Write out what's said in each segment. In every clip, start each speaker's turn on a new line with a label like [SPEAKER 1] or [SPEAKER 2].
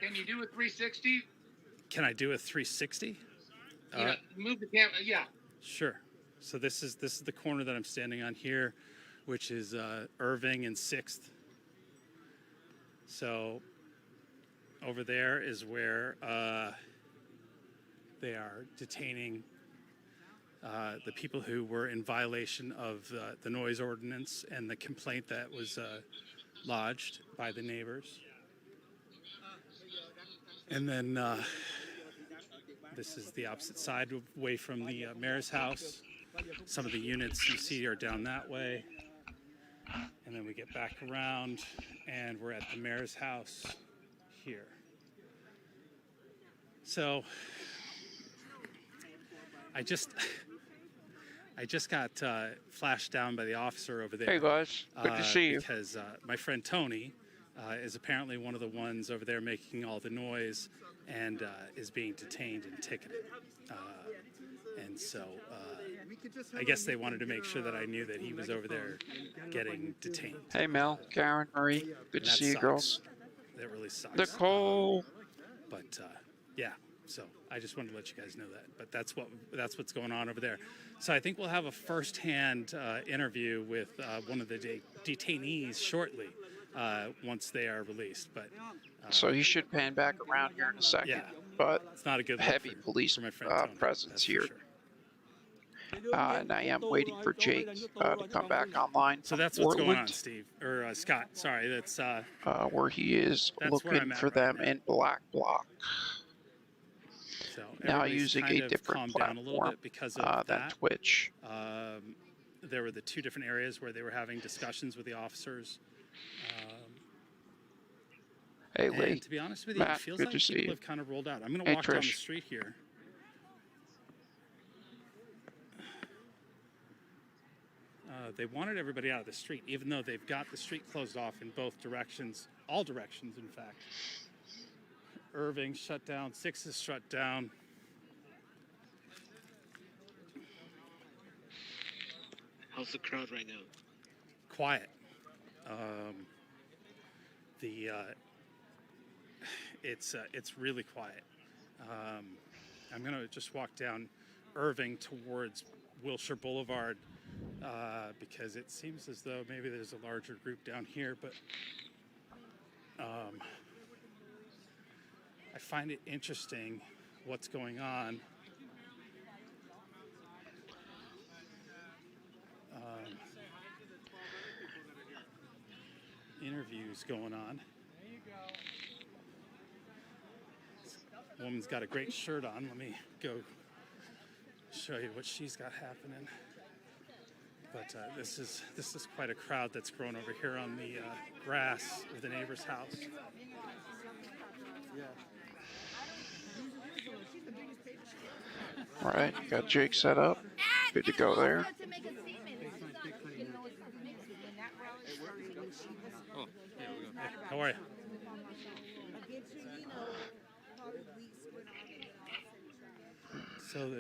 [SPEAKER 1] Can you do a 360?
[SPEAKER 2] Can I do a 360?
[SPEAKER 1] Yeah, move the camera. Yeah.
[SPEAKER 2] Sure. So this is the corner that I'm standing on here, which is Irving and 6th. So over there is where they are detaining the people who were in violation of the noise ordinance and the complaint that was lodged by the neighbors. And then this is the opposite side, away from the mayor's house. Some of the units you see are down that way. And then we get back around and we're at the mayor's house here. So I just got flashed down by the officer over there.
[SPEAKER 3] Hey guys, good to see you.
[SPEAKER 2] Because my friend Tony is apparently one of the ones over there making all the noise and is being detained and ticketed. And so I guess they wanted to make sure that I knew that he was over there getting detained.
[SPEAKER 3] Hey Mel, Karen, Marie, good to see you girls.
[SPEAKER 2] That really sucks.
[SPEAKER 3] Nicole.
[SPEAKER 2] But yeah, so I just wanted to let you guys know that. But that's what's going on over there. So I think we'll have a first-hand interview with one of the detainees shortly once they are released. But
[SPEAKER 3] so he should pan back around here in a second.
[SPEAKER 2] Yeah,
[SPEAKER 3] but
[SPEAKER 2] it's not a good
[SPEAKER 3] heavy police presence here. And I am waiting for Jake to come back online.
[SPEAKER 2] So that's what's going on, Steve or Scott. Sorry, that's
[SPEAKER 3] where he is looking for them in Black Block.
[SPEAKER 2] So
[SPEAKER 3] now using a different platform
[SPEAKER 2] because of
[SPEAKER 3] than Twitch.
[SPEAKER 2] There were the two different areas where they were having discussions with the officers.
[SPEAKER 3] Hey, Lee.
[SPEAKER 2] And to be honest with you,
[SPEAKER 3] Matt,
[SPEAKER 2] it feels
[SPEAKER 3] good
[SPEAKER 2] like
[SPEAKER 3] to see
[SPEAKER 2] people
[SPEAKER 3] you.
[SPEAKER 2] have kind of rolled out. I'm going to walk down the street here. They wanted everybody out of the street, even though they've got the street closed off in both directions, all directions, in fact. Irving shut down, 6 is shut down.
[SPEAKER 4] How's the crowd right now?
[SPEAKER 2] Quiet. It's really quiet. I'm gonna just walk down Irving towards Wilshire Boulevard because it seems as though maybe there's a larger group down here, but I find it interesting what's going on. Interviews going on. This woman's got a great shirt on. Let me go show you what she's got happening. But this is quite a crowd that's grown over here on the grass of the neighbor's house.
[SPEAKER 3] All right, got Jake set up. Good to go there.
[SPEAKER 2] How are you? So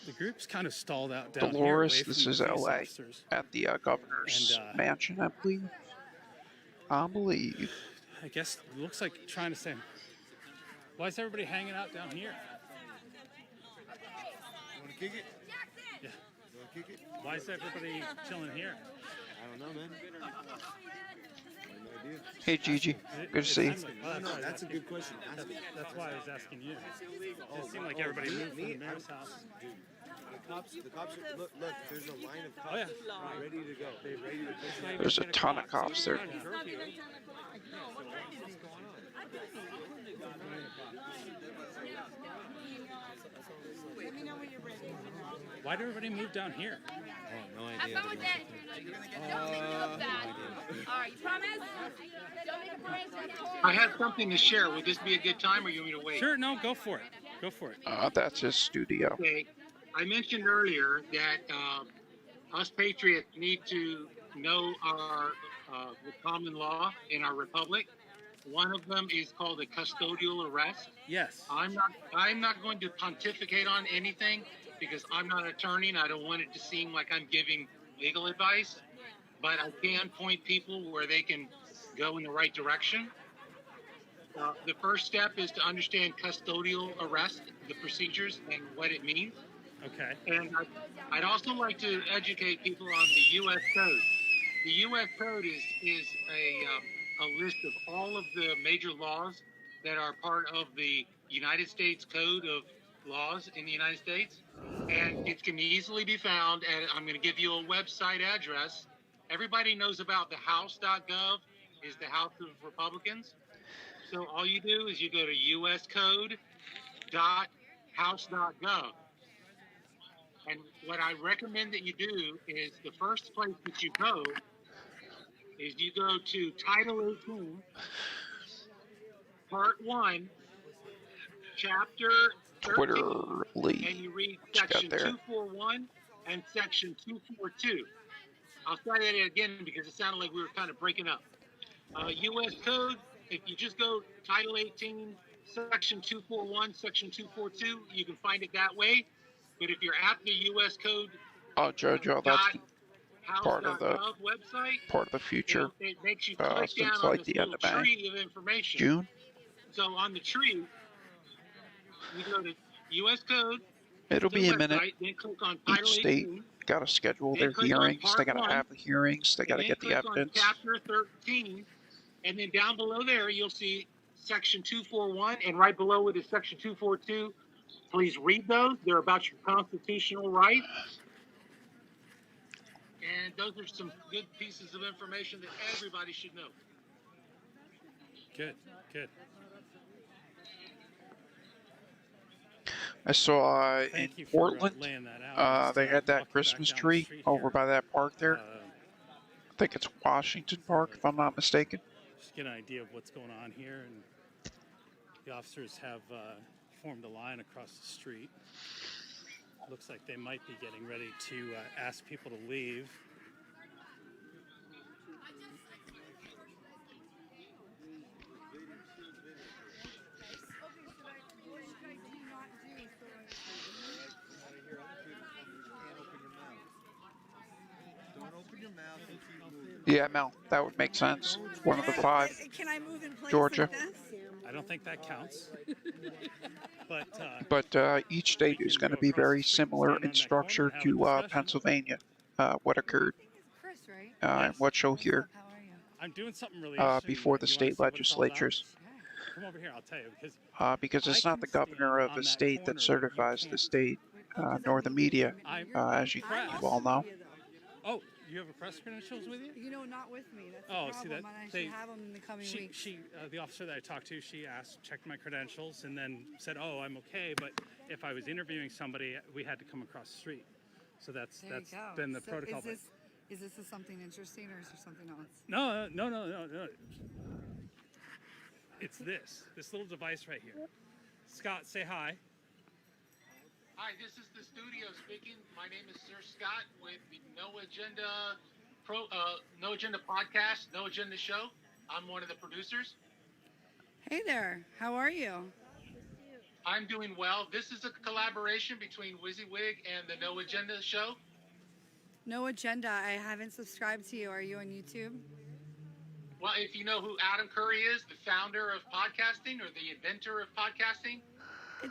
[SPEAKER 2] the group's kind of stalled out down
[SPEAKER 3] Dolores,
[SPEAKER 2] here.
[SPEAKER 3] this is LA at the governor's mansion, I believe. I
[SPEAKER 2] guess it looks like trying to say, why is everybody hanging out down here?
[SPEAKER 5] Want to kick it?
[SPEAKER 2] Yeah.
[SPEAKER 5] You want to kick it?
[SPEAKER 2] Why is everybody chilling here?
[SPEAKER 5] I don't know, man.
[SPEAKER 3] Hey, Gigi. Good to see you.
[SPEAKER 5] No, that's a good question.
[SPEAKER 2] That's why I was asking you. It seemed like everybody moved from the mayor's house.
[SPEAKER 5] The cops are, look, there's a line of cops ready to go. They're ready to go.
[SPEAKER 3] There's a ton of cops there.
[SPEAKER 2] Why did everybody move down here?
[SPEAKER 5] No idea.
[SPEAKER 6] Have fun with that. Don't make me look bad. All right, you promise? Don't make a promise.
[SPEAKER 1] I have something to share. Would this be a good time, or you want me to wait?
[SPEAKER 2] Sure, no, go for it. Go for it.
[SPEAKER 3] That's his studio.
[SPEAKER 1] Okay. I mentioned earlier that us patriots need to know our the common law in our republic. One of them is called a custodial arrest.
[SPEAKER 2] Yes.
[SPEAKER 1] I'm not going to pontificate on anything because I'm not an attorney and I don't want it to seem like I'm giving legal advice. But I can point people where they can go in the right direction. The first step is to understand custodial arrest, the procedures, and what it means.
[SPEAKER 2] Okay.
[SPEAKER 1] And I'd also like to educate people on the U.S. Code. The U.S. Code is a list of all of the major laws that are part of the United States Code of Laws in the United States. And it can easily be found, and I'm going to give you a website address. Everybody knows about the House.gov, is the House of Republicans. So all you do is you go to uscode.house.gov. And what I recommend that you do is the first place that you go is you go to Title 18, Part 1, Chapter
[SPEAKER 3] Twitter
[SPEAKER 1] 13,
[SPEAKER 3] Lee.
[SPEAKER 1] and you read
[SPEAKER 3] What you got
[SPEAKER 1] Section
[SPEAKER 3] there?
[SPEAKER 1] 241 and Section 242. I'll say that again because it sounded like we were kind of breaking up. U.S. Code, if you just go Title 18, Section 241, Section 242, you can find it that way. But if you're at the U.S. Code
[SPEAKER 3] Oh, Jojo, that's part of the
[SPEAKER 1] house.gov website,
[SPEAKER 3] future
[SPEAKER 1] it makes you click down
[SPEAKER 3] since
[SPEAKER 1] on
[SPEAKER 3] like
[SPEAKER 1] this
[SPEAKER 3] the end
[SPEAKER 1] little
[SPEAKER 3] of May,
[SPEAKER 1] tree of information.
[SPEAKER 3] June.
[SPEAKER 1] So on the tree, you go to U.S. Code,
[SPEAKER 3] It'll
[SPEAKER 1] the
[SPEAKER 3] be a
[SPEAKER 1] website,
[SPEAKER 3] minute.
[SPEAKER 1] then click on
[SPEAKER 3] Each
[SPEAKER 1] Title
[SPEAKER 3] state
[SPEAKER 1] 18,
[SPEAKER 3] got to schedule
[SPEAKER 1] then
[SPEAKER 3] their
[SPEAKER 1] click on
[SPEAKER 3] hearings. They
[SPEAKER 1] Part
[SPEAKER 3] got to
[SPEAKER 1] 1,
[SPEAKER 3] have the hearings. They got
[SPEAKER 1] and
[SPEAKER 3] to
[SPEAKER 1] then
[SPEAKER 3] get the
[SPEAKER 1] click on
[SPEAKER 3] evidence.
[SPEAKER 1] Chapter 13, and then down below there, you'll see Section 241, and right below it is Section 242. Please read those. They're about your constitutional rights. And those are some good pieces of information that everybody should know.
[SPEAKER 2] Good. Good.
[SPEAKER 3] I saw in
[SPEAKER 2] Thank you for
[SPEAKER 3] Portland,
[SPEAKER 2] laying that out.
[SPEAKER 3] they had that
[SPEAKER 2] Walking
[SPEAKER 3] Christmas
[SPEAKER 2] back down the
[SPEAKER 3] tree
[SPEAKER 2] street
[SPEAKER 3] over
[SPEAKER 2] here,
[SPEAKER 3] by that park there. I think it's Washington Park, if I'm not mistaken.
[SPEAKER 2] Just get an idea of what's going on here, and the officers have formed a line across the street. Looks like they might be getting ready to ask people to leave.
[SPEAKER 3] Yeah, Mel, that would make sense. It's one of the 5.
[SPEAKER 7] Can I move in place
[SPEAKER 3] Georgia.
[SPEAKER 7] like this?
[SPEAKER 2] I don't think that counts.
[SPEAKER 3] But each state is going to be very similar in structure to Pennsylvania, what occurred
[SPEAKER 7] Chris, right?
[SPEAKER 3] and what you'll hear
[SPEAKER 7] How are you?
[SPEAKER 2] I'm doing something really interesting.
[SPEAKER 3] before the
[SPEAKER 2] You wanna
[SPEAKER 3] state
[SPEAKER 2] see what it's all about?
[SPEAKER 3] legislatures.
[SPEAKER 2] Come over here, I'll tell you.
[SPEAKER 3] Because it's not the governor of the state that certifies the state, nor the media, as you all know.
[SPEAKER 2] Oh, you have a press credentials with you?
[SPEAKER 7] You know, not with me. That's the
[SPEAKER 2] Oh,
[SPEAKER 7] problem.
[SPEAKER 2] see that
[SPEAKER 7] And I should have them in the coming weeks.
[SPEAKER 2] The officer that I talked to, she checked my credentials, and then said, "Oh, I'm okay." But if I was interviewing somebody, we had to come across the street. So that's been the protocol.
[SPEAKER 7] Is this something interesting, or is there something else?
[SPEAKER 2] No. It's this little device right here. Scott, say hi.
[SPEAKER 1] Hi, this is the studio speaking. My name is Sir Scott with the No Agenda podcast, No Agenda show. I'm one of the producers.
[SPEAKER 7] Hey there. How are you?
[SPEAKER 1] I'm doing well. This is a collaboration between WYSIWYG and the No Agenda show.
[SPEAKER 7] No Agenda. I haven't subscribed to you. Are you on YouTube?
[SPEAKER 1] Well, if you know who Adam Curry is, the founder of podcasting or the inventor of podcasting.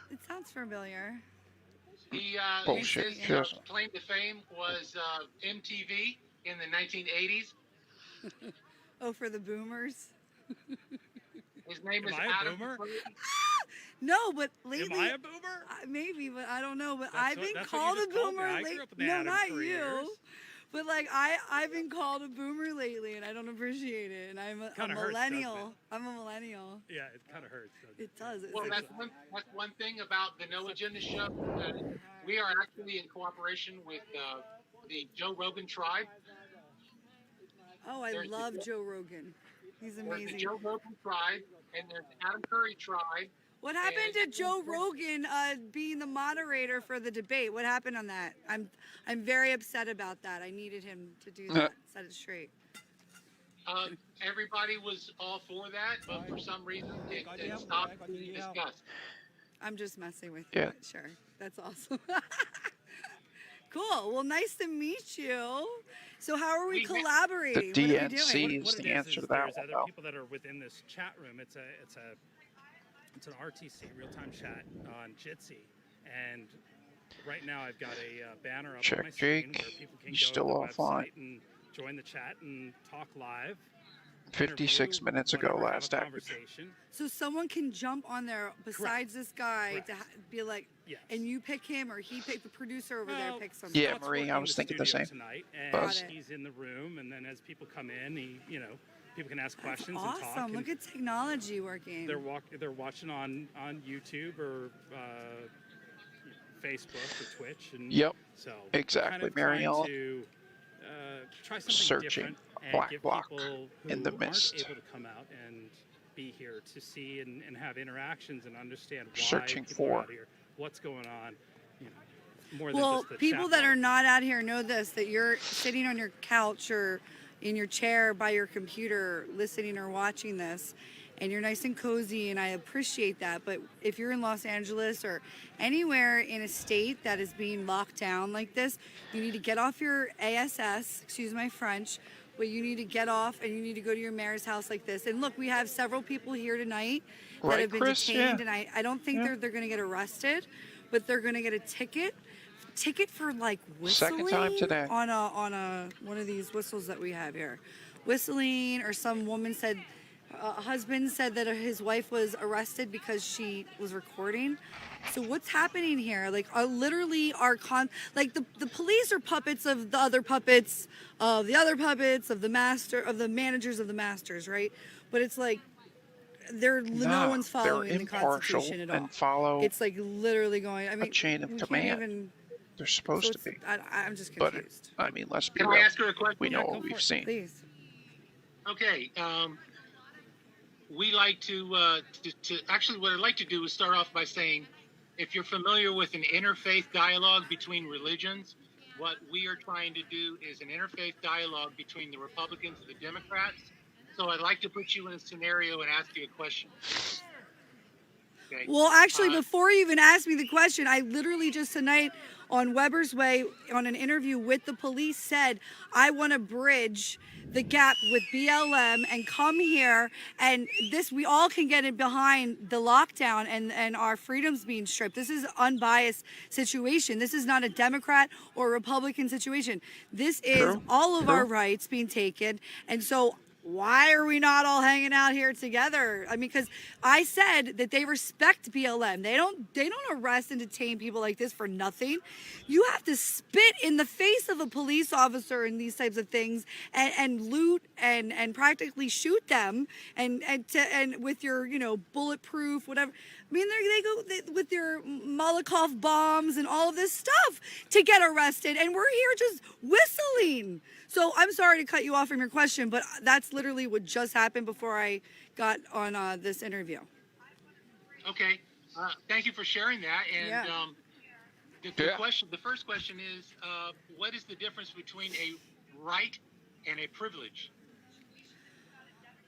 [SPEAKER 7] It sounds familiar.
[SPEAKER 3] Bullshit.
[SPEAKER 1] His claim to fame was MTV in the 1980s.
[SPEAKER 7] Oh, for the boomers?
[SPEAKER 1] His name is
[SPEAKER 2] Am I a
[SPEAKER 1] Adam
[SPEAKER 2] boomer?
[SPEAKER 1] Curry.
[SPEAKER 7] No, but lately...
[SPEAKER 2] Am I a boomer?
[SPEAKER 7] Maybe, but I don't know. But
[SPEAKER 2] That's
[SPEAKER 7] I've been
[SPEAKER 2] what
[SPEAKER 7] called
[SPEAKER 2] you
[SPEAKER 7] a
[SPEAKER 2] just called me.
[SPEAKER 7] boomer
[SPEAKER 2] I
[SPEAKER 7] lately.
[SPEAKER 2] grew up in the
[SPEAKER 7] No,
[SPEAKER 2] Adam
[SPEAKER 7] not
[SPEAKER 2] Curry
[SPEAKER 7] you.
[SPEAKER 2] years.
[SPEAKER 7] But like I've been called a boomer lately, and I don't appreciate it. And I'm a millennial.
[SPEAKER 2] Hurts,
[SPEAKER 7] I'm a millennial.
[SPEAKER 2] Yeah, it kind of hurts.
[SPEAKER 7] It does. It's
[SPEAKER 1] Well,
[SPEAKER 7] like,
[SPEAKER 1] that's one thing about the No Agenda show. We are actually in cooperation with the Joe Rogan tribe.
[SPEAKER 7] oh, I love Joe Rogan. He's
[SPEAKER 1] There's
[SPEAKER 7] amazing.
[SPEAKER 1] the Joe Rogan tribe, and there's the Adam Curry tribe.
[SPEAKER 7] What happened to Joe Rogan being the moderator for the debate? What happened on that? I'm very upset about that. I needed him to do that, set it straight.
[SPEAKER 1] Everybody was all for that, but for some reason it stopped being discussed.
[SPEAKER 7] I'm just messing with you,
[SPEAKER 3] Yeah.
[SPEAKER 7] but sure. That's awesome. Cool. Well, nice to meet you. So how are we
[SPEAKER 1] We ha-
[SPEAKER 3] The
[SPEAKER 7] collaborating? What are we doing?
[SPEAKER 3] DNC is
[SPEAKER 2] What it
[SPEAKER 3] the answer
[SPEAKER 2] is
[SPEAKER 3] to that
[SPEAKER 2] there's
[SPEAKER 3] one,
[SPEAKER 2] other
[SPEAKER 3] though.
[SPEAKER 2] people that are within this chat room. It's an RTC real-time chat on Jitsi, and right now I've got a banner up on my
[SPEAKER 3] Check
[SPEAKER 2] screen
[SPEAKER 3] Jake.
[SPEAKER 2] where people can
[SPEAKER 3] He's
[SPEAKER 2] go
[SPEAKER 3] still
[SPEAKER 2] to the
[SPEAKER 3] offline.
[SPEAKER 2] website and join the chat and talk live.
[SPEAKER 3] 56
[SPEAKER 2] interview,
[SPEAKER 3] minutes ago,
[SPEAKER 2] whatever, have
[SPEAKER 3] last
[SPEAKER 2] a
[SPEAKER 3] active.
[SPEAKER 2] conversation.
[SPEAKER 7] So someone can jump on there besides this guy
[SPEAKER 2] Correct.
[SPEAKER 7] to be like,
[SPEAKER 2] Yes.
[SPEAKER 7] and you pick him or he pick the producer over there
[SPEAKER 2] Well,
[SPEAKER 7] picks him.
[SPEAKER 3] Yeah,
[SPEAKER 2] Scott's
[SPEAKER 3] Marie, I
[SPEAKER 2] working
[SPEAKER 3] was thinking the
[SPEAKER 2] studio
[SPEAKER 3] same.
[SPEAKER 2] tonight, and
[SPEAKER 3] Buzz.
[SPEAKER 2] he's in the room, and then as people come in, people can ask
[SPEAKER 7] That's
[SPEAKER 2] questions and talk.
[SPEAKER 7] awesome. Look
[SPEAKER 2] and
[SPEAKER 7] at technology working.
[SPEAKER 2] they're watching on YouTube or Facebook or Twitch, and
[SPEAKER 3] Yep,
[SPEAKER 2] so
[SPEAKER 3] exactly,
[SPEAKER 2] kind of
[SPEAKER 3] Mary
[SPEAKER 2] trying
[SPEAKER 3] Ellen.
[SPEAKER 2] to try something
[SPEAKER 3] Searching
[SPEAKER 2] different and
[SPEAKER 3] black
[SPEAKER 2] give
[SPEAKER 3] block
[SPEAKER 2] people who
[SPEAKER 3] in the
[SPEAKER 2] aren't
[SPEAKER 3] mist.
[SPEAKER 2] able to come out and be here to see and have interactions and understand why
[SPEAKER 3] Searching
[SPEAKER 2] people are
[SPEAKER 3] for.
[SPEAKER 2] out here, what's going on, more than
[SPEAKER 7] Well,
[SPEAKER 2] just the
[SPEAKER 7] people
[SPEAKER 2] chat
[SPEAKER 7] that are
[SPEAKER 2] box.
[SPEAKER 7] not out here know this, that you're sitting on your couch or in your chair by your computer listening or watching this, and you're nice and cozy, and I appreciate that. But if you're in Los Angeles or anywhere in a state that is being locked down like this, you need to get off your ASS, excuse my French, but you need to get off and you need to go to your mayor's house like this. And look, we have several people here tonight that
[SPEAKER 3] Right,
[SPEAKER 7] have been
[SPEAKER 3] Chris?
[SPEAKER 7] detained,
[SPEAKER 3] Yeah.
[SPEAKER 7] and I don't think
[SPEAKER 3] Yeah.
[SPEAKER 7] they're going to get arrested, but they're going to get a ticket for like whistling
[SPEAKER 3] Second time today.
[SPEAKER 7] on a one of these whistles that we have here, whistling, or some woman said a husband said that his wife was arrested because she was recording. So what's happening here? Like, literally like the police are puppets of the other puppets of the other puppets of the managers of the masters, right? But it's like no one's following
[SPEAKER 3] they're
[SPEAKER 7] the
[SPEAKER 3] impartial
[SPEAKER 7] Constitution at all.
[SPEAKER 3] and follow
[SPEAKER 7] It's like literally going. I mean,
[SPEAKER 3] chain of
[SPEAKER 7] we
[SPEAKER 3] command.
[SPEAKER 7] can't even.
[SPEAKER 3] they're
[SPEAKER 7] So
[SPEAKER 3] supposed to
[SPEAKER 7] it's,
[SPEAKER 3] be.
[SPEAKER 7] I'm just
[SPEAKER 3] But,
[SPEAKER 7] confused.
[SPEAKER 3] I mean, let's be
[SPEAKER 1] Can I
[SPEAKER 3] real.
[SPEAKER 1] ask her a question?
[SPEAKER 3] We know
[SPEAKER 2] Yeah, go
[SPEAKER 3] what
[SPEAKER 2] for
[SPEAKER 3] we've
[SPEAKER 2] it.
[SPEAKER 3] seen.
[SPEAKER 7] Please.
[SPEAKER 1] Okay. We like to actually, what I'd like to do is start off by saying, if you're familiar with an interfaith dialogue between religions, what we are trying to do is an interfaith dialogue between the Republicans and the Democrats. So I'd like to put you in a scenario and ask you a question. Okay.
[SPEAKER 7] Well, actually,
[SPEAKER 1] Uh,
[SPEAKER 7] before you even asked me the question, I literally just tonight on Weber's Way on an interview with the police said, I want to bridge the gap with BLM and come here, and we all can get in behind the lockdown and our freedoms being stripped. This is an unbiased situation. This is not a Democrat or Republican situation. This is
[SPEAKER 3] True,
[SPEAKER 7] all of our
[SPEAKER 3] true.
[SPEAKER 7] rights being taken. And so why are we not all hanging out here together? I mean, because I said that they respect BLM. They don't arrest and detain people like this for nothing. You have to spit in the face of a police officer and these types of things, and loot and practically shoot them and with your bulletproof whatever. I mean, they go with their Molotov bombs and all of this stuff to get arrested, and we're here just whistling. So I'm sorry to cut you off from your question, but that's literally what just happened before I got on this interview.
[SPEAKER 1] Okay. Thank you for sharing that. And
[SPEAKER 7] Yeah.
[SPEAKER 1] the first question is, what is the difference between a right and a privilege?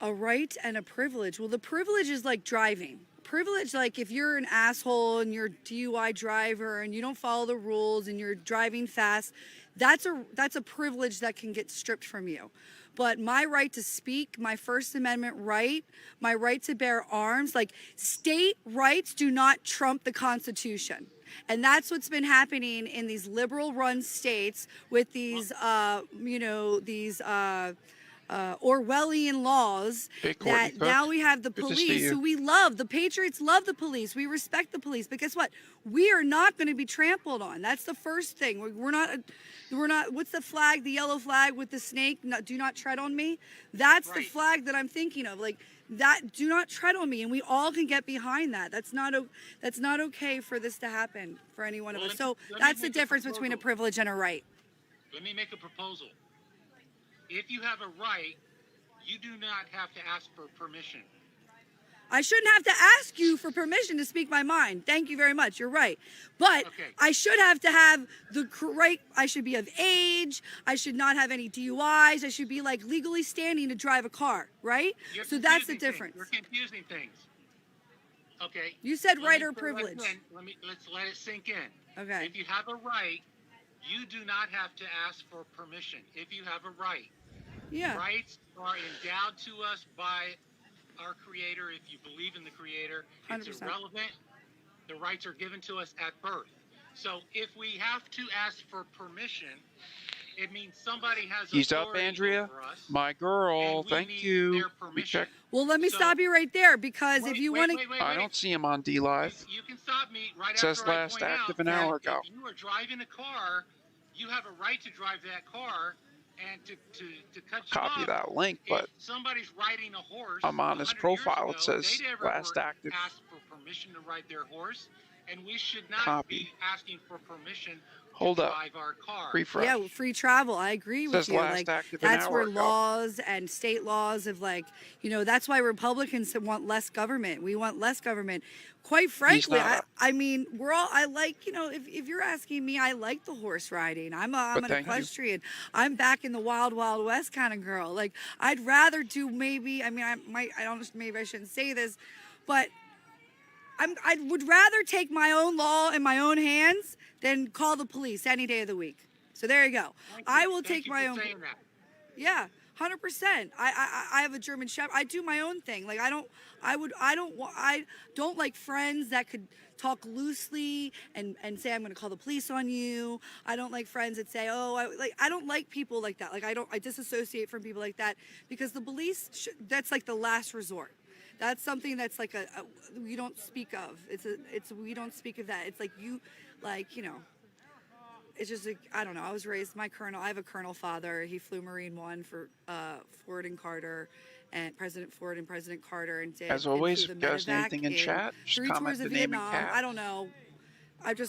[SPEAKER 7] A right and a privilege. Well, the privilege is like driving. Privilege, like if you're an asshole and you're a DUI driver and you don't follow the rules and you're driving fast, that's a privilege that can get stripped from you. But my right to speak, my First Amendment right, my right to bear arms, like state rights do not trump the Constitution. And that's what's been happening in these liberal-run states with these, Orwellian laws
[SPEAKER 3] Hey, Courtney
[SPEAKER 7] that
[SPEAKER 3] Cook.
[SPEAKER 7] now we have the
[SPEAKER 3] Good to see
[SPEAKER 7] police
[SPEAKER 3] you.
[SPEAKER 7] who we love. The patriots love the police. We respect the police. But guess what? We are not going to be trampled on. That's the first thing. We're not. What's the flag? The yellow flag with the snake? Do not tread on me. That's the
[SPEAKER 1] Right.
[SPEAKER 7] flag that I'm thinking of. Like that. Do not tread on me. And we all can get behind that. That's not okay for this to happen for any one of
[SPEAKER 1] Well,
[SPEAKER 7] us. So
[SPEAKER 1] let me
[SPEAKER 7] that's the
[SPEAKER 1] make a
[SPEAKER 7] difference between a
[SPEAKER 1] proposal.
[SPEAKER 7] privilege and a right.
[SPEAKER 1] Let me make a proposal. If you have a right, you do not have to ask for permission.
[SPEAKER 7] I shouldn't have to ask you for permission to speak my mind. Thank you very much. You're right. But
[SPEAKER 1] Okay.
[SPEAKER 7] I should have to have the correct, I should be of age. I should not have any DUIs. I should be like legally standing to drive a car, right?
[SPEAKER 1] You're
[SPEAKER 7] So that's the
[SPEAKER 1] confusing things.
[SPEAKER 7] difference.
[SPEAKER 1] You're confusing things. Okay.
[SPEAKER 7] You said
[SPEAKER 1] Let
[SPEAKER 7] right
[SPEAKER 1] me
[SPEAKER 7] or
[SPEAKER 1] put it like
[SPEAKER 7] privilege.
[SPEAKER 1] this. Let's let it sink in.
[SPEAKER 7] Okay.
[SPEAKER 1] If you have a right, you do not have to ask for permission if you have a right.
[SPEAKER 7] Yeah.
[SPEAKER 1] Rights are endowed to us by our Creator. If you believe in the Creator, it's
[SPEAKER 7] 100%.
[SPEAKER 1] irrelevant. The rights are given to us at birth. So if we have to ask for permission, it means somebody has
[SPEAKER 3] He's up,
[SPEAKER 1] authority
[SPEAKER 3] Andrea.
[SPEAKER 1] over us,
[SPEAKER 3] My girl,
[SPEAKER 1] and we
[SPEAKER 3] thank
[SPEAKER 1] need
[SPEAKER 3] you.
[SPEAKER 1] their
[SPEAKER 3] We
[SPEAKER 1] permission.
[SPEAKER 3] checked.
[SPEAKER 7] Well, let me
[SPEAKER 1] So-
[SPEAKER 7] stop you right there because if
[SPEAKER 1] Wait,
[SPEAKER 7] you
[SPEAKER 1] wait,
[SPEAKER 7] want to,
[SPEAKER 1] wait, wait,
[SPEAKER 3] I
[SPEAKER 1] wait.
[SPEAKER 3] don't see him on D Live.
[SPEAKER 1] You can stop me right
[SPEAKER 3] Says
[SPEAKER 1] after I
[SPEAKER 3] last
[SPEAKER 1] point
[SPEAKER 3] active
[SPEAKER 1] out
[SPEAKER 3] an
[SPEAKER 1] that
[SPEAKER 3] hour ago.
[SPEAKER 1] if you are driving a car, you have a right to drive that car, and to cut you
[SPEAKER 3] Copy
[SPEAKER 1] off.
[SPEAKER 3] that link, but
[SPEAKER 1] If somebody's riding a horse,
[SPEAKER 3] I'm on his
[SPEAKER 1] 100
[SPEAKER 3] profile.
[SPEAKER 1] years
[SPEAKER 3] It
[SPEAKER 1] ago,
[SPEAKER 3] says
[SPEAKER 1] they never
[SPEAKER 3] last
[SPEAKER 1] were
[SPEAKER 3] active.
[SPEAKER 1] asked for permission to ride their horse, and we should not
[SPEAKER 3] Copy.
[SPEAKER 1] be asking for permission
[SPEAKER 3] Hold
[SPEAKER 1] to
[SPEAKER 3] up.
[SPEAKER 1] drive our car.
[SPEAKER 3] Refresh.
[SPEAKER 7] yeah, free travel. I agree with
[SPEAKER 3] Says
[SPEAKER 7] you.
[SPEAKER 3] last
[SPEAKER 7] Like
[SPEAKER 3] active an
[SPEAKER 7] that's
[SPEAKER 3] hour
[SPEAKER 7] where
[SPEAKER 3] ago.
[SPEAKER 7] laws and state laws of like, that's why Republicans want less government. We want less government. Quite frankly,
[SPEAKER 3] not up.
[SPEAKER 7] I mean, I like, if you're asking me, I like the horse riding. I'm an
[SPEAKER 3] thank you.
[SPEAKER 7] equestrian. I'm back in the wild, wild west kind of girl. Like I'd rather do maybe, maybe I shouldn't say this, but I would rather take my own law in my own hands than call the police any day of the week. So there you go. I will take my own.
[SPEAKER 1] Saying that.
[SPEAKER 7] Yeah, 100%. I have a German Shepherd. I do my own thing. Like I don't like friends that could talk loosely and say I'm going to call the police on you. I don't like friends that say, I don't like people like that. Like I disassociate from people like that because the police that's like the last resort. That's something that's like we don't speak of. We don't speak of that. It's like it's just like, I don't know. I was raised, I have a colonel father. He flew Marine One for Ford and Carter, and President Ford and President Carter. And
[SPEAKER 3] As always, if you guys need anything in chat, just
[SPEAKER 7] 3
[SPEAKER 3] comment
[SPEAKER 7] tours
[SPEAKER 3] the
[SPEAKER 7] of
[SPEAKER 3] name and
[SPEAKER 7] Vietnam.
[SPEAKER 3] cap.
[SPEAKER 7] I don't know.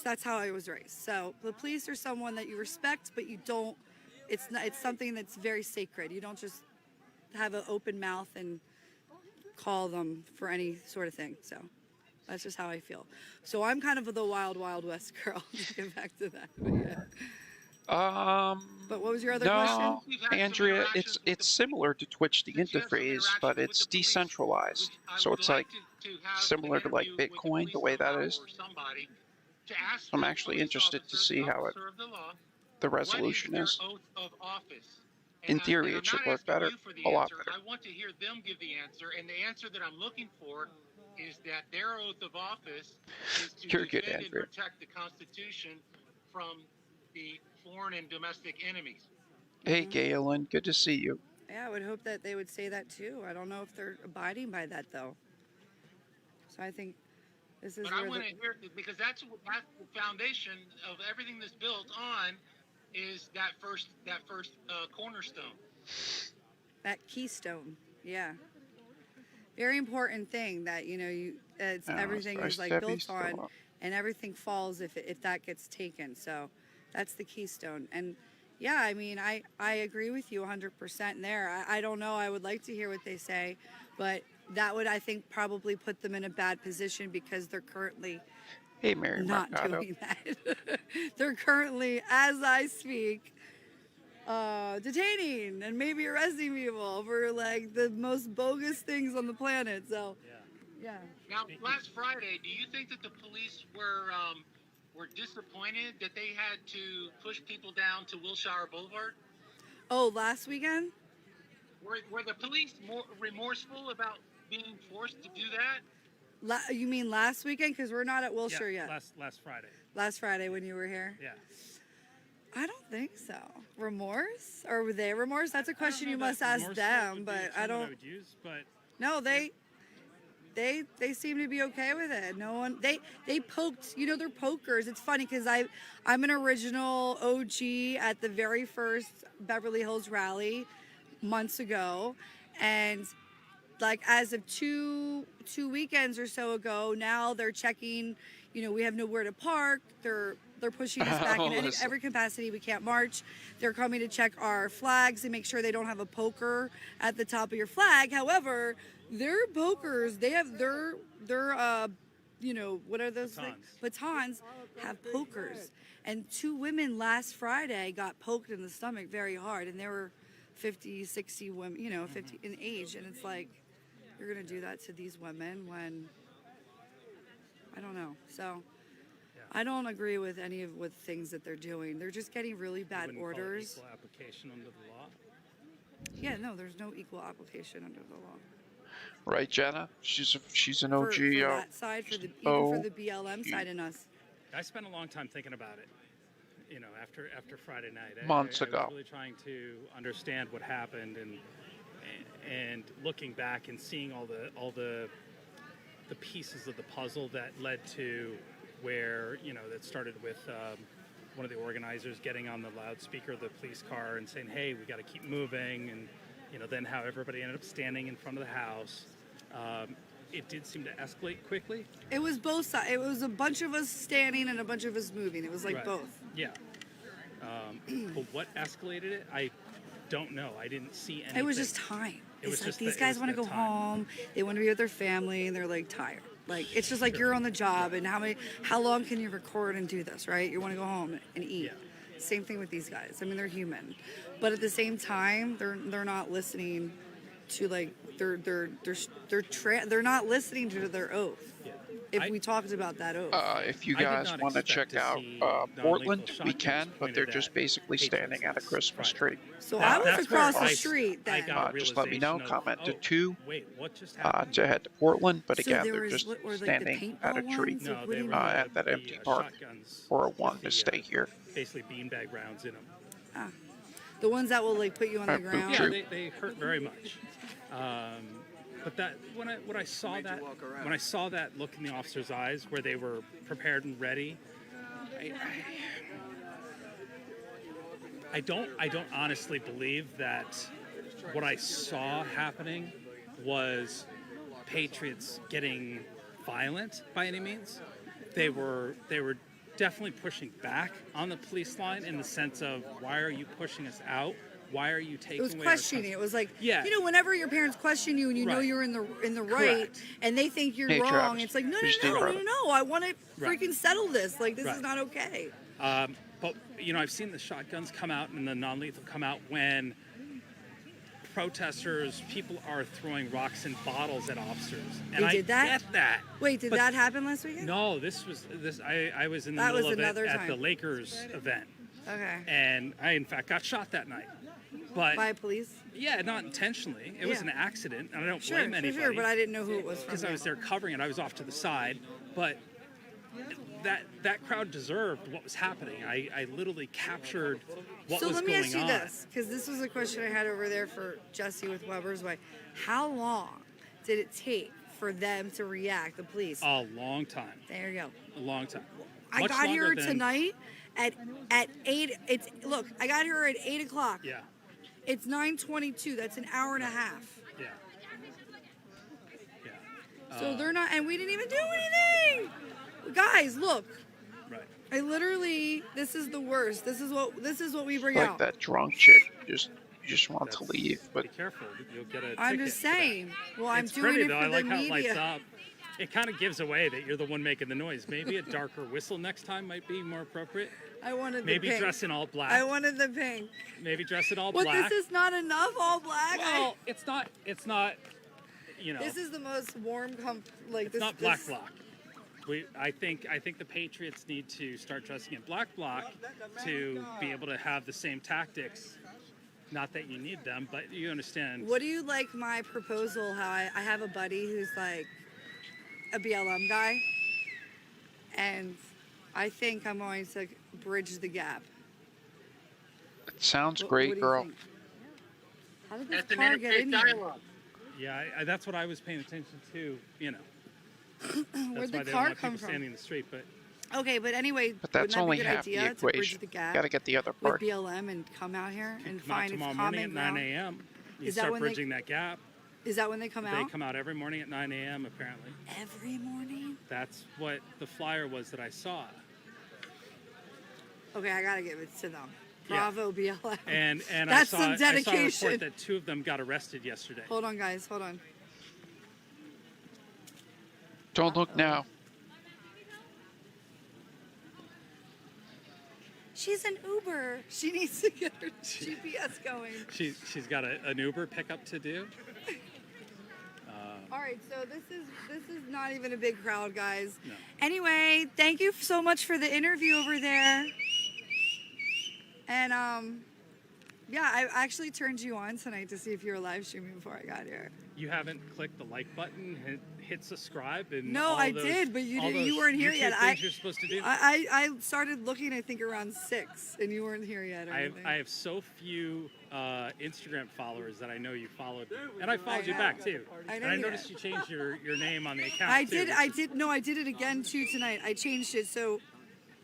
[SPEAKER 7] That's how I was raised. So the police are someone that you respect, but you don't, it's something that's very sacred. You don't just have an open mouth and call them for any sort of thing. So that's just how I feel. So I'm kind of the wild, wild west girl. To get back to that. But yeah. But what was your other question?
[SPEAKER 3] Andrea, it's similar to Twitch the interface, but it's decentralized. So it's like similar to like Bitcoin, the way that is. So I'm actually interested to see how the resolution is. In theory, it should work better, a lot better.
[SPEAKER 1] I want to hear them give the answer, and the answer that I'm looking for is that their oath of office is to defend and protect the Constitution from the foreign and domestic enemies.
[SPEAKER 3] Hey, Galen, good to see you.
[SPEAKER 7] Yeah, I would hope that they would say that too. I don't know if they're abiding by that though. So I think this is.
[SPEAKER 1] But I want to hear, because that's the foundation of everything that's built on. Is that first cornerstone? That
[SPEAKER 7] keystone, yeah. Very important thing that it's everything is like built on, and everything falls if that gets taken. So that's the keystone. And yeah, I mean, I agree with you 100% there. I don't know. I would like to hear what they say, but that would, I think, probably put them in a bad position because they're currently.
[SPEAKER 3] Hey, Mary
[SPEAKER 7] not
[SPEAKER 3] Mercado.
[SPEAKER 7] doing that. They're currently, as I speak, detaining and maybe arresting people for like the most bogus things on the planet. So, yeah.
[SPEAKER 1] Now, last Friday, do you think that the police were disappointed that they had to push people down to Wilshire Boulevard?
[SPEAKER 7] Oh, last weekend?
[SPEAKER 1] Were the police more remorseful about being forced to do that?
[SPEAKER 7] You mean last weekend? Because we're not at Wilshire yet.
[SPEAKER 2] Last Friday.
[SPEAKER 7] Last Friday when you were here?
[SPEAKER 2] Yeah.
[SPEAKER 7] I don't think so. Remorse? Or were they remorse? That's a question you must ask them, but I don't. No, they seem to be okay with it. No one, they poked, they're pokers. It's funny because I'm an original OG at the very first Beverly Hills rally months ago, and like as of two weekends or so ago, now they're checking, we have nowhere to park. They're pushing us back in every capacity. We can't march. They're coming to check our flags and make sure they don't have a poker at the top of your flag. However, their pokers, they have their what are those things? Batons have pokers. And 2 women last Friday got poked in the stomach very hard, and they were 50, 60 women, 50 in age, and it's like, you're gonna do that to these women when, I don't know. So I don't agree with any of what things that they're doing. They're just getting really bad
[SPEAKER 2] Wouldn't call it
[SPEAKER 7] orders.
[SPEAKER 2] equal application under the law.
[SPEAKER 7] Yeah, no, there's no equal application under the law.
[SPEAKER 3] Right, Jenna? She's an
[SPEAKER 7] For
[SPEAKER 3] OG.
[SPEAKER 7] that side, for the even for the BLM side and us.
[SPEAKER 2] I spent a long time thinking about it. You know, after Friday night,
[SPEAKER 3] Months
[SPEAKER 2] I
[SPEAKER 3] ago.
[SPEAKER 2] was really trying to understand what happened, and looking back and seeing all the pieces of the puzzle that led to where, you know, that started with one of the organizers getting on the loudspeaker of the police car and saying, "Hey, we got to keep moving," and you know, then how everybody ended up standing in front of the house. It did seem to escalate quickly.
[SPEAKER 7] It was both sides. It was a bunch of us standing and a bunch of us moving. It was like
[SPEAKER 2] Right.
[SPEAKER 7] both.
[SPEAKER 2] Yeah. But what escalated it, I don't know. I didn't see anything.
[SPEAKER 7] It was just time.
[SPEAKER 2] It was
[SPEAKER 7] It's like
[SPEAKER 2] just
[SPEAKER 7] these
[SPEAKER 2] the- it
[SPEAKER 7] guys
[SPEAKER 2] was
[SPEAKER 7] want to
[SPEAKER 2] the
[SPEAKER 7] go
[SPEAKER 2] time.
[SPEAKER 7] home. They want to be with their family, and they're like tired. Like it's just like you're on the job, and how long can you record and do this, right? You want to go home and eat.
[SPEAKER 2] Yeah.
[SPEAKER 7] Same thing with these guys. I mean, they're human, but at the same time, they're not listening to like they're not listening to their oath.
[SPEAKER 2] Yeah.
[SPEAKER 7] If we talked about that oath.
[SPEAKER 3] If you
[SPEAKER 2] I did
[SPEAKER 3] guys
[SPEAKER 2] not
[SPEAKER 3] want to
[SPEAKER 2] expect
[SPEAKER 3] check
[SPEAKER 2] to
[SPEAKER 3] out
[SPEAKER 2] see
[SPEAKER 3] Portland,
[SPEAKER 2] non-lethal
[SPEAKER 3] we
[SPEAKER 2] shotguns
[SPEAKER 3] can, but they're
[SPEAKER 2] pointed
[SPEAKER 3] just
[SPEAKER 2] at
[SPEAKER 3] basically
[SPEAKER 2] Patriots
[SPEAKER 3] standing at a
[SPEAKER 2] this
[SPEAKER 3] Christmas
[SPEAKER 2] Friday.
[SPEAKER 3] tree.
[SPEAKER 7] So
[SPEAKER 2] That-
[SPEAKER 7] I was
[SPEAKER 2] that's where
[SPEAKER 7] across the
[SPEAKER 2] I-
[SPEAKER 7] street
[SPEAKER 2] I
[SPEAKER 7] then.
[SPEAKER 2] got a
[SPEAKER 3] Just let me know.
[SPEAKER 2] realization of,
[SPEAKER 3] Comment to
[SPEAKER 2] oh,
[SPEAKER 3] 2
[SPEAKER 2] wait, what just happened?
[SPEAKER 3] to head to Portland, but
[SPEAKER 7] So
[SPEAKER 3] again,
[SPEAKER 7] there
[SPEAKER 3] they're
[SPEAKER 7] was
[SPEAKER 3] just
[SPEAKER 7] what were, like, the
[SPEAKER 3] standing at a
[SPEAKER 7] paintball
[SPEAKER 3] tree
[SPEAKER 7] ones?
[SPEAKER 2] No,
[SPEAKER 7] What
[SPEAKER 2] they
[SPEAKER 7] do you
[SPEAKER 2] were
[SPEAKER 7] mean?
[SPEAKER 3] at that empty park
[SPEAKER 2] shotguns
[SPEAKER 3] for a
[SPEAKER 2] with
[SPEAKER 3] one
[SPEAKER 2] the,
[SPEAKER 3] to stay here.
[SPEAKER 2] basically beanbag rounds in them.
[SPEAKER 7] The ones that will like put you on the
[SPEAKER 3] Boot
[SPEAKER 7] ground.
[SPEAKER 2] Yeah,
[SPEAKER 3] True.
[SPEAKER 2] they hurt very much. But that when I saw that when I saw that look in the officer's eyes where they were prepared and ready, I don't honestly believe that what I saw happening was patriots getting violent by any means. They were definitely pushing back on the police line in the sense of, why are you pushing us out? Why are you taking
[SPEAKER 7] It was
[SPEAKER 2] away
[SPEAKER 7] questioning.
[SPEAKER 2] our
[SPEAKER 7] It was like,
[SPEAKER 2] Yeah.
[SPEAKER 7] you know, whenever your parents question you and you know
[SPEAKER 2] Right.
[SPEAKER 7] you're in the right
[SPEAKER 2] Correct.
[SPEAKER 7] and they think you're
[SPEAKER 3] Hey,
[SPEAKER 7] wrong,
[SPEAKER 3] Travis,
[SPEAKER 7] it's like, no,
[SPEAKER 3] just take a breath.
[SPEAKER 7] I want to
[SPEAKER 2] Right.
[SPEAKER 7] freaking settle this. Like, this
[SPEAKER 2] Right.
[SPEAKER 7] is not okay.
[SPEAKER 2] But, you know, I've seen the shotguns come out and the non-lethal come out when protesters, people are throwing rocks and bottles at officers. And
[SPEAKER 7] They did that?
[SPEAKER 2] I get that.
[SPEAKER 7] Wait, did
[SPEAKER 2] But
[SPEAKER 7] that happen last weekend?
[SPEAKER 2] No, I was in the
[SPEAKER 7] That
[SPEAKER 2] middle
[SPEAKER 7] was
[SPEAKER 2] of it
[SPEAKER 7] another
[SPEAKER 2] at
[SPEAKER 7] time.
[SPEAKER 2] the Lakers event.
[SPEAKER 7] Okay.
[SPEAKER 2] And I, in fact, got shot that night. But,
[SPEAKER 7] By police?
[SPEAKER 2] yeah, not intentionally. It was
[SPEAKER 7] Yeah.
[SPEAKER 2] an accident, and I don't
[SPEAKER 7] Sure,
[SPEAKER 2] blame anybody.
[SPEAKER 7] sure, but I didn't know who it was from.
[SPEAKER 2] Because I was there covering it. I was off to the side. But that crowd deserved what was happening. I literally captured what
[SPEAKER 7] So
[SPEAKER 2] was
[SPEAKER 7] let me
[SPEAKER 2] going
[SPEAKER 7] ask you
[SPEAKER 2] on.
[SPEAKER 7] this, because this was a question I had over there for Jesse with Weber's Way. How long did it take for them to react, the police?
[SPEAKER 2] A long time.
[SPEAKER 7] There you go.
[SPEAKER 2] A long time.
[SPEAKER 7] I
[SPEAKER 2] Much
[SPEAKER 7] got
[SPEAKER 2] longer
[SPEAKER 7] here
[SPEAKER 2] than-
[SPEAKER 7] tonight at 8. Look, I got here at 8 o'clock.
[SPEAKER 2] Yeah.
[SPEAKER 7] It's 9:22. That's an hour and a half.
[SPEAKER 2] Yeah. Yeah.
[SPEAKER 7] So they're not, and we didn't even do anything. Guys, look.
[SPEAKER 2] Right.
[SPEAKER 7] I literally, this is the worst. This is what we bring
[SPEAKER 3] Like
[SPEAKER 7] out.
[SPEAKER 3] that drunk chick, you just want to
[SPEAKER 2] That's-
[SPEAKER 3] leave, but
[SPEAKER 2] be careful. You'll get a
[SPEAKER 7] I'm
[SPEAKER 2] ticket
[SPEAKER 7] just
[SPEAKER 2] for that.
[SPEAKER 7] saying. Well, I'm
[SPEAKER 2] It's
[SPEAKER 7] doing
[SPEAKER 2] pretty
[SPEAKER 7] it
[SPEAKER 2] though.
[SPEAKER 7] for
[SPEAKER 2] I like
[SPEAKER 7] the
[SPEAKER 2] how it lights
[SPEAKER 7] media.
[SPEAKER 2] up. It kind of gives away that you're the one making the noise. Maybe a darker whistle next time might be more appropriate.
[SPEAKER 7] I wanted
[SPEAKER 2] Maybe
[SPEAKER 7] the pink.
[SPEAKER 2] dress in all black.
[SPEAKER 7] I wanted the pink.
[SPEAKER 2] Maybe dress in all
[SPEAKER 7] What?
[SPEAKER 2] black.
[SPEAKER 7] This is not enough. All black.
[SPEAKER 2] Well, it's not. You know.
[SPEAKER 7] This is the most warm, like
[SPEAKER 2] It's
[SPEAKER 7] this.
[SPEAKER 2] not black bloc. I think the Patriots need to start dressing in black bloc to be able to have the same tactics. Not that you need them, but you understand.
[SPEAKER 7] What do you like my proposal? How I have a buddy who's like a BLM guy, and I think I'm going to bridge the gap.
[SPEAKER 3] it sounds
[SPEAKER 7] What
[SPEAKER 3] great,
[SPEAKER 7] do you
[SPEAKER 3] girl.
[SPEAKER 7] think? How did this
[SPEAKER 1] That's an
[SPEAKER 7] car get
[SPEAKER 1] interfaith
[SPEAKER 7] in here?
[SPEAKER 1] dialogue.
[SPEAKER 2] Yeah, that's what I was paying attention to. You know, that's
[SPEAKER 7] Where'd
[SPEAKER 2] why
[SPEAKER 7] the
[SPEAKER 2] they don't
[SPEAKER 7] car
[SPEAKER 2] want
[SPEAKER 7] come
[SPEAKER 2] people
[SPEAKER 7] from?
[SPEAKER 2] standing in the street. But
[SPEAKER 7] Okay, but anyway,
[SPEAKER 3] But that's
[SPEAKER 7] wouldn't that
[SPEAKER 3] only
[SPEAKER 7] be a good
[SPEAKER 3] half the
[SPEAKER 7] idea to bridge
[SPEAKER 3] equation.
[SPEAKER 7] the gap
[SPEAKER 3] Got to get the other
[SPEAKER 7] with
[SPEAKER 3] part.
[SPEAKER 7] BLM and come out here and
[SPEAKER 2] come out
[SPEAKER 7] find
[SPEAKER 2] tomorrow
[SPEAKER 7] its
[SPEAKER 2] morning
[SPEAKER 7] common
[SPEAKER 2] at 9
[SPEAKER 7] ground?
[SPEAKER 2] a.m. You
[SPEAKER 7] Is that
[SPEAKER 2] start
[SPEAKER 7] when they-
[SPEAKER 2] bridging that gap.
[SPEAKER 7] Is that when they come
[SPEAKER 2] They
[SPEAKER 7] out?
[SPEAKER 2] come out every morning at 9 a.m. Apparently,
[SPEAKER 7] Every morning?
[SPEAKER 2] that's what the flyer was that I saw.
[SPEAKER 7] Okay, I gotta give it to them.
[SPEAKER 2] Yeah.
[SPEAKER 7] Bravo, BLM.
[SPEAKER 2] And
[SPEAKER 7] That's
[SPEAKER 2] I saw
[SPEAKER 7] some
[SPEAKER 2] I saw a
[SPEAKER 7] dedication.
[SPEAKER 2] report that 2 of them got arrested yesterday.
[SPEAKER 7] Hold on, guys. Hold on.
[SPEAKER 3] Don't look now.
[SPEAKER 7] She's an Uber. She needs to get her GPS going.
[SPEAKER 2] She's got an Uber pickup to do.
[SPEAKER 7] All right, right, so this is not even a big crowd, guys.
[SPEAKER 2] No.
[SPEAKER 7] Anyway, thank you so much for the interview over there. And yeah, I actually turned you on tonight to see if you were live streaming before I got here.
[SPEAKER 2] You haven't clicked the like button, hit subscribe, and
[SPEAKER 7] No,
[SPEAKER 2] all
[SPEAKER 7] I
[SPEAKER 2] those,
[SPEAKER 7] did, but you
[SPEAKER 2] all
[SPEAKER 7] didn't.
[SPEAKER 2] those
[SPEAKER 7] You weren't here
[SPEAKER 2] YouTube
[SPEAKER 7] yet.
[SPEAKER 2] Things you're supposed to do.
[SPEAKER 7] I started looking, I think, around 6, and you weren't here yet. Or anything.
[SPEAKER 2] I have so few Instagram followers that I know you followed me. And I followed you back too.
[SPEAKER 7] I know
[SPEAKER 2] and I
[SPEAKER 7] you
[SPEAKER 2] noticed you changed your name on the account.
[SPEAKER 7] I
[SPEAKER 2] too,
[SPEAKER 7] did. No, I did it again too tonight. I changed it so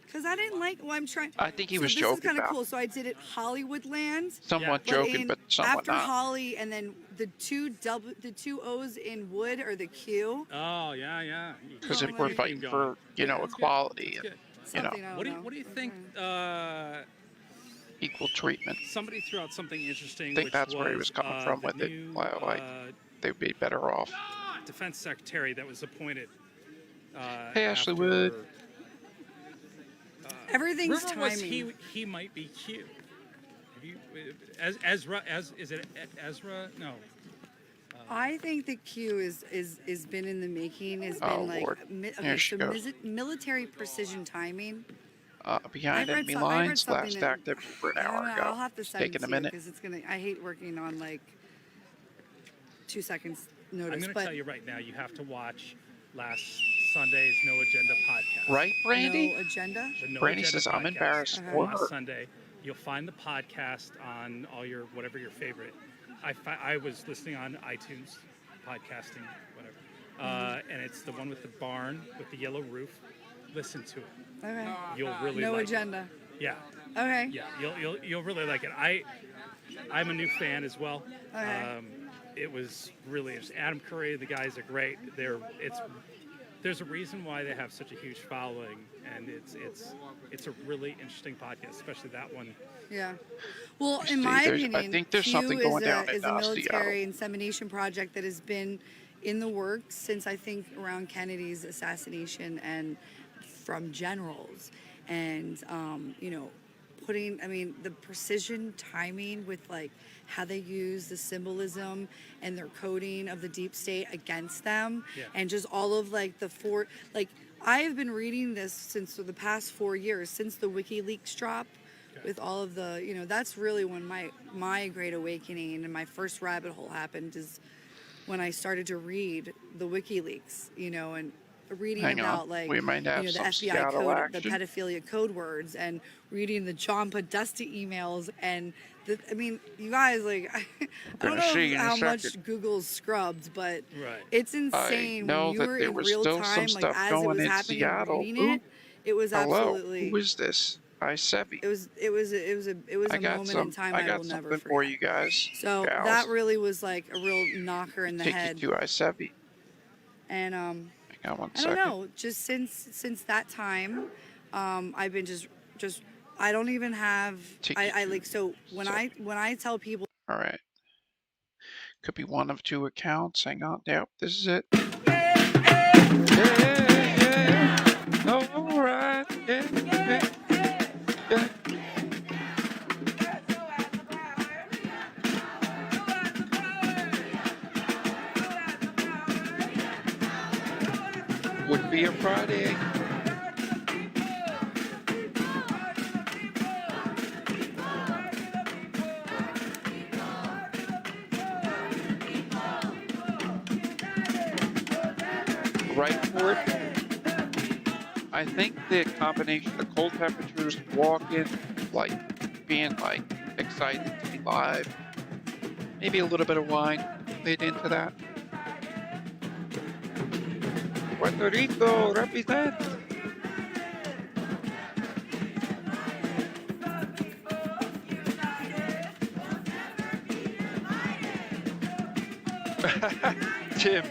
[SPEAKER 7] because I didn't like. Well, I'm trying.
[SPEAKER 3] I think he
[SPEAKER 7] so
[SPEAKER 3] was
[SPEAKER 7] this
[SPEAKER 3] joking
[SPEAKER 7] is kind of
[SPEAKER 3] about.
[SPEAKER 7] cool. So I did it Hollywoodland.
[SPEAKER 3] Somewhat
[SPEAKER 2] Yeah.
[SPEAKER 3] joking, but somewhat
[SPEAKER 7] after
[SPEAKER 3] not.
[SPEAKER 7] Holly, and then the two O's in Wood are the Q.
[SPEAKER 2] Oh yeah.
[SPEAKER 3] Because if
[SPEAKER 7] Oh,
[SPEAKER 3] we're
[SPEAKER 7] my
[SPEAKER 3] fighting
[SPEAKER 2] God.
[SPEAKER 3] for, equality
[SPEAKER 2] That's
[SPEAKER 3] and,
[SPEAKER 2] good.
[SPEAKER 3] you know,
[SPEAKER 7] Something, I don't
[SPEAKER 2] What do you
[SPEAKER 7] know.
[SPEAKER 2] think?
[SPEAKER 3] equal treatment.
[SPEAKER 2] Somebody threw out something interesting.
[SPEAKER 3] I think
[SPEAKER 2] which
[SPEAKER 3] that's where he was coming from
[SPEAKER 2] the
[SPEAKER 3] with it.
[SPEAKER 2] new,
[SPEAKER 3] Like, they'd be better off.
[SPEAKER 2] Defense Secretary that was appointed.
[SPEAKER 3] Hey, Ashley
[SPEAKER 2] after,
[SPEAKER 3] Wood.
[SPEAKER 7] Everything's
[SPEAKER 2] Rumor was
[SPEAKER 7] timing.
[SPEAKER 2] he might be Q. Have you, Ezra? Is it Ezra? No.
[SPEAKER 7] I think the Q is been in the making. Has
[SPEAKER 3] Oh,
[SPEAKER 7] been like
[SPEAKER 3] Lord.
[SPEAKER 7] okay,
[SPEAKER 3] Here she
[SPEAKER 7] so
[SPEAKER 3] goes.
[SPEAKER 7] military precision timing.
[SPEAKER 3] Behind
[SPEAKER 7] I've read
[SPEAKER 3] enemy
[SPEAKER 7] some- I've read
[SPEAKER 3] lines,
[SPEAKER 7] something
[SPEAKER 3] last
[SPEAKER 7] that-
[SPEAKER 3] active over an
[SPEAKER 7] I don't
[SPEAKER 3] hour
[SPEAKER 7] know,
[SPEAKER 3] ago.
[SPEAKER 7] I'll have to
[SPEAKER 3] It's
[SPEAKER 7] send it
[SPEAKER 3] taking
[SPEAKER 7] to
[SPEAKER 3] a
[SPEAKER 7] you
[SPEAKER 3] minute.
[SPEAKER 7] because it's gonna. I hate working on like 2 seconds notice.
[SPEAKER 2] I'm going to
[SPEAKER 7] but
[SPEAKER 2] tell you right now, you have to watch last Sunday's No Agenda podcast.
[SPEAKER 3] Right, Brandy?
[SPEAKER 7] no agenda.
[SPEAKER 2] The No
[SPEAKER 3] Brandy
[SPEAKER 2] Agenda
[SPEAKER 3] says, I'm
[SPEAKER 2] podcast
[SPEAKER 3] embarrassed
[SPEAKER 7] Okay.
[SPEAKER 3] for
[SPEAKER 2] last
[SPEAKER 3] her.
[SPEAKER 2] Sunday. You'll find the podcast on all your whatever your favorite. I was listening on iTunes, podcasting, whatever, and it's the one with the barn with the yellow roof. Listen to it.
[SPEAKER 7] Okay.
[SPEAKER 2] You'll really
[SPEAKER 7] No
[SPEAKER 2] like
[SPEAKER 7] agenda.
[SPEAKER 2] it. Yeah,
[SPEAKER 7] Okay.
[SPEAKER 2] yeah. You'll really like it. I'm a new fan as well.
[SPEAKER 7] Okay.
[SPEAKER 2] It was really interesting. Adam Curry, the guys are great. There's a reason why they have such a huge following, and it's a really interesting podcast, especially that one.
[SPEAKER 7] Yeah. Well,
[SPEAKER 3] Steve,
[SPEAKER 7] in my
[SPEAKER 3] there's- I
[SPEAKER 7] opinion,
[SPEAKER 3] think there's
[SPEAKER 7] Q
[SPEAKER 3] something going down in
[SPEAKER 7] is a military
[SPEAKER 3] Seattle.
[SPEAKER 7] insemination project that has been in the works since I think around Kennedy's assassination and from generals, and putting the precision timing with like how they use the symbolism and their coding of the deep state against them,
[SPEAKER 2] Yeah.
[SPEAKER 7] and just all of like I have been reading this since the past 4 years, since the WikiLeaks drop, with all of the, that's really when my great awakening and my first rabbit hole happened, is when I started to read the WikiLeaks, and reading
[SPEAKER 3] Hang on.
[SPEAKER 7] about like
[SPEAKER 3] We might have
[SPEAKER 7] the
[SPEAKER 3] some
[SPEAKER 7] FBI
[SPEAKER 3] Seattle
[SPEAKER 7] code, the
[SPEAKER 3] action.
[SPEAKER 7] pedophilia code words, and reading the John Podesta emails, and you guys, like, I don't
[SPEAKER 3] Gonna see
[SPEAKER 7] know
[SPEAKER 3] in a
[SPEAKER 7] how much
[SPEAKER 3] second.
[SPEAKER 7] Google's scrubbed, but
[SPEAKER 2] Right.
[SPEAKER 7] it's insane
[SPEAKER 3] know
[SPEAKER 7] when you
[SPEAKER 3] that
[SPEAKER 7] were
[SPEAKER 3] there
[SPEAKER 7] in
[SPEAKER 3] was
[SPEAKER 7] real
[SPEAKER 3] still
[SPEAKER 7] time,
[SPEAKER 3] some
[SPEAKER 7] like
[SPEAKER 3] stuff
[SPEAKER 7] as it
[SPEAKER 3] going
[SPEAKER 7] was
[SPEAKER 3] in
[SPEAKER 7] happening
[SPEAKER 3] Seattle.
[SPEAKER 7] and reading it. It was
[SPEAKER 3] Hello,
[SPEAKER 7] absolutely.
[SPEAKER 3] who is this? I-70.
[SPEAKER 7] It was
[SPEAKER 3] I
[SPEAKER 7] a
[SPEAKER 3] got
[SPEAKER 7] moment
[SPEAKER 3] some.
[SPEAKER 7] in time
[SPEAKER 3] I
[SPEAKER 7] I
[SPEAKER 3] got
[SPEAKER 7] will never
[SPEAKER 3] something
[SPEAKER 7] forget.
[SPEAKER 3] for you guys.
[SPEAKER 7] So
[SPEAKER 3] gals.
[SPEAKER 7] that really was like a real knocker in the
[SPEAKER 3] Take
[SPEAKER 7] head.
[SPEAKER 3] you to I-70.
[SPEAKER 7] And
[SPEAKER 3] Hang on one
[SPEAKER 7] I
[SPEAKER 3] second.
[SPEAKER 7] don't know, just since that time, I've been just I don't even have
[SPEAKER 3] Take
[SPEAKER 7] I
[SPEAKER 3] you
[SPEAKER 7] like so when I tell people
[SPEAKER 3] All right. Could be one of two accounts. Hang on. Yep, this is it. Yeah. All right. Yeah. Would be a Friday. Right for it. I think the combination of cold temperatures, walking, like being like excited to be live, maybe a little bit of wine played into that. Puerto Rico represent. Tim,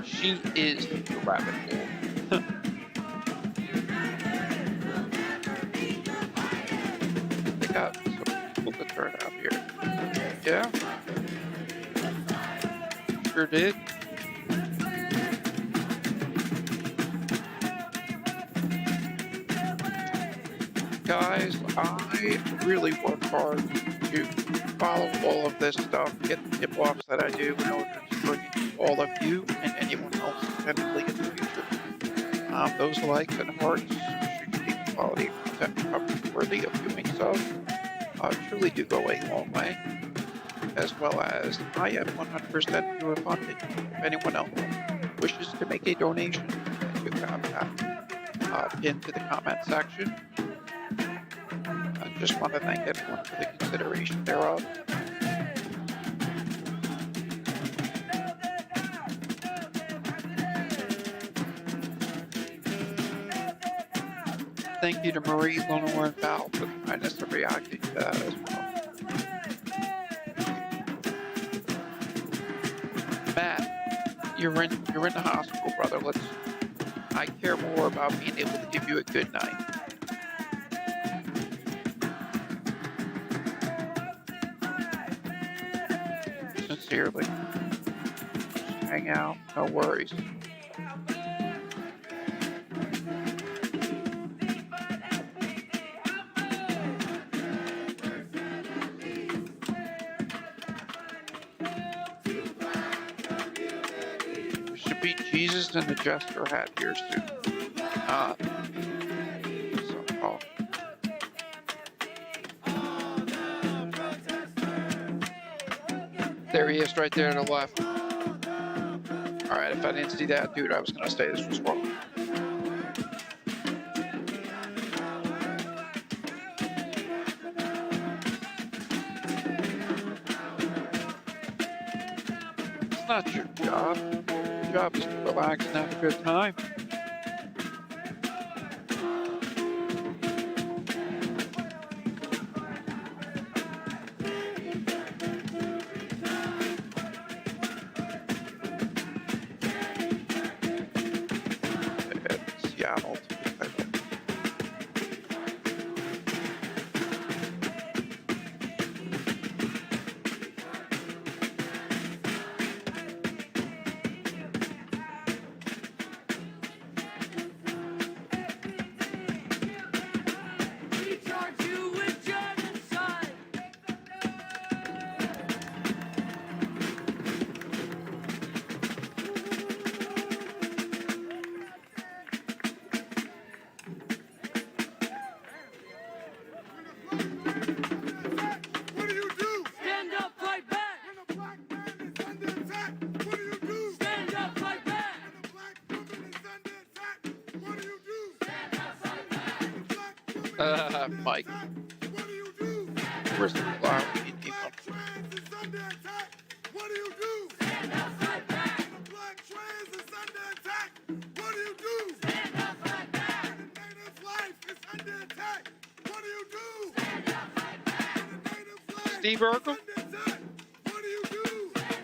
[SPEAKER 3] she is the rabbit hole. They got some people to turn out here. Yeah. Sure did. Guys, I really work hard to follow all of this stuff, get the tip-offs that I do in order to bring all of you and anyone independently in the future. Those likes and hearts, should you deem the quality of content coverage worthy of doing so, truly do go a long way, as well as I am 100% viewer funded. If anyone else wishes to make a donation, I do have that pinned to the comment section. I just want to thank everyone for the consideration thereof. Thank you to Marie, Lenore, and Val for the kindness of reacting to that as well. Matt, you're in the hospital, brother. I care more about being able to give you a good night. Sincerely. Just hang out, no worries. Should be Jesus and the Jester hat here soon. There he is, right there to the left. Alright, if I didn't see that dude, I was gonna say this was wrong. It's not your job. Your job is to relax and have a good time. Seattle. Mike. Where's the flower? We need people. What do you do? Stand up, fight back. When the black trans is under attack, what do you do? Stand up, fight back. When the native life is under attack, what do you do? Stand up, fight back. When the native life Steve Urkel? Is under attack, what do you do?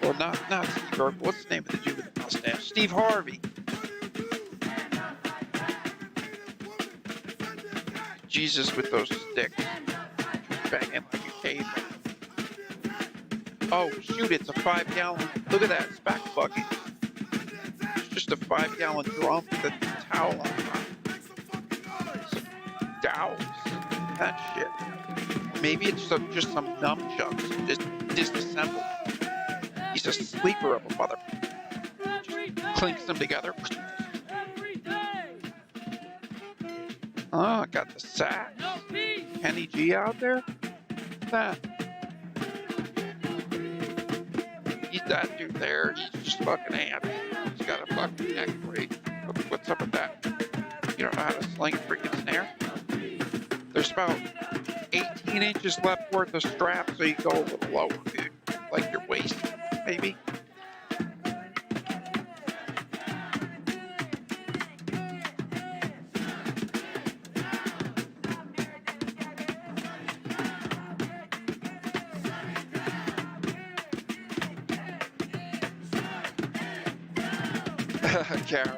[SPEAKER 3] Well, not Steve Urkel. What's the name of the dude with the mustache? Steve Harvey. Jesus with those sticks. Banging like a caveman. Oh, shoot, it's a 5-gallon. Look at that, it's back buggy. It's just a 5-gallon drum with a towel on top. Some dowels. That shit. Maybe it's just some nunchucks just disassembled. He's a sleeper of a mother. Just clinks them together. Oh, got the sax. Kenny G out there? What's that? He's that dude there. He's just fucking amped. He's got a fucking neck break. What's up with that? You don't know how to sling a freaking snare? There's about 18 inches left worth of strap, so you go a little lower, dude. Like your waist, maybe. Karen.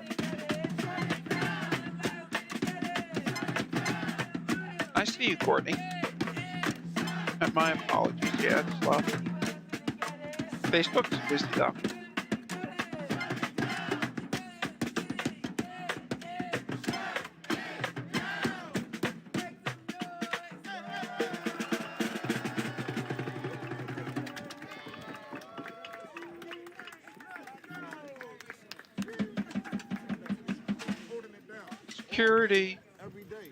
[SPEAKER 3] I see you, Courtney. And my apologies, yeah, it's slow. Facebook's busy though. security.
[SPEAKER 5] every day.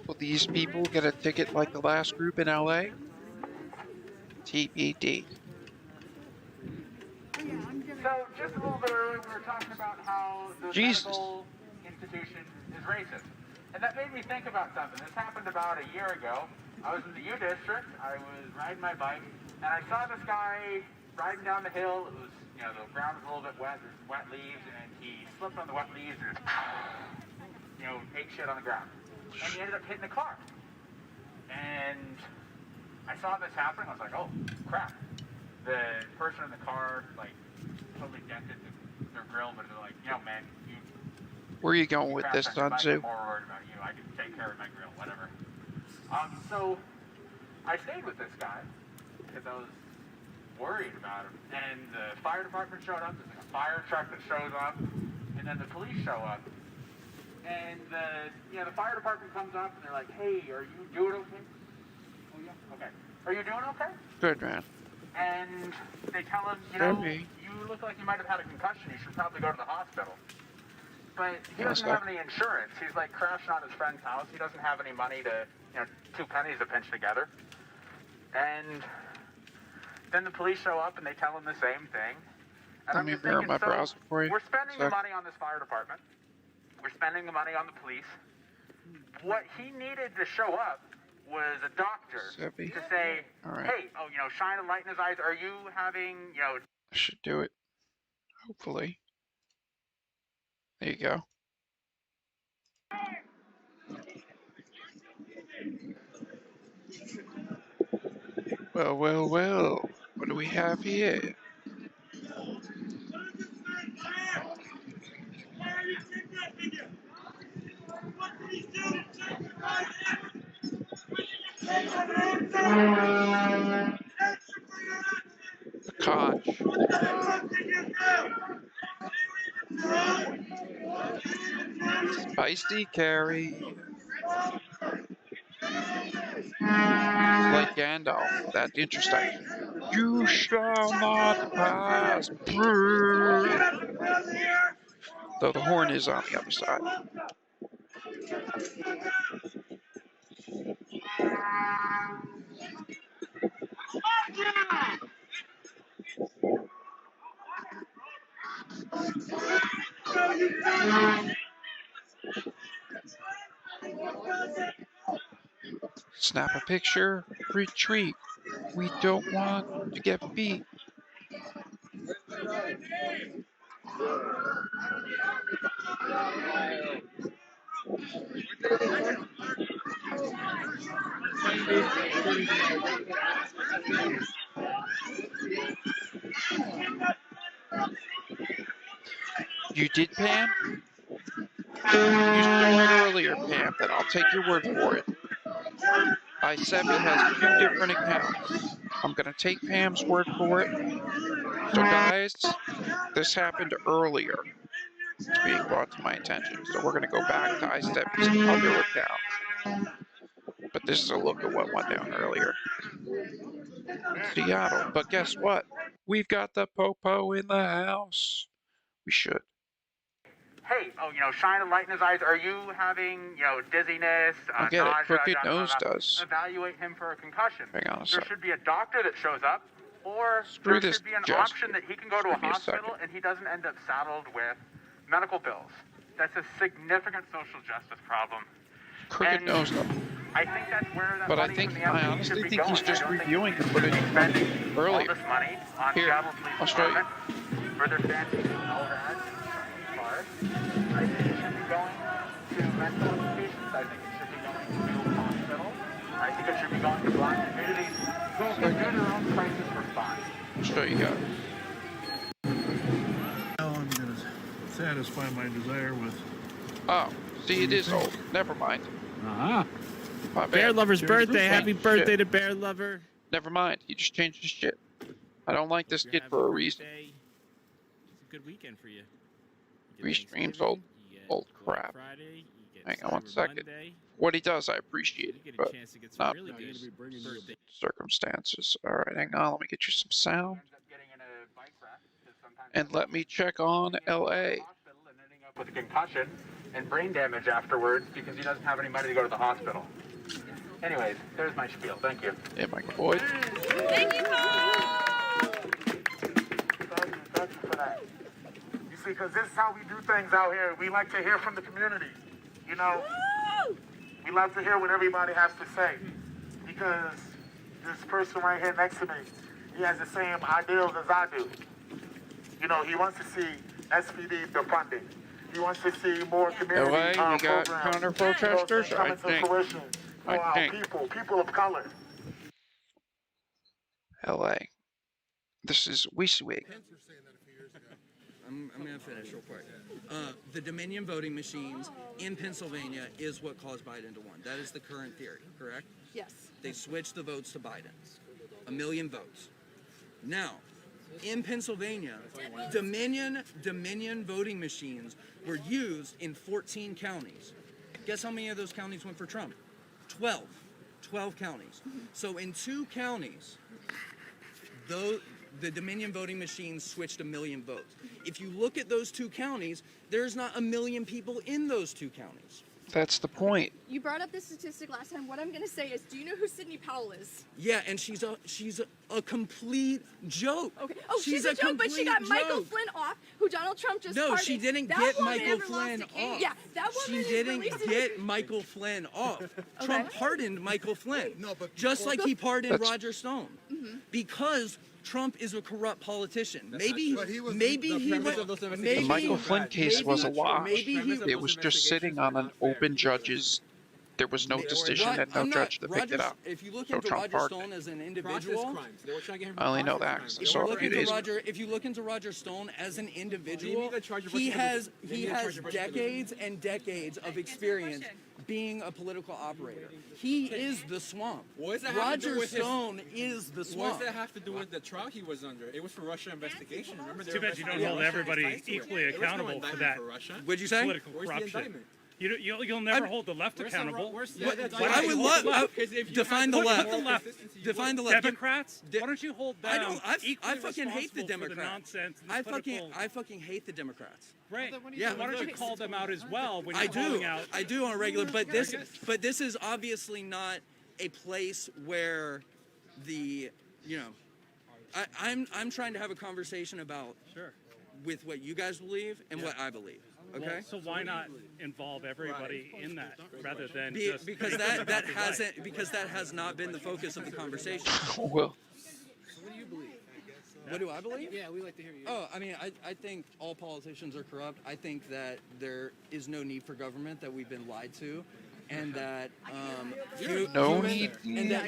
[SPEAKER 3] Will these people get a ticket like the last group in LA? TBD.
[SPEAKER 8] So just a little bit earlier, we were talking about how the
[SPEAKER 3] Jesus.
[SPEAKER 8] medical institution is racist. And that made me think about something. This happened about a year ago. I was in the U District. I was riding my bike, and I saw this guy riding down the hill. It was, you know, the ground was a little bit wet. There's wet leaves, and he slipped on the wet leaves and, you know, ate shit on the ground. And he ended up hitting a car. And I saw this happening. I was like, oh, crap. The person in the car, like, totally dented their grill, but they're like, yo, man, you.
[SPEAKER 3] Where are you going with this,
[SPEAKER 8] I'm
[SPEAKER 3] Sunzu?
[SPEAKER 8] more worried about you. I can take care of my grill, whatever. So I stayed with this guy because I was worried about him. And the fire department showed up. There's like a fire truck that shows up, and then the police show up. And the fire department comes up and they're like, hey, are you doing okay? Oh yeah, okay. Are you doing okay?
[SPEAKER 3] Good, man.
[SPEAKER 8] And they tell him, you look like you might have had a concussion. You should probably go to the hospital. But he doesn't have any insurance. He's like crashing on his friend's house. He doesn't have any money to, 2 pennies to pinch together. And then the police show up and they tell him the same thing. And
[SPEAKER 3] Let me mirror my browser for you.
[SPEAKER 8] We're spending the money on this fire department. We're spending the money on the police. What he needed to show up was a doctor to say, hey, shine a light in his eyes. Are you having,
[SPEAKER 3] I should do it. Hopefully. There you go. Well, well, well. What do we have here? The conch. Spicy carry. Like Gandalf, that intersection. You shall not pass. Though the horn is on the other side. Snap a picture, retreat. We don't want to get beat. You did, Pam? You saw it earlier, Pam, then I'll take your word for it. iSebi has 2 different accounts. I'm going to take Pam's word for it. So guys, this happened earlier. It's being brought to my attention. So we're going to go back to iSebi's other account. But this is a look at what went down earlier in Seattle. But guess what? We've got the Popo in the house. We should.
[SPEAKER 8] Hey, shine a light in his eyes. Are you having, dizziness,
[SPEAKER 3] I get
[SPEAKER 8] nausea?
[SPEAKER 3] it. Crooked Nose does.
[SPEAKER 8] Evaluate him for a concussion.
[SPEAKER 3] Hang on a
[SPEAKER 8] There
[SPEAKER 3] sec.
[SPEAKER 8] should be a doctor that shows up, or
[SPEAKER 3] Screw
[SPEAKER 8] there
[SPEAKER 3] this
[SPEAKER 8] should be an
[SPEAKER 3] gesture.
[SPEAKER 8] option that he can go to a
[SPEAKER 3] Give me a
[SPEAKER 8] hospital
[SPEAKER 3] second.
[SPEAKER 8] and he doesn't end up saddled with medical bills. That's a significant social justice problem.
[SPEAKER 3] Crooked Nose though.
[SPEAKER 8] I think that's where that
[SPEAKER 3] But I
[SPEAKER 8] money
[SPEAKER 3] think,
[SPEAKER 8] from the
[SPEAKER 3] I
[SPEAKER 8] MD
[SPEAKER 3] honestly
[SPEAKER 8] should be
[SPEAKER 3] think he's
[SPEAKER 8] going.
[SPEAKER 3] just
[SPEAKER 8] I don't think
[SPEAKER 3] reviewing
[SPEAKER 8] we
[SPEAKER 3] the
[SPEAKER 8] should be
[SPEAKER 3] footage
[SPEAKER 8] spending all
[SPEAKER 3] earlier.
[SPEAKER 8] this money on
[SPEAKER 3] Here,
[SPEAKER 8] Seattle Police
[SPEAKER 3] I'll show you.
[SPEAKER 8] Department for their fancy LRAD cars. I think it should be going to mental institutions. I think it should be going to hospitals. I think it should be going to black communities who can do their own crisis response.
[SPEAKER 3] I'll show you guys.
[SPEAKER 9] Now I'm going to satisfy my desire with...
[SPEAKER 3] Oh, see, it is old. Never mind.
[SPEAKER 9] Uh-huh.
[SPEAKER 3] My bad.
[SPEAKER 2] Bear Lover's birthday.
[SPEAKER 3] Shit.
[SPEAKER 2] Happy birthday to Bear Lover.
[SPEAKER 3] Never mind. He just changed his shit. I don't like this kid for a reason.
[SPEAKER 2] It's a good weekend for you.
[SPEAKER 3] Restreams old crap.
[SPEAKER 2] Friday,
[SPEAKER 3] Hang on 1 second. What he does, I appreciate it, but not
[SPEAKER 2] really good birthday.
[SPEAKER 3] circumstances. All right, hang on. Let me get you some sound. And let me check on LA.
[SPEAKER 8] With a concussion, and brain damage afterwards because he doesn't have any money to go to the hospital. Anyways, there's my spiel. Thank you.
[SPEAKER 3] Yeah, Michael Boyd.
[SPEAKER 6] Thank you, Paul.
[SPEAKER 10] Thank you for that. You see, because this is how we do things out here. We like to hear from the community. You know, we like to hear what everybody has to say. Because this person right here next to me, he has the same ideals as I do. You know, he wants to see SPD defunded. He wants to see more community
[SPEAKER 3] LA, you got
[SPEAKER 10] programs.
[SPEAKER 3] counter protesters? I
[SPEAKER 10] Coming to
[SPEAKER 3] think.
[SPEAKER 10] fruition for
[SPEAKER 3] I
[SPEAKER 10] our
[SPEAKER 3] think.
[SPEAKER 10] people of color.
[SPEAKER 3] LA. This is WYSIWYG.
[SPEAKER 11] I'm going to finish real quick. The Dominion voting machines in Pennsylvania is what caused Biden to win. That is the current theory, correct?
[SPEAKER 7] Yes.
[SPEAKER 11] They switched the votes to Biden. 1 million votes. Now, in Pennsylvania, Dominion voting machines were used in 14 counties. Guess how many of those counties went for Trump? 12. 12 counties. So in 2 counties, the Dominion voting machines switched 1 million votes. If you look at those 2 counties, there's not 1 million people in those 2 counties.
[SPEAKER 3] That's the point.
[SPEAKER 6] You brought up this statistic last time. What I'm going to say is, do you know who Sidney Powell is?
[SPEAKER 11] Yeah, and she's a complete joke.
[SPEAKER 6] Okay. Oh, she's a joke, but she got Michael Flynn off, who Donald Trump just
[SPEAKER 11] No,
[SPEAKER 6] pardoned.
[SPEAKER 11] she didn't
[SPEAKER 6] That
[SPEAKER 11] get
[SPEAKER 6] woman
[SPEAKER 11] Michael
[SPEAKER 6] never lost
[SPEAKER 11] Flynn
[SPEAKER 6] a case.
[SPEAKER 11] off.
[SPEAKER 6] Yeah, that woman
[SPEAKER 11] She
[SPEAKER 6] is
[SPEAKER 11] didn't
[SPEAKER 6] releasing-
[SPEAKER 11] get Michael Flynn off. Trump pardoned Michael Flynn.
[SPEAKER 5] No, but
[SPEAKER 11] just like he pardoned
[SPEAKER 3] That's-
[SPEAKER 11] Roger Stone. Because Trump is a corrupt politician. Maybe
[SPEAKER 5] But he was-
[SPEAKER 11] maybe
[SPEAKER 5] the
[SPEAKER 11] he
[SPEAKER 5] premise
[SPEAKER 11] went.
[SPEAKER 5] of those
[SPEAKER 3] The
[SPEAKER 5] investigations
[SPEAKER 11] Maybe
[SPEAKER 3] Michael Flynn case was a wash.
[SPEAKER 11] Maybe he.
[SPEAKER 3] It was just sitting on an open judge's. There was no decision that no
[SPEAKER 11] I'm not-
[SPEAKER 3] judge that picked it
[SPEAKER 11] Roger-
[SPEAKER 3] up.
[SPEAKER 11] If you look
[SPEAKER 3] So
[SPEAKER 11] into
[SPEAKER 3] Trump
[SPEAKER 11] Roger
[SPEAKER 3] pardoned
[SPEAKER 11] Stone as an
[SPEAKER 5] process
[SPEAKER 11] individual,
[SPEAKER 5] crimes. They were trying to get him for
[SPEAKER 3] I only know
[SPEAKER 5] process
[SPEAKER 3] that
[SPEAKER 5] crimes.
[SPEAKER 3] 'cause I
[SPEAKER 5] They
[SPEAKER 3] saw
[SPEAKER 5] were
[SPEAKER 3] a
[SPEAKER 11] look
[SPEAKER 3] few
[SPEAKER 11] into
[SPEAKER 3] days.
[SPEAKER 11] Roger, if you look into Roger Stone as an individual,
[SPEAKER 5] need to charge a
[SPEAKER 11] he
[SPEAKER 5] person
[SPEAKER 11] has
[SPEAKER 5] with- they need to charge a person with-
[SPEAKER 11] decades and decades of experience being a political operator. He is the swamp.
[SPEAKER 5] What does that have to do
[SPEAKER 11] Roger
[SPEAKER 5] with his-
[SPEAKER 11] Stone is the
[SPEAKER 5] What
[SPEAKER 11] swamp.
[SPEAKER 5] does that have to do with the trial he was under? It was for Russia investigation. Remember,
[SPEAKER 2] Too bad you don't hold everybody equally accountable for that
[SPEAKER 11] What'd you say?
[SPEAKER 2] political
[SPEAKER 5] Where's the
[SPEAKER 2] corruption.
[SPEAKER 5] indictment?
[SPEAKER 2] You'll never hold the left accountable.
[SPEAKER 11] I would love define the left. Define the left.
[SPEAKER 2] Democrats? Why don't you hold them?
[SPEAKER 11] I fucking hate the
[SPEAKER 2] equally responsible for
[SPEAKER 11] Democrats.
[SPEAKER 2] nonsense and the
[SPEAKER 11] I
[SPEAKER 2] political-
[SPEAKER 11] fucking hate the Democrats.
[SPEAKER 2] Right.
[SPEAKER 11] Yeah.
[SPEAKER 2] Why don't you call them out as well when you're
[SPEAKER 11] I
[SPEAKER 2] calling
[SPEAKER 11] do.
[SPEAKER 2] out?
[SPEAKER 11] I do on a regular, but this is obviously not a place where I'm trying to have a conversation about with what you guys believe and what I believe. Okay.
[SPEAKER 2] Well, so why not involve everybody in that rather than just
[SPEAKER 11] Because that has not been the focus of the conversation.
[SPEAKER 3] Well,
[SPEAKER 11] What do I believe?
[SPEAKER 5] Yeah, we like to hear you.
[SPEAKER 11] Oh, I mean, I think all politicians are corrupt. I think that there is no need for government, that we've been lied to, and that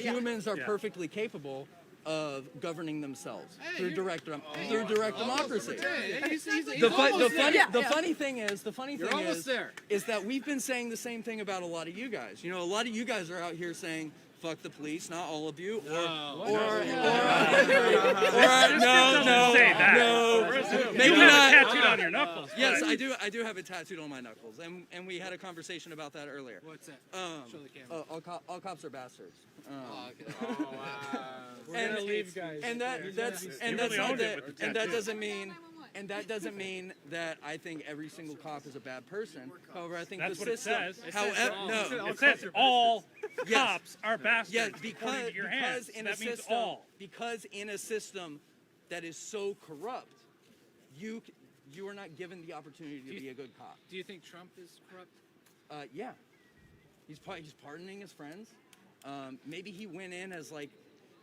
[SPEAKER 11] humans are perfectly capable of governing themselves through direct democracy. The funny thing is that we've been saying the same thing about a lot of you guys. You know, a lot of you guys are out here saying, "Fuck the police," not all of you,
[SPEAKER 2] No,
[SPEAKER 11] maybe
[SPEAKER 2] you have
[SPEAKER 11] not.
[SPEAKER 2] it tattooed on your knuckles.
[SPEAKER 11] Yes,
[SPEAKER 2] but-
[SPEAKER 11] I do have it tattooed on my knuckles, and we had a conversation about that earlier.
[SPEAKER 5] What's that? Show the camera.
[SPEAKER 11] All cops are bastards.
[SPEAKER 5] We're gonna leave, guys.
[SPEAKER 11] And that doesn't mean that I think every single cop is a bad person. However, I think
[SPEAKER 2] That's
[SPEAKER 11] the
[SPEAKER 2] what it
[SPEAKER 11] system.
[SPEAKER 2] says.
[SPEAKER 11] It
[SPEAKER 2] It says all
[SPEAKER 11] Yes.
[SPEAKER 2] cops are bastards.
[SPEAKER 11] Yes,
[SPEAKER 2] according
[SPEAKER 11] because
[SPEAKER 2] to your hands.
[SPEAKER 11] in
[SPEAKER 2] That
[SPEAKER 11] a
[SPEAKER 2] means
[SPEAKER 11] system,
[SPEAKER 2] all.
[SPEAKER 11] because in a system that is so corrupt, you are not given the opportunity to be a good cop.
[SPEAKER 5] Do you think Trump is corrupt?
[SPEAKER 11] Yeah, he's pardoning his friends. Maybe he went in as like.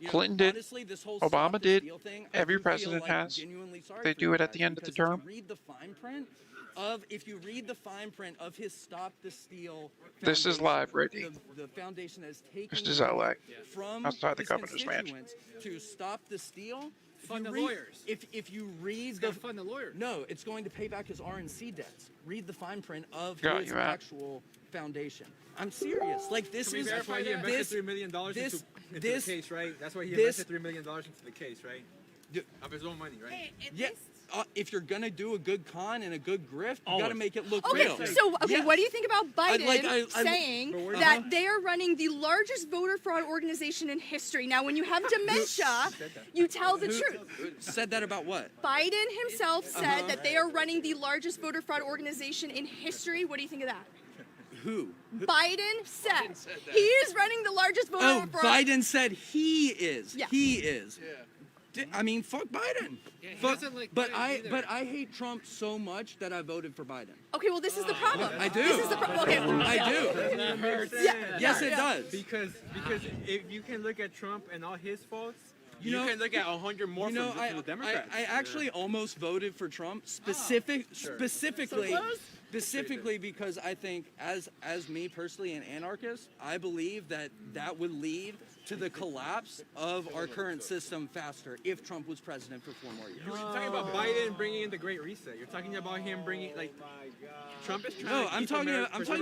[SPEAKER 3] Clinton did.
[SPEAKER 11] Honestly, this whole
[SPEAKER 3] Obama
[SPEAKER 11] stop the
[SPEAKER 3] did.
[SPEAKER 11] steal thing,
[SPEAKER 3] Every
[SPEAKER 11] I do
[SPEAKER 3] president
[SPEAKER 11] feel
[SPEAKER 3] has.
[SPEAKER 11] genuinely sorry
[SPEAKER 3] They
[SPEAKER 11] for
[SPEAKER 3] do
[SPEAKER 11] you
[SPEAKER 3] it at
[SPEAKER 11] guys,
[SPEAKER 3] the end of the
[SPEAKER 11] because
[SPEAKER 3] term.
[SPEAKER 11] if you read the fine print of his Stop the Steal
[SPEAKER 3] This is
[SPEAKER 11] foundation,
[SPEAKER 3] live, ready.
[SPEAKER 11] the foundation that is taking
[SPEAKER 3] This is LA.
[SPEAKER 11] from
[SPEAKER 3] Outside the
[SPEAKER 11] his
[SPEAKER 3] governor's mansion.
[SPEAKER 11] constituents to stop the steal.
[SPEAKER 5] Fund the lawyers.
[SPEAKER 11] If you read
[SPEAKER 5] Gotta fund the lawyers.
[SPEAKER 11] no, it's going to pay back his RNC debts. Read the fine print of
[SPEAKER 3] Got
[SPEAKER 11] his
[SPEAKER 3] you, Matt.
[SPEAKER 11] actual foundation. I'm serious. Like this
[SPEAKER 5] Can we
[SPEAKER 11] is
[SPEAKER 5] verify he invested
[SPEAKER 11] this
[SPEAKER 5] $3 million into
[SPEAKER 11] this-
[SPEAKER 5] the case, right? That's why he
[SPEAKER 11] this-
[SPEAKER 5] invested $3 million into the case, right?
[SPEAKER 11] D-
[SPEAKER 5] Of his own money, right?
[SPEAKER 11] Yeah. if you're gonna do a good con and a good grift, you gotta make it look
[SPEAKER 12] Okay,
[SPEAKER 11] real.
[SPEAKER 12] so
[SPEAKER 11] Yes.
[SPEAKER 12] what do you think about Biden
[SPEAKER 11] I-
[SPEAKER 12] saying that they are running the largest voter fraud organization in history? Now, when you have dementia, you tell the truth.
[SPEAKER 11] Said that about what?
[SPEAKER 12] Biden himself said that they are running the largest voter fraud organization in history. What do you think of that?
[SPEAKER 11] Who?
[SPEAKER 12] Biden said he is running the largest voter
[SPEAKER 11] Oh,
[SPEAKER 12] fraud.
[SPEAKER 11] Biden said he is.
[SPEAKER 12] Yeah.
[SPEAKER 11] He is. I mean, fuck Biden.
[SPEAKER 4] Yeah, he
[SPEAKER 11] Fuck-
[SPEAKER 4] doesn't like
[SPEAKER 11] but
[SPEAKER 4] Biden
[SPEAKER 11] I
[SPEAKER 4] either.
[SPEAKER 11] but I hate Trump so much that I voted for Biden.
[SPEAKER 12] Okay, well, this is the problem.
[SPEAKER 11] I do.
[SPEAKER 12] This is the problem. Okay.
[SPEAKER 11] I do.
[SPEAKER 5] That hurts.
[SPEAKER 11] Yes, it does.
[SPEAKER 5] Because if you can look at Trump and all his faults,
[SPEAKER 11] You
[SPEAKER 5] you
[SPEAKER 11] know-
[SPEAKER 5] can look at 100 more
[SPEAKER 11] You know,
[SPEAKER 5] from the Democrats.
[SPEAKER 11] I actually almost voted for Trump specifically because I think as me personally an anarchist, I believe that would lead to the collapse of our current system faster if Trump was president for 4 more years.
[SPEAKER 5] You're talking about Biden bringing in the Great Reset. You're talking about him bringing Trump is trying
[SPEAKER 11] No,
[SPEAKER 5] to
[SPEAKER 11] I'm
[SPEAKER 5] keep
[SPEAKER 11] talking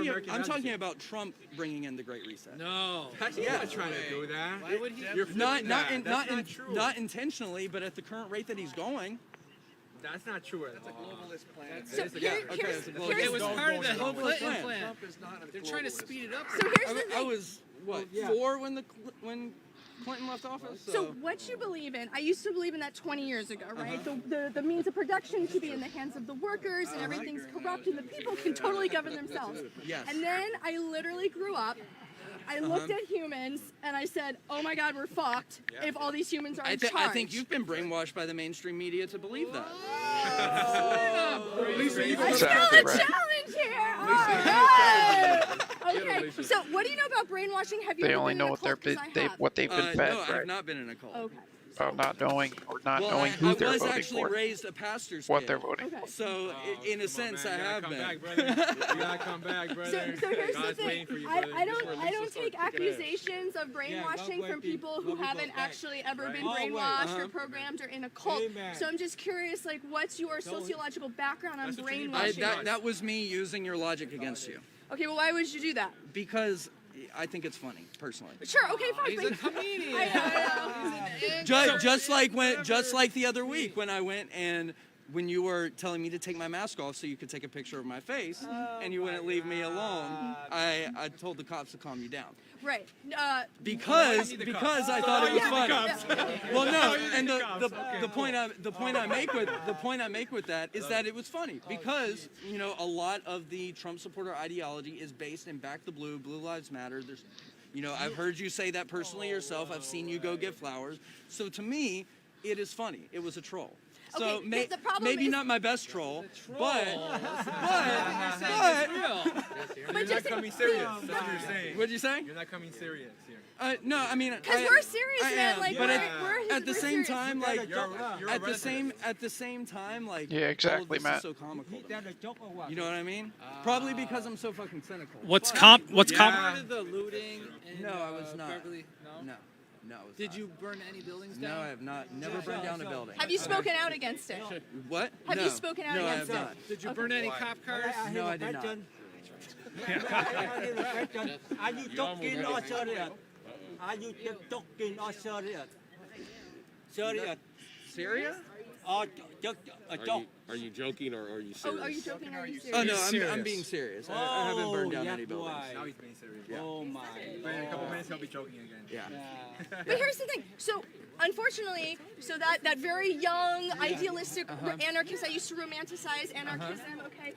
[SPEAKER 5] American
[SPEAKER 11] I'm talking
[SPEAKER 5] attitude.
[SPEAKER 11] about Trump bringing in the Great Reset.
[SPEAKER 4] No.
[SPEAKER 5] He's not trying to do that.
[SPEAKER 4] Why would he?
[SPEAKER 5] You're flipping that. That's
[SPEAKER 11] not
[SPEAKER 5] true.
[SPEAKER 11] not intentionally, but at the current rate that he's going.
[SPEAKER 5] That's not true at all.
[SPEAKER 4] globalist plan.
[SPEAKER 12] So here's
[SPEAKER 4] It was part of the
[SPEAKER 11] global
[SPEAKER 4] Clinton
[SPEAKER 11] plan.
[SPEAKER 4] plan. They're trying to speed it up.
[SPEAKER 12] So here's the
[SPEAKER 11] I
[SPEAKER 12] thing.
[SPEAKER 11] was what 4 when Clinton left office.
[SPEAKER 12] So what you believe in, I used to believe in that 20 years ago, right? The means of production should be in the hands of the workers and everything's corrupt and the people can totally govern themselves.
[SPEAKER 11] Yes.
[SPEAKER 12] And then I literally grew up, I looked at humans and I said, oh my God, we're fucked if all these humans are in charge.
[SPEAKER 11] I think you've been brainwashed by the mainstream media to believe that.
[SPEAKER 12] I smell
[SPEAKER 3] Exactly
[SPEAKER 12] a
[SPEAKER 3] right.
[SPEAKER 12] challenge here. All right. Okay, so what do you know about brainwashing? Have you
[SPEAKER 3] They
[SPEAKER 12] ever
[SPEAKER 3] only
[SPEAKER 12] been
[SPEAKER 3] know
[SPEAKER 12] in a
[SPEAKER 3] what
[SPEAKER 12] cult? 'Cause I have.
[SPEAKER 3] what they've been fed,
[SPEAKER 11] No, I have
[SPEAKER 3] right?
[SPEAKER 11] not been in a cult.
[SPEAKER 12] Okay.
[SPEAKER 3] About not knowing
[SPEAKER 11] Well,
[SPEAKER 3] knowing
[SPEAKER 11] I
[SPEAKER 3] who they're
[SPEAKER 11] was
[SPEAKER 3] voting
[SPEAKER 11] actually
[SPEAKER 3] for,
[SPEAKER 11] raised a pastor's
[SPEAKER 3] what
[SPEAKER 11] kid.
[SPEAKER 3] they're voting
[SPEAKER 12] Okay.
[SPEAKER 3] for.
[SPEAKER 11] So in a sense, I have been.
[SPEAKER 5] Back, brother. You gotta come back, brother.
[SPEAKER 12] So here's the
[SPEAKER 5] God's
[SPEAKER 12] thing.
[SPEAKER 5] waiting for you, brother.
[SPEAKER 12] I
[SPEAKER 5] This is where
[SPEAKER 12] don't
[SPEAKER 5] Lisa starts
[SPEAKER 12] take
[SPEAKER 5] kicking ass.
[SPEAKER 12] accusations of brainwashing from people who haven't actually ever been brainwashed or programmed or in a cult. So I'm just curious, like, what's your sociological background on
[SPEAKER 5] That's what you need.
[SPEAKER 12] brainwashing?
[SPEAKER 11] That was me using your logic against you
[SPEAKER 12] Okay, well, why would you do that?
[SPEAKER 11] because I think it's funny personally.
[SPEAKER 12] Sure. Okay, fine.
[SPEAKER 4] He's a comedian.
[SPEAKER 12] I know.
[SPEAKER 11] Just like the other week when I went and when you were telling me to take my mask off so you could take a picture of my face and you wouldn't leave me alone, I told the cops to calm you down.
[SPEAKER 12] Right.
[SPEAKER 11] Because I thought it was funny. Well, no, and the point I make with that is that it was funny because a lot of the Trump supporter ideology is based in Back the Blue, Blue Lives Matter. There's, I've heard you say that personally yourself. I've seen you go get flowers. So to me, it is funny. It was a troll. So
[SPEAKER 12] Okay, the problem
[SPEAKER 11] maybe
[SPEAKER 12] is-
[SPEAKER 11] not my best troll, but
[SPEAKER 5] You're not coming serious. That's what you're saying.
[SPEAKER 11] what'd you say?
[SPEAKER 5] You're not coming serious here.
[SPEAKER 11] No, I mean,
[SPEAKER 12] Because we're serious,
[SPEAKER 11] I
[SPEAKER 12] man.
[SPEAKER 11] am,
[SPEAKER 12] Like,
[SPEAKER 11] but
[SPEAKER 12] we're
[SPEAKER 11] at the
[SPEAKER 12] we're
[SPEAKER 11] same
[SPEAKER 12] serious.
[SPEAKER 11] time, like
[SPEAKER 5] You're
[SPEAKER 11] at the same time, like
[SPEAKER 3] Yeah, exactly,
[SPEAKER 11] all of this
[SPEAKER 3] Matt.
[SPEAKER 11] is so comical. to me. You know what I mean? Probably because I'm so fucking cynical.
[SPEAKER 2] What's
[SPEAKER 11] But-
[SPEAKER 2] What's
[SPEAKER 5] Yeah.
[SPEAKER 4] The looting. In,
[SPEAKER 11] No, I was not.
[SPEAKER 4] Beverly? No.
[SPEAKER 11] No, I was
[SPEAKER 4] Did
[SPEAKER 11] not.
[SPEAKER 4] you burn any buildings
[SPEAKER 11] No,
[SPEAKER 4] down?
[SPEAKER 11] I have not. Never burned down a building.
[SPEAKER 12] Have you spoken out against it?
[SPEAKER 11] What?
[SPEAKER 12] Have
[SPEAKER 11] no.
[SPEAKER 12] you spoken out
[SPEAKER 11] No, I
[SPEAKER 12] against
[SPEAKER 11] have
[SPEAKER 12] it?
[SPEAKER 11] not.
[SPEAKER 4] Did you burn any cop cars?
[SPEAKER 11] No, I did not.
[SPEAKER 13] Are you joking or serious? Are you joking or serious? Serious?
[SPEAKER 11] Syria?
[SPEAKER 13] Or just a joke?
[SPEAKER 14] Are you joking or are you
[SPEAKER 12] Oh,
[SPEAKER 14] serious?
[SPEAKER 12] are you joking? Or are you serious?
[SPEAKER 11] Oh no, I'm
[SPEAKER 2] serious.
[SPEAKER 11] being serious. I haven't burned down any buildings.
[SPEAKER 5] Now he's being serious.
[SPEAKER 11] Yeah.
[SPEAKER 13] Oh my.
[SPEAKER 5] But in a couple minutes, he'll be joking again.
[SPEAKER 11] Yeah.
[SPEAKER 12] But here's the thing. So, unfortunately, that very young, idealistic anarchist, I used to romanticize anarchism, okay?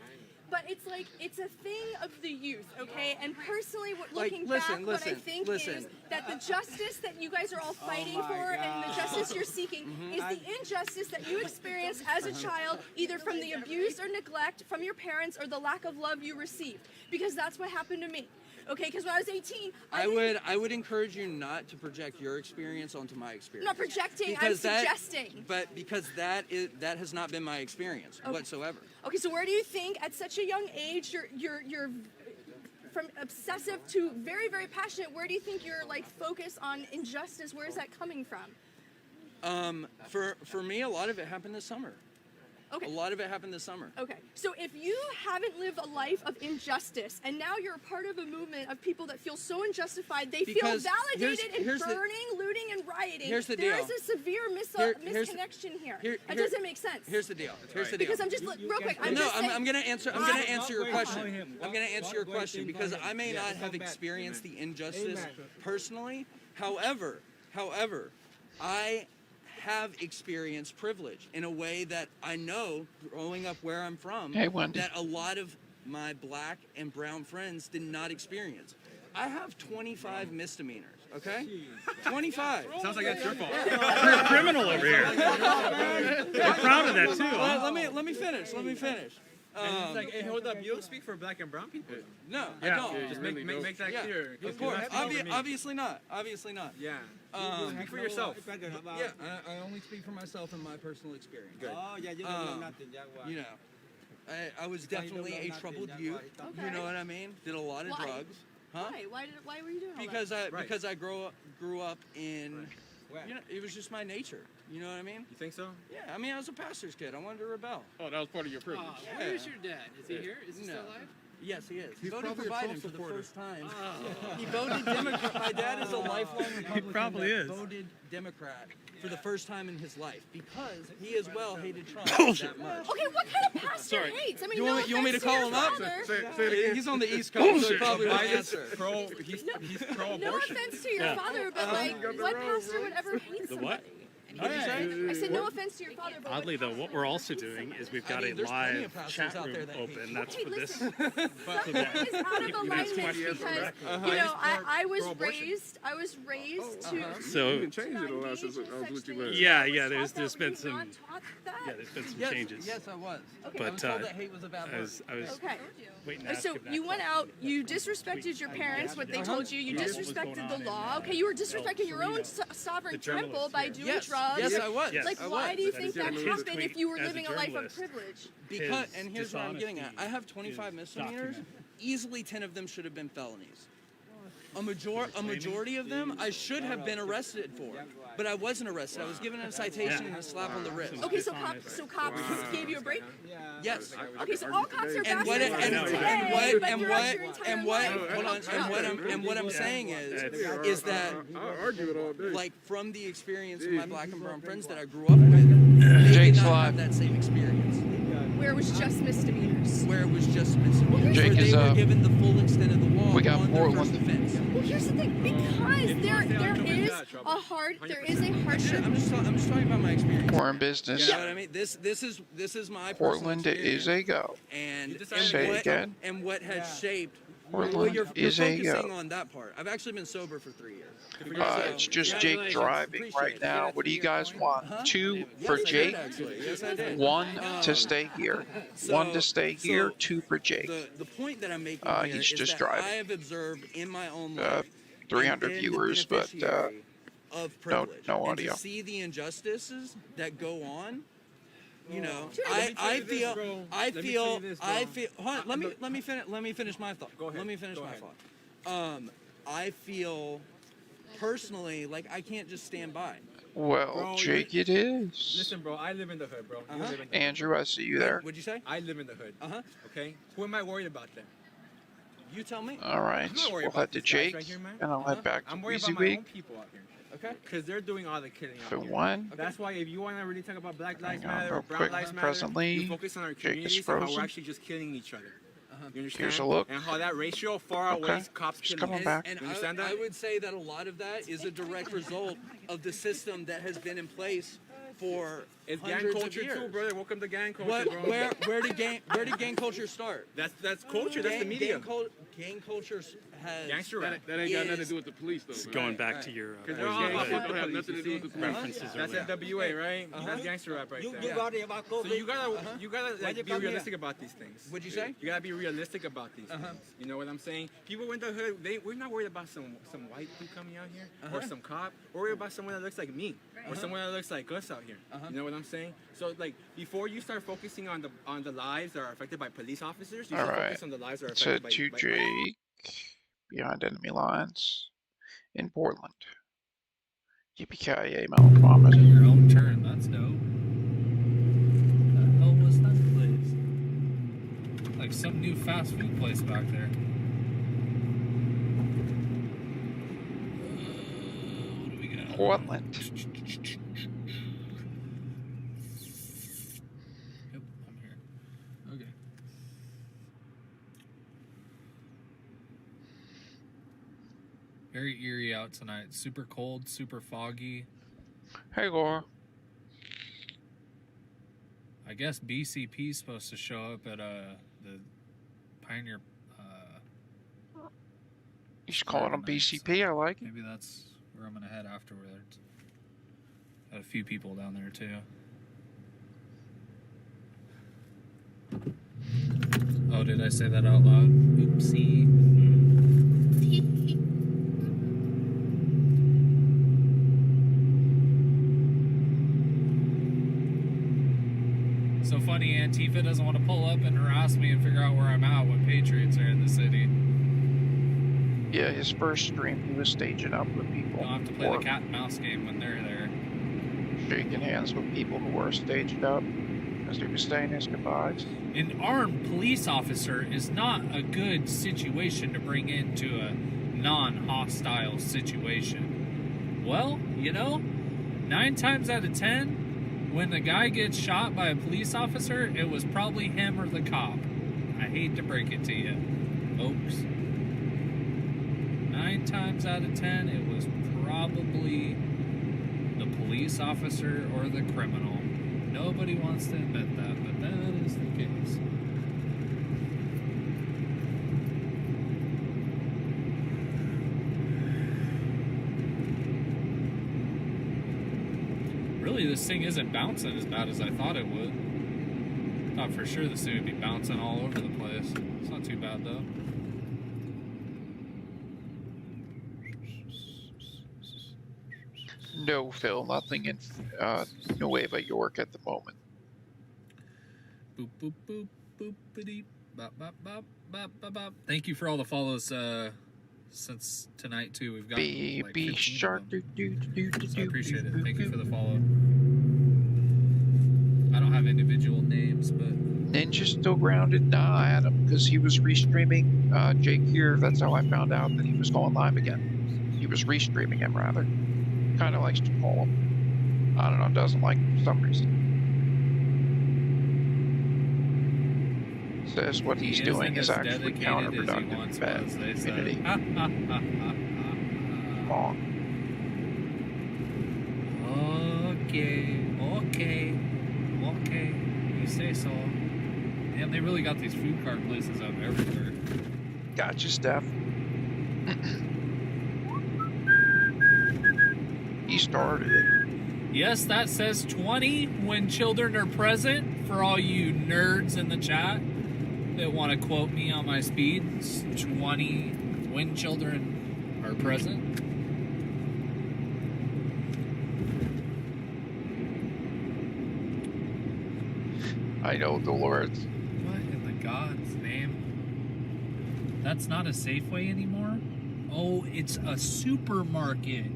[SPEAKER 12] But it's like, it's a thing of the youth, okay? And personally, looking back, what I think is that the justice that you guys are all fighting for and the justice you're seeking is the injustice that you experienced as a child, either from the abuse or neglect from your parents or the lack of love you received. Because that's what happened to me. Okay, because when I was 18,
[SPEAKER 11] I would encourage you not to project your experience onto my experience.
[SPEAKER 12] I'm not projecting,
[SPEAKER 11] Because
[SPEAKER 12] I'm suggesting.
[SPEAKER 11] But because that has not been my experience whatsoever.
[SPEAKER 12] Okay, so where do you think at such a young age you're from obsessive to very, very passionate, where do you think your focus on injustice, where is that coming from?
[SPEAKER 11] For me, a lot of it happened this summer.
[SPEAKER 12] Okay.
[SPEAKER 11] A lot of it happened this summer.
[SPEAKER 12] Okay, so if you haven't lived a life of injustice, and now you're a part of a movement of people that feel so unjustified, they
[SPEAKER 11] Because
[SPEAKER 12] feel validated in
[SPEAKER 11] here's the-
[SPEAKER 12] burning, looting, and rioting.
[SPEAKER 11] Here's the
[SPEAKER 12] There
[SPEAKER 11] deal.
[SPEAKER 12] is a severe
[SPEAKER 11] here's the-
[SPEAKER 12] misconnection here. That doesn't make sense.
[SPEAKER 11] Here's the deal. Here's the deal.
[SPEAKER 12] Because I'm just real quick. I'm
[SPEAKER 11] no,
[SPEAKER 12] just saying.
[SPEAKER 11] I'm gonna answer. I'm gonna answer your question. I'm gonna answer your question because I may not have experienced the injustice personally. However, I have experienced privilege in a way that I know, growing up where I'm from, that a lot of my black and brown friends did not experience. I have 25 misdemeanors, okay? 25.
[SPEAKER 14] Sounds like that's your fault.
[SPEAKER 2] You're a criminal over here. You're proud of that too.
[SPEAKER 11] Well, let me finish.
[SPEAKER 14] And it's like, hey, hold up, you don't speak for black and brown people.
[SPEAKER 11] No,
[SPEAKER 2] Yeah.
[SPEAKER 11] I don't.
[SPEAKER 14] Yeah, just make that clear.
[SPEAKER 11] Of course. Obviously not.
[SPEAKER 14] Yeah. Speak for yourself.
[SPEAKER 11] Yeah, I only speak for myself and my personal experience.
[SPEAKER 14] Good.
[SPEAKER 13] Oh, yeah, you don't know nothing.
[SPEAKER 11] You know, I was definitely a troubled youth. You know what I mean? Did a lot of
[SPEAKER 12] Why?
[SPEAKER 11] drugs. Huh?
[SPEAKER 12] Why were you doing all
[SPEAKER 11] Because
[SPEAKER 12] that?
[SPEAKER 11] because I grew up in, you know, it was just my nature. You know what I mean?
[SPEAKER 14] You think so?
[SPEAKER 11] Yeah, I mean, I was a pastor's kid. I wanted to rebel.
[SPEAKER 14] Oh, that was part of your privilege.
[SPEAKER 4] Where is your dad? Is he here? Is he still alive?
[SPEAKER 11] Yes, he is.
[SPEAKER 5] He's
[SPEAKER 11] voted
[SPEAKER 5] probably
[SPEAKER 11] for
[SPEAKER 5] a Trump
[SPEAKER 11] Biden for the
[SPEAKER 5] supporter.
[SPEAKER 11] first time.
[SPEAKER 4] Oh.
[SPEAKER 11] He voted Democrat. My dad is a lifelong Republican
[SPEAKER 2] probably
[SPEAKER 11] that
[SPEAKER 2] is.
[SPEAKER 11] voted Democrat for the first time in his life because he as well hated Trump
[SPEAKER 2] Bullshit.
[SPEAKER 11] that much.
[SPEAKER 12] Okay, what kind of pastor
[SPEAKER 11] Sorry.
[SPEAKER 12] hates? I mean,
[SPEAKER 11] You
[SPEAKER 12] no
[SPEAKER 11] want me to
[SPEAKER 12] offense
[SPEAKER 11] call
[SPEAKER 12] your
[SPEAKER 11] him up?
[SPEAKER 12] father.
[SPEAKER 5] Say it again.
[SPEAKER 11] He's on the East Coast, so he probably won't
[SPEAKER 14] Biden's
[SPEAKER 11] answer.
[SPEAKER 14] he's pro-abortion.
[SPEAKER 12] No offense to your father, but like, what pastor would ever hate
[SPEAKER 2] The
[SPEAKER 12] somebody?
[SPEAKER 2] what?
[SPEAKER 11] What'd you say?
[SPEAKER 12] I said no offense to your father, but
[SPEAKER 2] Oddly though,
[SPEAKER 12] pastor
[SPEAKER 2] what we're
[SPEAKER 12] would
[SPEAKER 2] also
[SPEAKER 12] hate
[SPEAKER 2] doing is
[SPEAKER 12] somebody?
[SPEAKER 2] we've got
[SPEAKER 11] I mean,
[SPEAKER 2] a
[SPEAKER 11] there's plenty
[SPEAKER 2] live
[SPEAKER 11] of pastors
[SPEAKER 2] chat
[SPEAKER 11] out there
[SPEAKER 2] room
[SPEAKER 11] that hate
[SPEAKER 2] open.
[SPEAKER 11] you.
[SPEAKER 2] That's
[SPEAKER 12] Okay,
[SPEAKER 2] for this.
[SPEAKER 12] listen. Something is out of alignment because I was raised to.
[SPEAKER 2] So
[SPEAKER 5] You can change it a lot since I was with you last.
[SPEAKER 2] yeah,
[SPEAKER 12] There's
[SPEAKER 2] there's been some
[SPEAKER 11] Yes,
[SPEAKER 2] changes.
[SPEAKER 11] yes, I was.
[SPEAKER 12] Okay.
[SPEAKER 11] I
[SPEAKER 2] But
[SPEAKER 11] was told that hate was a bad
[SPEAKER 2] I
[SPEAKER 11] word.
[SPEAKER 2] was
[SPEAKER 12] Okay.
[SPEAKER 2] waiting to ask
[SPEAKER 12] So
[SPEAKER 2] if that
[SPEAKER 12] you went out, you disrespected your parents, what they told you, you disrespected the law. Okay, you were disrespecting your own sovereign temple by doing
[SPEAKER 11] Yes,
[SPEAKER 12] drugs.
[SPEAKER 11] yes, I was.
[SPEAKER 2] Yes.
[SPEAKER 12] Like,
[SPEAKER 11] I
[SPEAKER 12] why
[SPEAKER 11] was.
[SPEAKER 12] do you think that
[SPEAKER 2] As a
[SPEAKER 12] happened if you were
[SPEAKER 2] as a
[SPEAKER 12] living a life of
[SPEAKER 2] journalist.
[SPEAKER 12] privilege?
[SPEAKER 11] Because,
[SPEAKER 2] His
[SPEAKER 11] and here's what I'm getting at. I have 25
[SPEAKER 2] dishonesty
[SPEAKER 11] misdemeanors.
[SPEAKER 2] is
[SPEAKER 11] Easily 10 of them should have been felonies. A majority of them I should have been arrested for, but I wasn't arrested. I was given a citation and a slap on the wrist.
[SPEAKER 12] Okay, so cops gave you a break?
[SPEAKER 11] Yes.
[SPEAKER 12] Okay, so all cops are
[SPEAKER 11] And what
[SPEAKER 12] bastards
[SPEAKER 11] and
[SPEAKER 12] today,
[SPEAKER 11] what
[SPEAKER 12] but
[SPEAKER 11] and
[SPEAKER 12] throughout
[SPEAKER 11] what
[SPEAKER 12] your entire
[SPEAKER 11] and what
[SPEAKER 12] life,
[SPEAKER 11] hold on and what I'm saying is that
[SPEAKER 5] I'll argue it all day.
[SPEAKER 11] like from the experience of my black and brown friends that I grew up with, they did not have that same experience.
[SPEAKER 12] where it was just misdemeanors.
[SPEAKER 11] Where it was just misdemeanors.
[SPEAKER 3] Jake
[SPEAKER 11] where
[SPEAKER 3] is
[SPEAKER 11] they were
[SPEAKER 3] up.
[SPEAKER 11] given the full extent of the law
[SPEAKER 3] We got
[SPEAKER 11] on their
[SPEAKER 3] Portland.
[SPEAKER 11] first offense.
[SPEAKER 12] Well, here's the thing, because there is a hardship.
[SPEAKER 11] I'm just talking about my experience.
[SPEAKER 3] We're in business.
[SPEAKER 11] You know what I mean? This is my
[SPEAKER 3] Portland
[SPEAKER 11] personal experience.
[SPEAKER 3] is a go.
[SPEAKER 11] And
[SPEAKER 3] Say it again.
[SPEAKER 11] And what has shaped.
[SPEAKER 3] Portland
[SPEAKER 11] well, you're
[SPEAKER 3] is a
[SPEAKER 11] focusing
[SPEAKER 3] go.
[SPEAKER 11] on that part. I've actually been sober for 3 years.
[SPEAKER 3] It's just Jake driving right now. What do you guys want? Two for
[SPEAKER 11] Yes, I did,
[SPEAKER 3] Jake,
[SPEAKER 11] actually. Yes, I did.
[SPEAKER 3] one to stay here. One to stay here,
[SPEAKER 11] so
[SPEAKER 3] two for Jake.
[SPEAKER 11] The point that I'm making here
[SPEAKER 3] He's
[SPEAKER 11] is
[SPEAKER 3] just
[SPEAKER 11] that
[SPEAKER 3] driving.
[SPEAKER 11] I have observed in my own life
[SPEAKER 3] 300
[SPEAKER 11] and been the
[SPEAKER 3] viewers, but
[SPEAKER 11] beneficiary of
[SPEAKER 3] no
[SPEAKER 11] privilege.
[SPEAKER 3] no
[SPEAKER 11] And
[SPEAKER 3] audio.
[SPEAKER 11] to see the injustices that go on, you know,
[SPEAKER 14] Let me tell
[SPEAKER 11] I
[SPEAKER 14] you this,
[SPEAKER 11] feel,
[SPEAKER 14] bro.
[SPEAKER 11] I
[SPEAKER 14] Let me
[SPEAKER 11] feel,
[SPEAKER 14] tell you this,
[SPEAKER 11] I
[SPEAKER 14] bro.
[SPEAKER 11] feel. Hold on, let me finish my thought.
[SPEAKER 14] Go ahead.
[SPEAKER 11] Let me finish
[SPEAKER 14] Go
[SPEAKER 11] my
[SPEAKER 14] ahead.
[SPEAKER 11] thought. I feel personally like I can't just stand by.
[SPEAKER 3] Well,
[SPEAKER 14] Bro,
[SPEAKER 3] Jake, it is.
[SPEAKER 14] Listen, bro, I live in the hood, bro. You live in the hood.
[SPEAKER 3] Andrew, I see you there.
[SPEAKER 11] What'd you say?
[SPEAKER 14] I live in the hood.
[SPEAKER 11] Uh-huh.
[SPEAKER 14] Okay? Who am I worried about then?
[SPEAKER 11] You tell me.
[SPEAKER 3] All right,
[SPEAKER 14] I'm not worried
[SPEAKER 3] we'll
[SPEAKER 14] about
[SPEAKER 3] head to
[SPEAKER 14] these guys
[SPEAKER 3] Jake,
[SPEAKER 14] right here, man.
[SPEAKER 3] and I'll head back
[SPEAKER 14] I'm
[SPEAKER 3] to
[SPEAKER 14] worried
[SPEAKER 3] Weezy
[SPEAKER 14] about my own
[SPEAKER 3] Week.
[SPEAKER 14] people out here.
[SPEAKER 11] Okay.
[SPEAKER 14] Because they're doing all the killing out
[SPEAKER 3] For
[SPEAKER 14] here.
[SPEAKER 3] one,
[SPEAKER 14] That's why if you want to really talk about Black Lives
[SPEAKER 3] Hang on
[SPEAKER 14] Matter
[SPEAKER 3] real
[SPEAKER 14] or Brown
[SPEAKER 3] quick.
[SPEAKER 14] Lives Matter,
[SPEAKER 3] Presently,
[SPEAKER 14] you focus on our
[SPEAKER 3] Jake is
[SPEAKER 14] communities and how
[SPEAKER 3] frozen.
[SPEAKER 14] we're actually just killing each other. You understand?
[SPEAKER 3] Here's a look.
[SPEAKER 14] And how that ratio far
[SPEAKER 3] Okay.
[SPEAKER 14] outweighs cops
[SPEAKER 3] Just
[SPEAKER 14] killing.
[SPEAKER 3] coming back.
[SPEAKER 11] And
[SPEAKER 14] You understand
[SPEAKER 11] I
[SPEAKER 14] that?
[SPEAKER 11] would say that a lot of that is a direct result of the system that has been in place for
[SPEAKER 14] It's gang
[SPEAKER 11] hundreds
[SPEAKER 14] culture
[SPEAKER 11] of years.
[SPEAKER 14] too, brother. Welcome to gang culture,
[SPEAKER 11] What,
[SPEAKER 14] bro.
[SPEAKER 11] where did gang culture start?
[SPEAKER 14] That's culture. That's the media.
[SPEAKER 11] Gang culture has
[SPEAKER 14] Gangster rap.
[SPEAKER 9] That ain't got nothing to do with the police, though. Man.
[SPEAKER 2] Going back to your
[SPEAKER 14] Because they're all about
[SPEAKER 9] Don't
[SPEAKER 14] fucking
[SPEAKER 9] have
[SPEAKER 14] police,
[SPEAKER 9] nothing
[SPEAKER 14] you
[SPEAKER 9] to do
[SPEAKER 14] see?
[SPEAKER 9] with the police.
[SPEAKER 2] references
[SPEAKER 14] That's
[SPEAKER 2] earlier.
[SPEAKER 14] NWA, right? That's gangster rap right
[SPEAKER 13] You
[SPEAKER 14] there.
[SPEAKER 13] worry about
[SPEAKER 14] So
[SPEAKER 13] COVID.
[SPEAKER 14] you gotta
[SPEAKER 13] Why'd
[SPEAKER 14] like
[SPEAKER 13] you
[SPEAKER 14] be
[SPEAKER 13] come here?
[SPEAKER 14] realistic about these things.
[SPEAKER 11] What'd you say?
[SPEAKER 14] You gotta be realistic about these things. You know what I'm saying? People in the hood, we're not worried about some white dude coming out here or some cop. We're worried about someone that looks like me or someone that looks like us out here. You know what I'm saying? So like before you start focusing on the lives that are affected by police officers, you should
[SPEAKER 3] All right.
[SPEAKER 14] focus on the lives that are
[SPEAKER 3] To
[SPEAKER 14] affected by
[SPEAKER 3] Jake, behind enemy lines in Portland. Yippee-ki-yay, Melon Promise.
[SPEAKER 4] Your own turn. That's dope. The hell was
[SPEAKER 2] like some new fast food place back there. What do we got?
[SPEAKER 3] Portland.
[SPEAKER 2] Yep, I'm here. Okay. Very eerie out tonight. Super cold, super foggy.
[SPEAKER 3] Hey, Laura.
[SPEAKER 2] I guess BCP is supposed to show up at the Pioneer.
[SPEAKER 3] You should call it on BCP. I like it.
[SPEAKER 2] Maybe that's where I'm gonna head afterwards. Got a few people down there too. Oh, did I say that out loud? Oopsie. So funny, Antifa doesn't want to pull up and harass me and figure out where I'm at when Patriots are in the city.
[SPEAKER 3] Yeah, his first stream, he was staging up with people.
[SPEAKER 2] I'll have to play the cat and mouse game when they're there.
[SPEAKER 3] Shaking hands with people who were staged up as he was saying his goodbyes.
[SPEAKER 2] An armed police officer is not a good situation to bring into a non-hostile situation. Well, you know, 9 times out of 10, when the guy gets shot by a police officer, it was probably him or the cop. I hate to break it to you, folks. 9 times out of 10, it was probably the police officer or the criminal. Nobody wants to admit that, but that is the case. Really, this thing isn't bouncing as bad as I thought it would. Thought for sure this thing would be bouncing all over the place. It's not too bad though.
[SPEAKER 3] No, Phil, nothing in Nueva York at the moment.
[SPEAKER 2] Boop, boop, boop, boop-a-dee, bop, bop, bop, bop, bop, bop. Thank you for all the follows since tonight, too. We've got
[SPEAKER 3] Baby
[SPEAKER 2] like
[SPEAKER 3] shark,
[SPEAKER 2] so I appreciate it. Thank you for the follow. I don't have individual names, but...
[SPEAKER 3] Ninja's still grounded? Nah, Adam, because he was restreaming Jake here. That's how I found out that he was going live again. He was restreaming him, rather. Kind of likes to call him. I don't know, doesn't like him for some reason. Says what he's doing is actually counterproductive to bad community. Wrong.
[SPEAKER 2] Okay. You say so. Damn, they really got these food cart places up everywhere.
[SPEAKER 3] Gotcha, Steph. He started it.
[SPEAKER 2] Yes, that says 20 when children are present. For all you nerds in the chat that want to quote me on my speed, it's 20 when children are present.
[SPEAKER 3] I know, Dolores.
[SPEAKER 2] What in the God's name? That's not a Safeway anymore? Oh, it's a supermarket.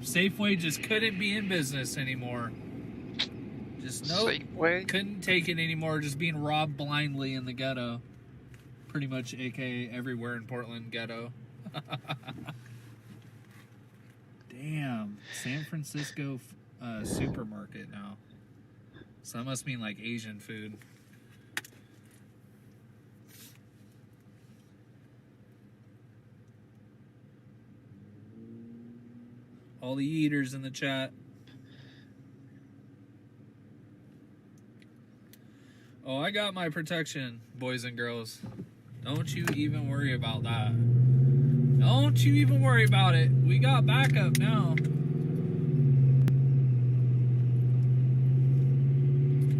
[SPEAKER 2] Safeway just couldn't be in business anymore. Just nope.
[SPEAKER 3] Safeway?
[SPEAKER 2] Couldn't take it anymore. Just being robbed blindly in the ghetto. Pretty much, aka everywhere in Portland ghetto. Damn. San Francisco supermarket now. So that must mean like Asian food. All the eaters in the chat. Oh, I got my protection, boys and girls. Don't you even worry about that. Don't you even worry about it. We got backup now.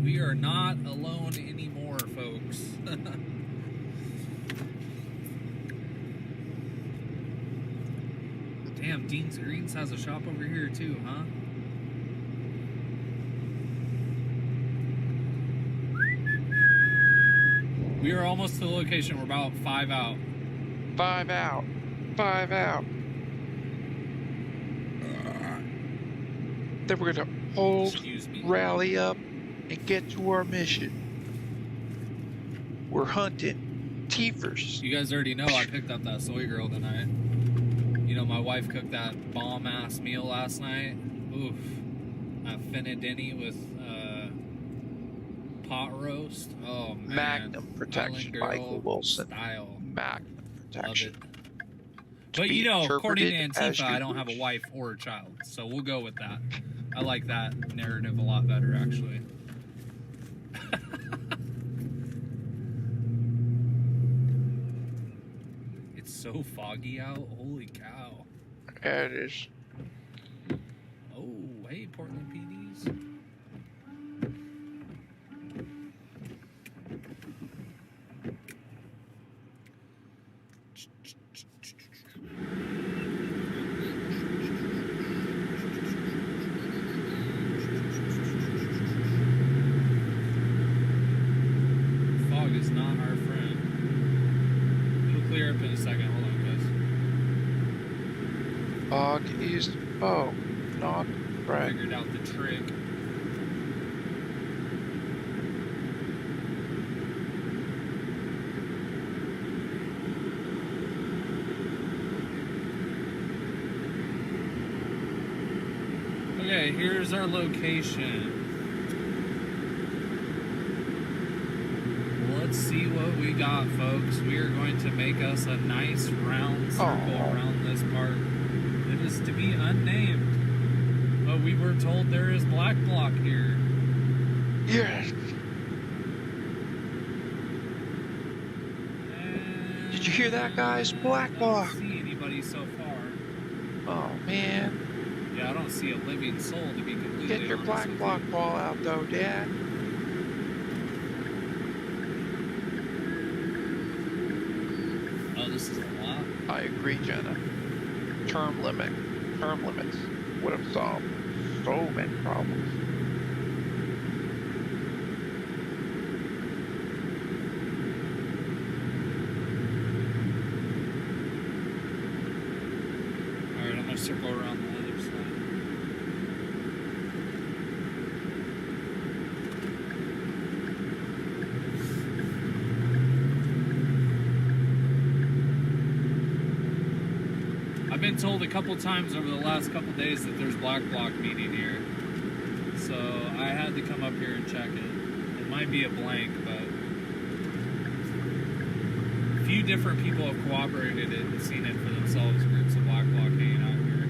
[SPEAKER 2] We are not alone anymore, folks. Damn, Dean's Greens has a shop over here too, huh? We are almost to the location. We're about 5 out.
[SPEAKER 3] 5 out. 5 out. Then we're gonna hold, rally up, and get to our mission. We're hunting teefers.
[SPEAKER 15] You guys already know I picked up that soy girl tonight. You know, my wife cooked that bomb-ass meal last night. Oof. That finadini with pot roast. Oh, man.
[SPEAKER 3] Magnum protection, Michael Wilson.
[SPEAKER 15] Style.
[SPEAKER 3] Magnum protection.
[SPEAKER 15] Love it. But, you know, according to Antifa, I don't have a wife or a child. So we'll go with that. I like that narrative a lot better, actually. It's so foggy out. Holy cow.
[SPEAKER 3] Yeah, it is.
[SPEAKER 15] Oh, hey, Portland PDs. Fog is not our friend. It'll clear up in a second. Hold on, guys.
[SPEAKER 3] Fog is foe, not friend.
[SPEAKER 15] Figured out the trick. Okay, here's our location. Let's see what we got, folks. We are going to make us a nice round circle around this park. It is to be unnamed, but we were told there is black bloc here.
[SPEAKER 3] Yes. Did you hear that, guys? Black bloc.
[SPEAKER 15] I don't see anybody so far.
[SPEAKER 3] Oh man.
[SPEAKER 15] Yeah, I don't see a living soul, to be completely
[SPEAKER 3] Get your
[SPEAKER 15] honest
[SPEAKER 3] black
[SPEAKER 15] with
[SPEAKER 3] bloc
[SPEAKER 15] you.
[SPEAKER 3] ball out, though, Dad.
[SPEAKER 15] Oh, this is a lot.
[SPEAKER 3] I agree, Jenna. Term limits would have solved so many problems.
[SPEAKER 15] Alright, I'm gonna circle around the other side. I've been told a couple times over the last couple days that there's black bloc meeting here. So I had to come up here and check it. It might be a blank, but a few different people have cooperated and seen it for themselves, groups of black bloc hanging out here.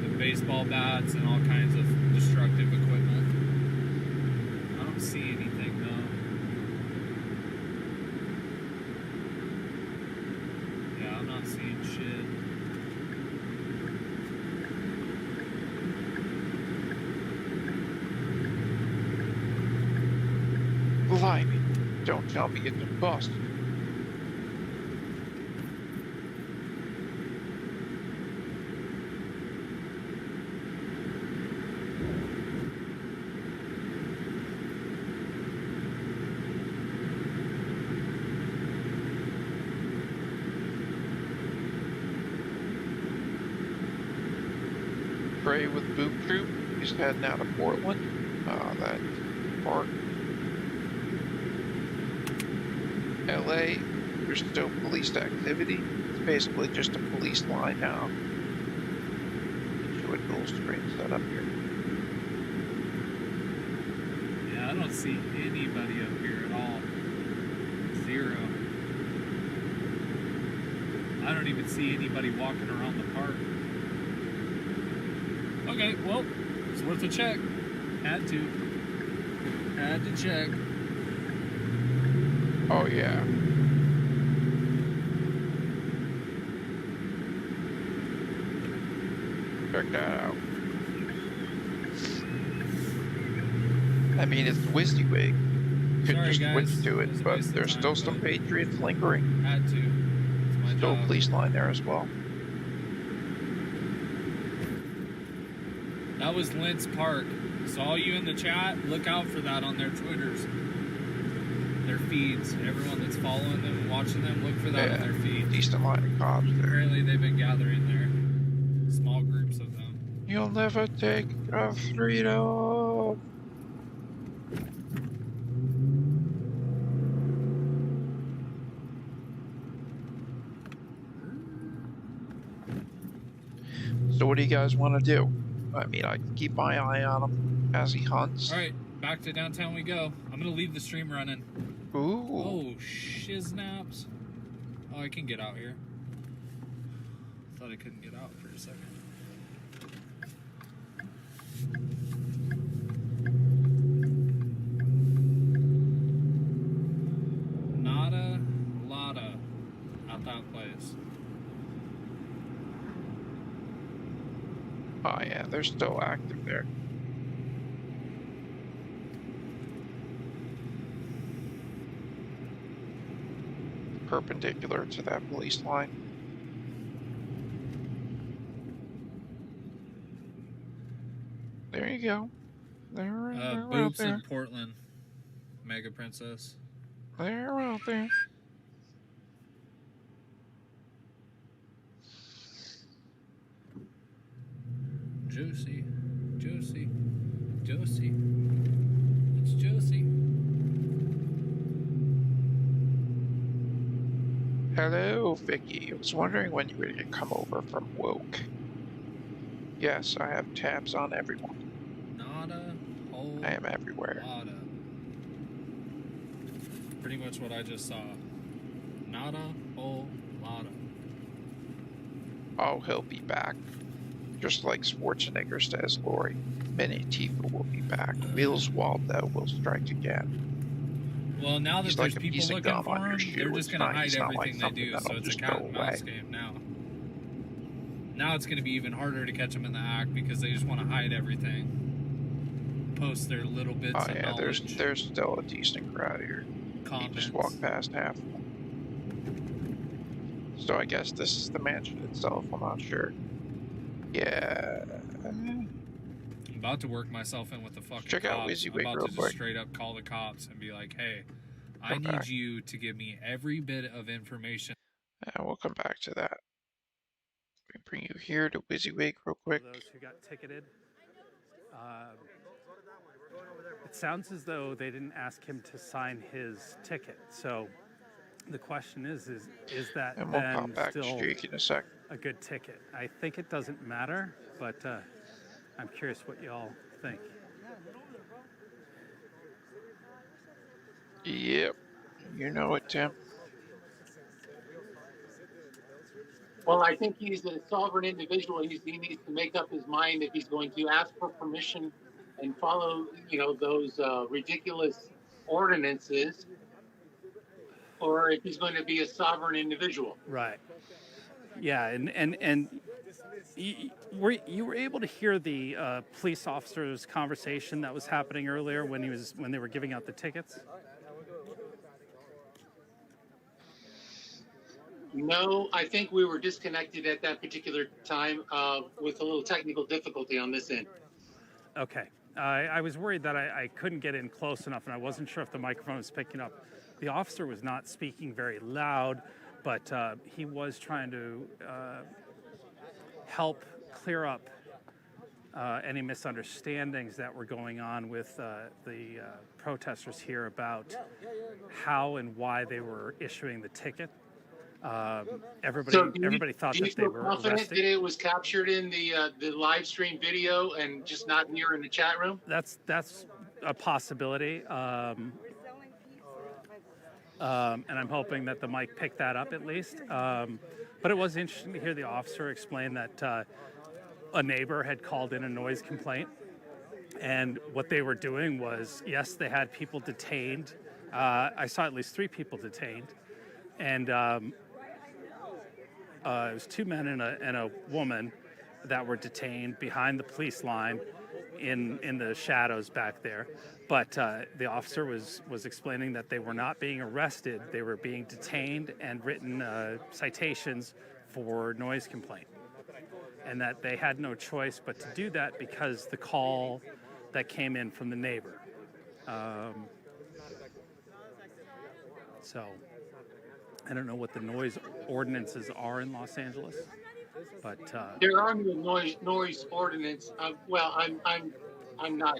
[SPEAKER 15] With baseball bats and all kinds of destructive equipment. I don't see anything though. Yeah, I'm not seeing shit.
[SPEAKER 3] Blimey. Don't tell me it's in Boston. Trey with Boot Troop. He's heading out of Portland. That park. LA, there's still police activity. It's basically just a police line now. Show a dual screen set up here.
[SPEAKER 15] Yeah, I don't see anybody up here at all. Zero. I don't even see anybody walking around the park. Okay, well, it's worth a check. Had to check.
[SPEAKER 3] Oh yeah. Check that out. I mean, it's WYSIWYG. Could
[SPEAKER 15] Sorry,
[SPEAKER 3] just
[SPEAKER 15] guys.
[SPEAKER 3] switch to
[SPEAKER 15] It was
[SPEAKER 3] it,
[SPEAKER 15] a
[SPEAKER 3] but
[SPEAKER 15] waste of
[SPEAKER 3] there's
[SPEAKER 15] time,
[SPEAKER 3] still some
[SPEAKER 15] but-
[SPEAKER 3] patriots lingering.
[SPEAKER 15] Had to. It's my
[SPEAKER 3] Still a
[SPEAKER 15] job.
[SPEAKER 3] police line there as well.
[SPEAKER 15] That was Lentz Park. So all you in the chat, look out for that on their Twitters. Their feeds. Everyone that's following them and watching them, look for that on their feeds.
[SPEAKER 3] Decent line of cops there.
[SPEAKER 15] Apparently they've been gathering there. Small groups of them.
[SPEAKER 3] You'll never take our freedom. So what do you guys want to do? I mean, I can keep my eye on him as he hunts.
[SPEAKER 15] All right, back to downtown we go. I'm gonna leave the stream running.
[SPEAKER 3] Ooh.
[SPEAKER 15] Oh, shiznaps. Oh, I can get out here. Thought I couldn't get out for a second. Nada, lotta at that place.
[SPEAKER 3] Oh yeah, they're still active there. Perpendicular to that police line. There you go. They're out
[SPEAKER 15] Boobs
[SPEAKER 3] there.
[SPEAKER 15] in Portland. Mega Princess.
[SPEAKER 3] They're out there.
[SPEAKER 15] Josie. Josie. Josie. It's Josie.
[SPEAKER 3] Hello, Vicky. I was wondering when you were going to come over from Woke. Yes, I have tabs on everyone.
[SPEAKER 15] Nada, whole
[SPEAKER 3] I am everywhere.
[SPEAKER 15] lotta. Pretty much what I just saw. Nada, whole lotta.
[SPEAKER 3] Oh, he'll be back. Just like Schwarzenegger says, Lori. Minnie Tifa will be back. Wheels Waldo will strike again.
[SPEAKER 15] Well, now that
[SPEAKER 3] He's
[SPEAKER 15] there's
[SPEAKER 3] like a piece
[SPEAKER 15] people
[SPEAKER 3] of
[SPEAKER 15] looking
[SPEAKER 3] gum
[SPEAKER 15] for
[SPEAKER 3] on your
[SPEAKER 15] him,
[SPEAKER 3] shoe.
[SPEAKER 15] they're just
[SPEAKER 3] It's
[SPEAKER 15] going to
[SPEAKER 3] not-
[SPEAKER 15] hide
[SPEAKER 3] it's not like
[SPEAKER 15] everything they
[SPEAKER 3] something
[SPEAKER 15] do,
[SPEAKER 3] that'll
[SPEAKER 15] so it's a
[SPEAKER 3] just
[SPEAKER 15] cat
[SPEAKER 3] go
[SPEAKER 15] and mouse
[SPEAKER 3] away.
[SPEAKER 15] game now. Now it's going to be even harder to catch them in the act because they just want to hide everything. Post their little bits
[SPEAKER 3] Oh
[SPEAKER 15] of
[SPEAKER 3] yeah,
[SPEAKER 15] knowledge.
[SPEAKER 3] there's still a decent crowd here. You just walk past half. So I guess this is the mansion itself. I'm not sure. Yeah.
[SPEAKER 15] I'm about to work myself in with the fucking
[SPEAKER 3] Check out
[SPEAKER 15] cops. I'm
[SPEAKER 3] WYSIWYG
[SPEAKER 15] about
[SPEAKER 3] real
[SPEAKER 15] to just
[SPEAKER 3] quick.
[SPEAKER 15] straight up call the cops and be like, hey, I
[SPEAKER 3] Come
[SPEAKER 15] need
[SPEAKER 3] back.
[SPEAKER 15] you to give me every bit of information.
[SPEAKER 3] Yeah, we'll come back to that. We bring you here to WYSIWYG real quick.
[SPEAKER 2] Those who got ticketed. It sounds as though they didn't ask him to sign his ticket. So the question is that
[SPEAKER 3] And we'll
[SPEAKER 2] then
[SPEAKER 3] pop back to
[SPEAKER 2] still
[SPEAKER 3] Streak in a sec.
[SPEAKER 2] a good ticket? I think it doesn't matter, but I'm curious what y'all think.
[SPEAKER 3] Yep. You know it, Tim.
[SPEAKER 1] Well, I think he's a sovereign individual. He needs to make up his mind if he's going to ask for permission and follow, those ridiculous ordinances, or if he's going to be a sovereign individual.
[SPEAKER 2] Right. Yeah, and you were able to hear the police officer's conversation that was happening earlier when they were giving out the tickets.
[SPEAKER 1] No, I think we were disconnected at that particular time with a little technical difficulty on this end.
[SPEAKER 2] Okay. I was worried that I couldn't get in close enough, and I wasn't sure if the microphone was picking up. The officer was not speaking very loud, but he was trying to help clear up any misunderstandings that were going on with the protesters here about how and why they were issuing the ticket. Everybody thought that they were
[SPEAKER 1] Do you feel confident
[SPEAKER 2] arrested.
[SPEAKER 1] that it was captured in the live stream video and just not here in the chat room?
[SPEAKER 2] That's a possibility, and I'm hoping that the mic picked that up at least. But it was interesting to hear the officer explain that a neighbor had called in a noise complaint, and what they were doing was, yes, they had people detained. I saw at least 3 people detained, and it was 2 men and a woman that were detained behind the police line in the shadows back there. But the officer was explaining that they were not being arrested. They were being detained and written citations for noise complaint. And that they had no choice but to do that because the call that came in from the neighbor. So I don't know what the noise ordinances are in Los Angeles, but
[SPEAKER 1] There are no noise ordinance. Well, I'm not.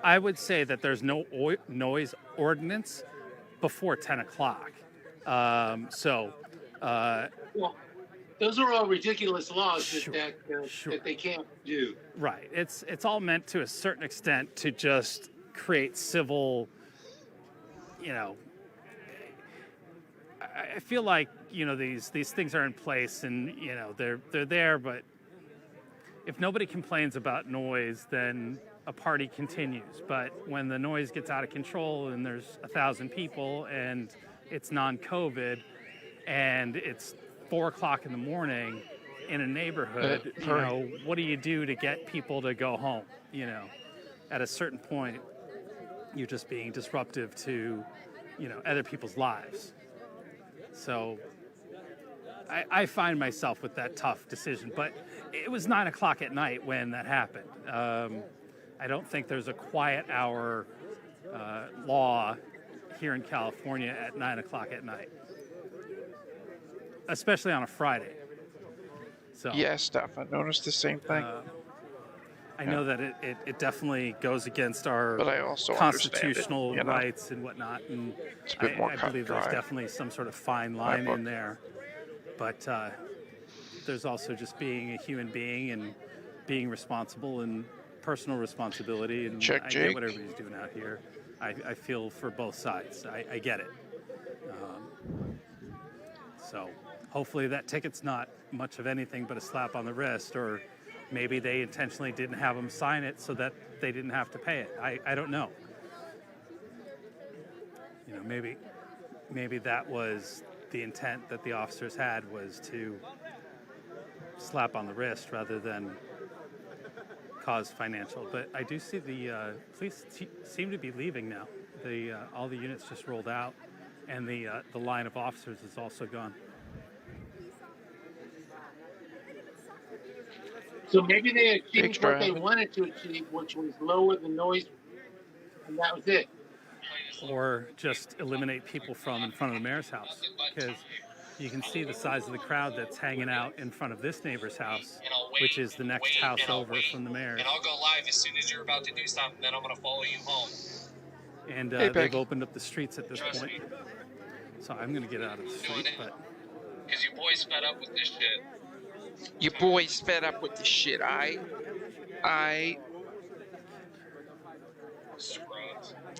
[SPEAKER 2] I would say that there's no noise ordinance before 10 o'clock.
[SPEAKER 1] Well, Those are all ridiculous laws that they can't do.
[SPEAKER 2] Right. It's all meant to a certain extent to just create civil, I feel like, these things are in place and, they're there, but if nobody complains about noise, then a party continues. But when the noise gets out of control and there's 1,000 people and it's non-COVID and it's 4 o'clock in the morning in a neighborhood, what do you do to get people to go home? At a certain point, you're just being disruptive to, other people's lives. So I find myself with that tough decision, but it was 9 o'clock at night when that happened. I don't think there's a quiet hour law here in California at 9 o'clock at night, especially on a Friday. So
[SPEAKER 3] yeah, Steph, I noticed the same thing.
[SPEAKER 2] I know that it definitely goes against our
[SPEAKER 3] but I also
[SPEAKER 2] constitutional rights and whatnot, and
[SPEAKER 3] it's a bit more
[SPEAKER 2] I
[SPEAKER 3] cut
[SPEAKER 2] believe
[SPEAKER 3] and
[SPEAKER 2] there's
[SPEAKER 3] dry.
[SPEAKER 2] definitely some sort of fine line in there. But there's also just being a human being and being responsible and personal responsibility. And
[SPEAKER 3] Check
[SPEAKER 2] I
[SPEAKER 3] Jake.
[SPEAKER 2] get what everybody's doing out here. I feel for both sides. I get it. So hopefully that ticket's not much of anything but a slap on the wrist, or maybe they intentionally didn't have them sign it so that they didn't have to pay it. I don't know. Maybe that was the intent that the officers had, was to slap on the wrist rather than cause financial. But I do see the police seem to be leaving now. All the units just rolled out, and the line of officers is also gone.
[SPEAKER 1] So maybe they achieved what they wanted to achieve, which was lower the noise, and that was it.
[SPEAKER 2] Or just eliminate people from in front of the mayor's house, because you can see the size of the crowd that's hanging out in front of this neighbor's house, which is the next house over from the mayor's.
[SPEAKER 15] And I'll go live as soon as you're about to do something, then I'm going to follow you home.
[SPEAKER 2] And they've opened up the streets at this point. So I'm going to get out of the street, but...
[SPEAKER 15] Because you boys fed up with this shit.
[SPEAKER 3] You boys fed up with this shit,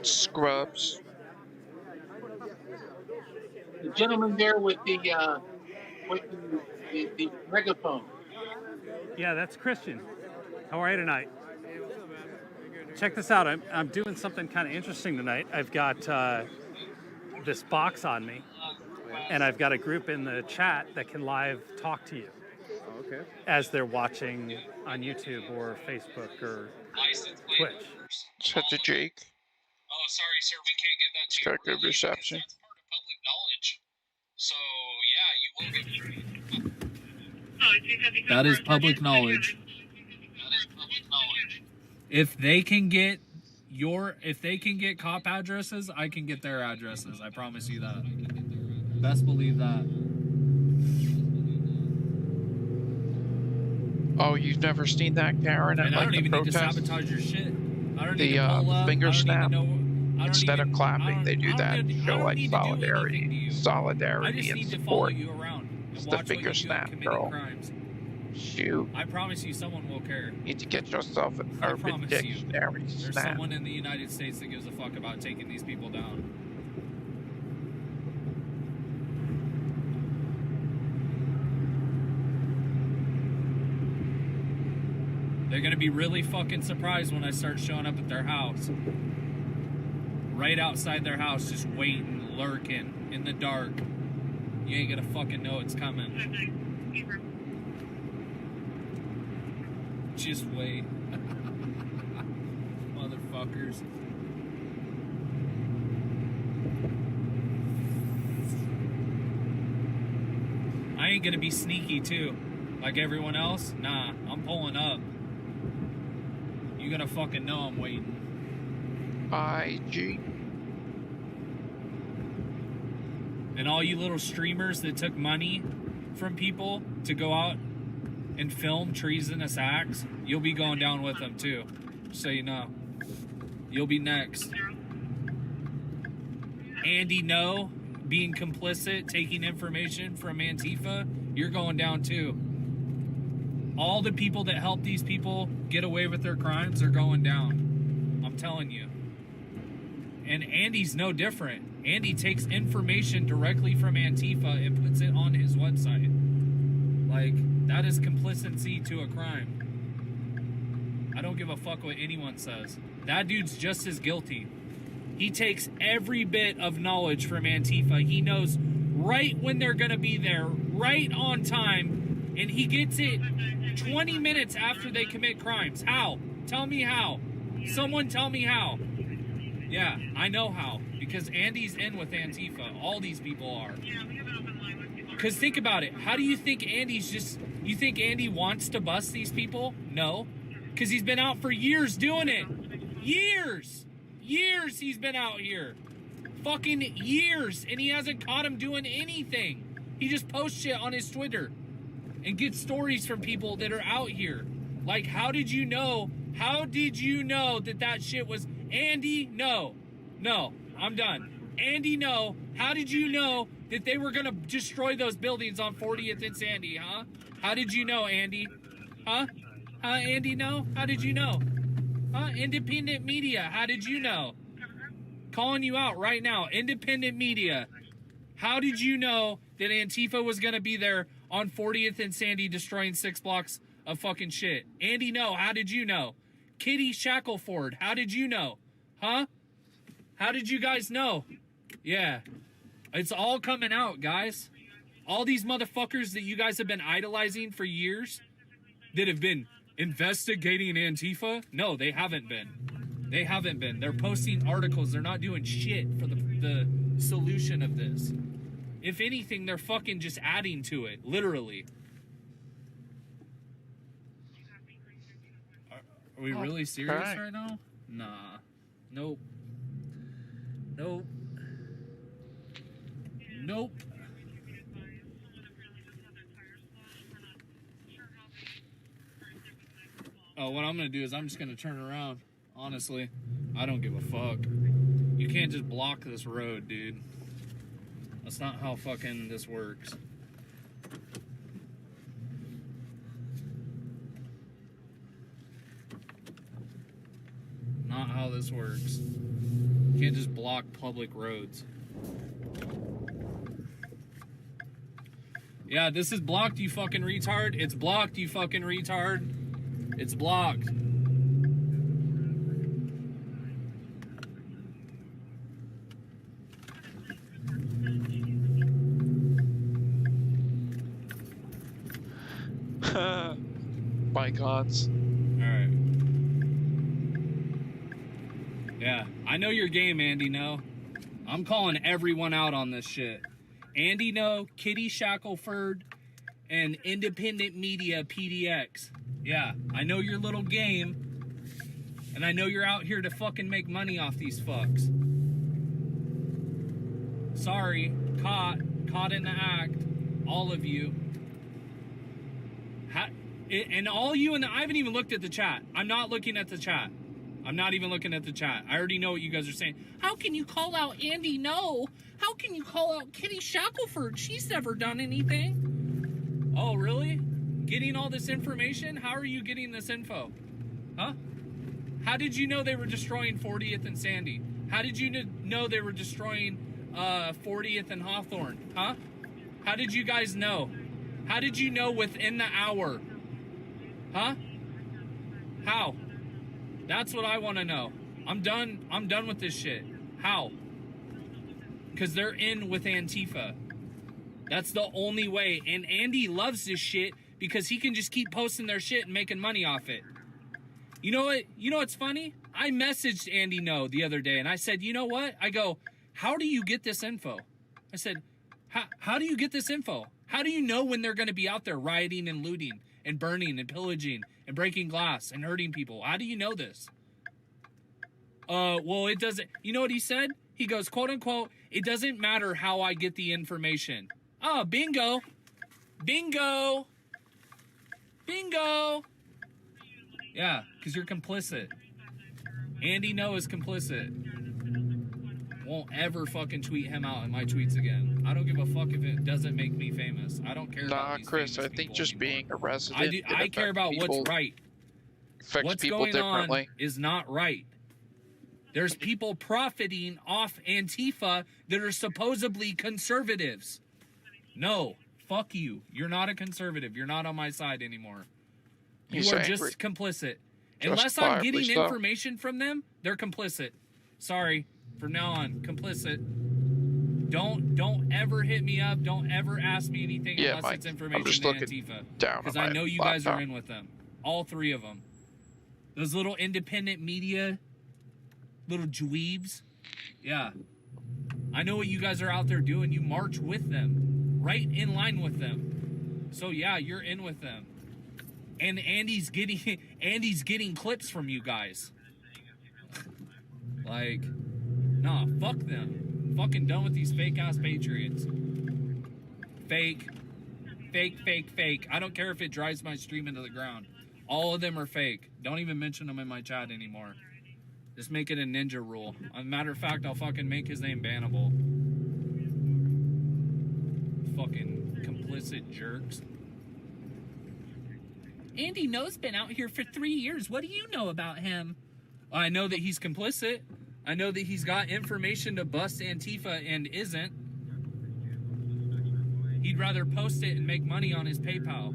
[SPEAKER 3] Scrubs.
[SPEAKER 1] The gentleman there with the megaphone.
[SPEAKER 2] Yeah, that's Christian. How are you tonight? Check this out. I'm doing something kind of interesting tonight. I've got this box on me, and I've got a group in the chat that can live talk to you.
[SPEAKER 5] Okay.
[SPEAKER 2] As they're watching on YouTube or Facebook or Twitch.
[SPEAKER 3] Such a Jake.
[SPEAKER 15] Oh, sorry, sir, we can't give that to you.
[SPEAKER 3] Got good reception.
[SPEAKER 15] That's part of public knowledge. So, yeah, you will get That is public knowledge. If they can get cop addresses, I can get their addresses. I promise you that. Best believe that.
[SPEAKER 3] Oh, you've never seen that, Karen?
[SPEAKER 15] And I don't even need to
[SPEAKER 3] protest?
[SPEAKER 15] sabotage your shit. I don't
[SPEAKER 3] The
[SPEAKER 15] need to pull up.
[SPEAKER 3] finger
[SPEAKER 15] I don't
[SPEAKER 3] snap.
[SPEAKER 15] Need to know,
[SPEAKER 3] Instead of clapping, they do
[SPEAKER 15] I
[SPEAKER 3] that
[SPEAKER 15] don't
[SPEAKER 3] to
[SPEAKER 15] need- I
[SPEAKER 3] show
[SPEAKER 15] don't
[SPEAKER 3] like
[SPEAKER 15] need to do anything to
[SPEAKER 3] solidarity,
[SPEAKER 15] you. I
[SPEAKER 3] solidarity
[SPEAKER 15] just
[SPEAKER 3] and
[SPEAKER 15] need to follow
[SPEAKER 3] support.
[SPEAKER 15] you around and
[SPEAKER 3] It's the
[SPEAKER 15] watch what
[SPEAKER 3] finger
[SPEAKER 15] you do
[SPEAKER 3] snap,
[SPEAKER 15] committing
[SPEAKER 3] girl.
[SPEAKER 15] crimes.
[SPEAKER 3] Shoot.
[SPEAKER 15] I promise you, someone will care.
[SPEAKER 3] You need to get yourself an
[SPEAKER 15] I
[SPEAKER 3] urban
[SPEAKER 15] promise you.
[SPEAKER 3] dictionary
[SPEAKER 15] There's
[SPEAKER 3] snap.
[SPEAKER 15] someone in the United States that gives a fuck about taking these people down. They're gonna be really fucking surprised when I start showing up at their house. Right outside their house, just waiting, lurking, in the dark. You ain't gonna fucking know it's coming. Just wait. Motherfuckers. I ain't gonna be sneaky too. Like everyone else? Nah, I'm pulling up. You gotta fucking know I'm waiting.
[SPEAKER 3] IG.
[SPEAKER 15] And all you little streamers that took money from people to go out and film treasonous acts, you'll be going down with them too. Just so you know. You'll be next. Andy No being complicit, taking information from Antifa you're going down too. All the people that help these people get away with their crimes are going down. I'm telling you. And Andy's no different. Andy takes information directly from Antifa and puts it on his website. Like, that is complicity to a crime. I don't give a fuck what anyone says. That dude's just as guilty. He takes every bit of knowledge from Antifa. He knows right when they're gonna be there, right on time, and he gets it 20 minutes after they commit crimes. How? Tell me how. Someone tell me how. Yeah, I know how. Because Andy's in with Antifa. All these people are. Because think about it. How do you think Andy's just... You think Andy wants to bust these people? No. Because he's been out for years doing it. Years! Years he's been out here. Fucking years. And he hasn't caught him doing anything. He just posts shit on his Twitter. And gets stories from people that are out here. Like, how did you know? How did you know that that shit was... Andy, no. No. I'm done. Andy, no. How did you know that they were going to destroy those buildings on 40th and Sandy, huh? How did you know, Andy? Huh? Andy, no? How did you know? Huh? Independent media, how did you know? Calling you out right now. Independent media. How did you know that Antifa was going to be there on 40th and Sandy destroying 6 blocks of fucking shit? Andy, no. How did you know? Kitty Shackelford, how did you know? Huh? How did you guys know? Yeah. It's all coming out, guys. All these motherfuckers that you guys have been idolizing for years that have been investigating Antifa? No, they haven't been. They haven't been. They're posting articles. They're not doing shit for the solution of this. If anything, they're fucking just adding to it. Literally. Are we really serious right now? Nah. Nope. Nope. Nope. Oh, what I'm gonna do is I'm just gonna turn around. Honestly, I don't give a fuck. You can't just block this road, dude. That's not how fucking this works. Not how this works. You can't just block public roads. Yeah, this is blocked, you fucking retard. It's blocked, you fucking retard. It's blocked.
[SPEAKER 3] By gods.
[SPEAKER 15] Alright. Yeah, I know your game, Andy, no. I'm calling everyone out on this shit. Andy, no, Kitty Shackelford, and Independent Media PDX. Yeah, I know your little game, and I know you're out here to fucking make money off these fucks. Sorry, caught in the act, all of you. And all you and I haven't even looked at the chat. I'm not looking at the chat. I'm not even looking at the chat. I already know what you guys are saying. How can you call out Andy? No. How can you call out Kitty Shackelford? She's never done anything. Oh, really? Getting all this information? How are you getting this info? Huh? How did you know they were destroying 40th and Sandy? How did you know they were destroying 40th and Hawthorne? Huh? How did you guys know? How did you know within the hour? Huh? How? That's what I want to know. I'm done with this shit. How? Because they're in with Antifa. That's the only way. And Andy loves this shit because he can just keep posting their shit and making money off it. You know what? You know what's funny? I messaged Andy No the other day and I said, you know what? I go, how do you get this info? I said, how do you get this info? How do you know when they're going to be out there rioting and looting and burning and pillaging and breaking glass and hurting people? How do you know this? Well, it doesn't. You know what he said? He goes, quote unquote, it doesn't matter how I get the information. Oh, bingo. Bingo. Bingo. Yeah, because you're complicit. Andy No is complicit. 100%. won't ever fucking tweet him out in my tweets again. I don't give a fuck if it doesn't make me famous. I don't care about these
[SPEAKER 3] Chris,
[SPEAKER 15] famous
[SPEAKER 3] I think
[SPEAKER 15] people
[SPEAKER 3] just
[SPEAKER 15] anymore.
[SPEAKER 3] being a resident.
[SPEAKER 15] I care about what's right. What's going on is not right. There's people profiting off Antifa that are supposedly conservatives. No, fuck you. You're not a conservative. You're not on my side anymore. You are just complicit. Unless I'm getting information from them, they're complicit. Sorry. From now on, complicit. Don't ever hit me up. Don't ever ask me anything unless it's information to Antifa. Because I know you guys are in with them. All three of them. Those little independent media, little dweebs. Yeah. I know what you guys are out there doing. You march with them. Right in line with them. So yeah, you're in with them. And Andy's getting clips from you guys. Like, nah, fuck them. Fucking done with these fake ass patriots. Fake. I don't care if it drives my stream into the ground. All of them are fake. Don't even mention them in my chat anymore. Just make it a ninja rule. As a matter of fact, I'll fucking make his name bannable. Fucking complicit jerks. Andy No's been out here for 3 years. What do you know about him? I know that he's complicit. I know that he's got information to bust Antifa and isn't. He'd rather post it and make money on his PayPal.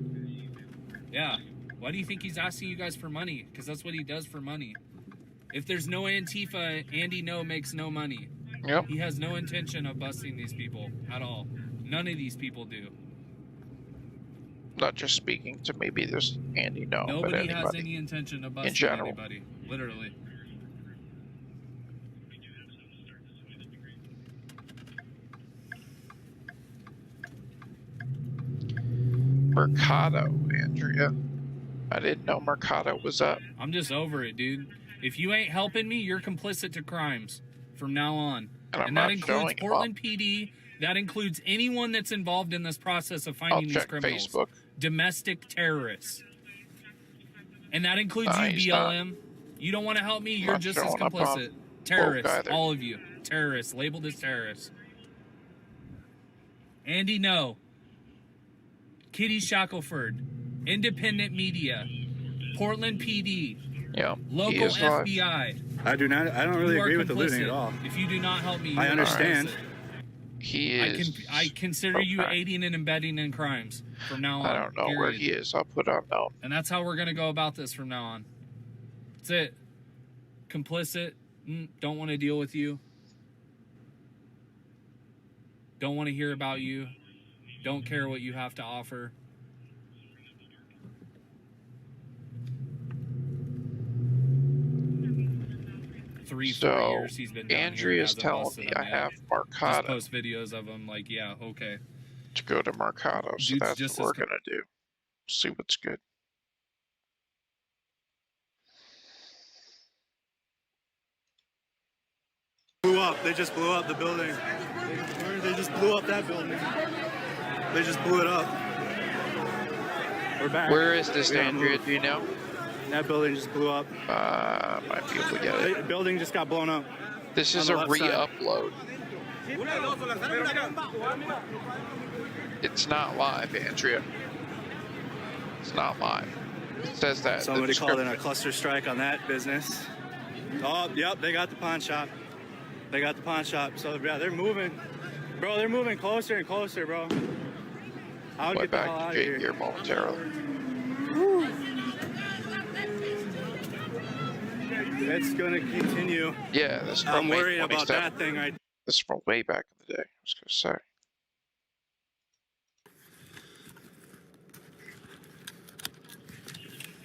[SPEAKER 15] Yeah. Why do you think he's asking you guys for money? Because that's what he does for money. If there's no Antifa, Andy No makes no money.
[SPEAKER 3] Yep.
[SPEAKER 15] He has no intention of busting these people at all. None of these people do.
[SPEAKER 3] Not just speaking to maybe this Andy No,
[SPEAKER 15] Nobody
[SPEAKER 3] but anybody
[SPEAKER 15] has any intention of busting anybody. Literally.
[SPEAKER 3] Mercado, Andrea. I didn't know Mercado was up.
[SPEAKER 15] I'm just over it, dude. If you ain't helping me, you're complicit to crimes from now on. And that includes Portland PD. That includes anyone that's involved in this process of finding these criminals. Facebook. Domestic terrorists. And that includes you, BLM. You don't want to help me, you're just as complicit. Terrorists, all of you. Terrorists, labeled as terrorists. Andy No. Kitty Shackelford. Independent media. Portland PD.
[SPEAKER 3] Yeah.
[SPEAKER 15] Local FBI.
[SPEAKER 16] I don't really agree with the looting at all.
[SPEAKER 15] If you do not help me,
[SPEAKER 16] I understand.
[SPEAKER 3] He is.
[SPEAKER 15] I consider you aiding and abetting in crimes from now on.
[SPEAKER 3] I don't know where he is. I'll put on no.
[SPEAKER 15] And that's how we're going to go about this from now on. That's it. Complicit. Don't want to deal with you. Don't want to hear about you. Don't care what you have to offer. Four years he's been down
[SPEAKER 3] Andrea's telling me I have Mercado.
[SPEAKER 15] Just post videos of him like, yeah, okay.
[SPEAKER 3] To go to Mercado, so that's what we're gonna do. See what's good.
[SPEAKER 16] Blew up. They just blew up the building. They just blew up that building. They just blew it up. We're back.
[SPEAKER 3] Where is this, Andrea? Do you know?
[SPEAKER 16] That building just blew up.
[SPEAKER 3] Might be able to get it.
[SPEAKER 16] The building just got blown up.
[SPEAKER 3] This is a re-upload. It's not live, Andrea. It's not live. It says that.
[SPEAKER 16] Somebody called in a cluster strike on that business. Oh, yep, they got the pawn shop. They got the pawn shop. So, yeah, they're moving. Bro, they're moving closer and closer, bro. I would get the hell out of here
[SPEAKER 3] momentarily.
[SPEAKER 16] It's gonna continue.
[SPEAKER 3] Yeah, this is from
[SPEAKER 16] I'm worried about that thing.
[SPEAKER 3] This is from way back in the day, I was gonna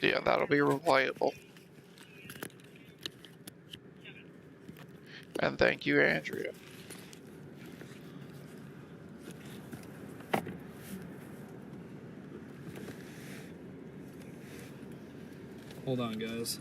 [SPEAKER 3] say. Yeah, that'll be replayable. And thank you, Andrea.
[SPEAKER 15] Hold on, guys.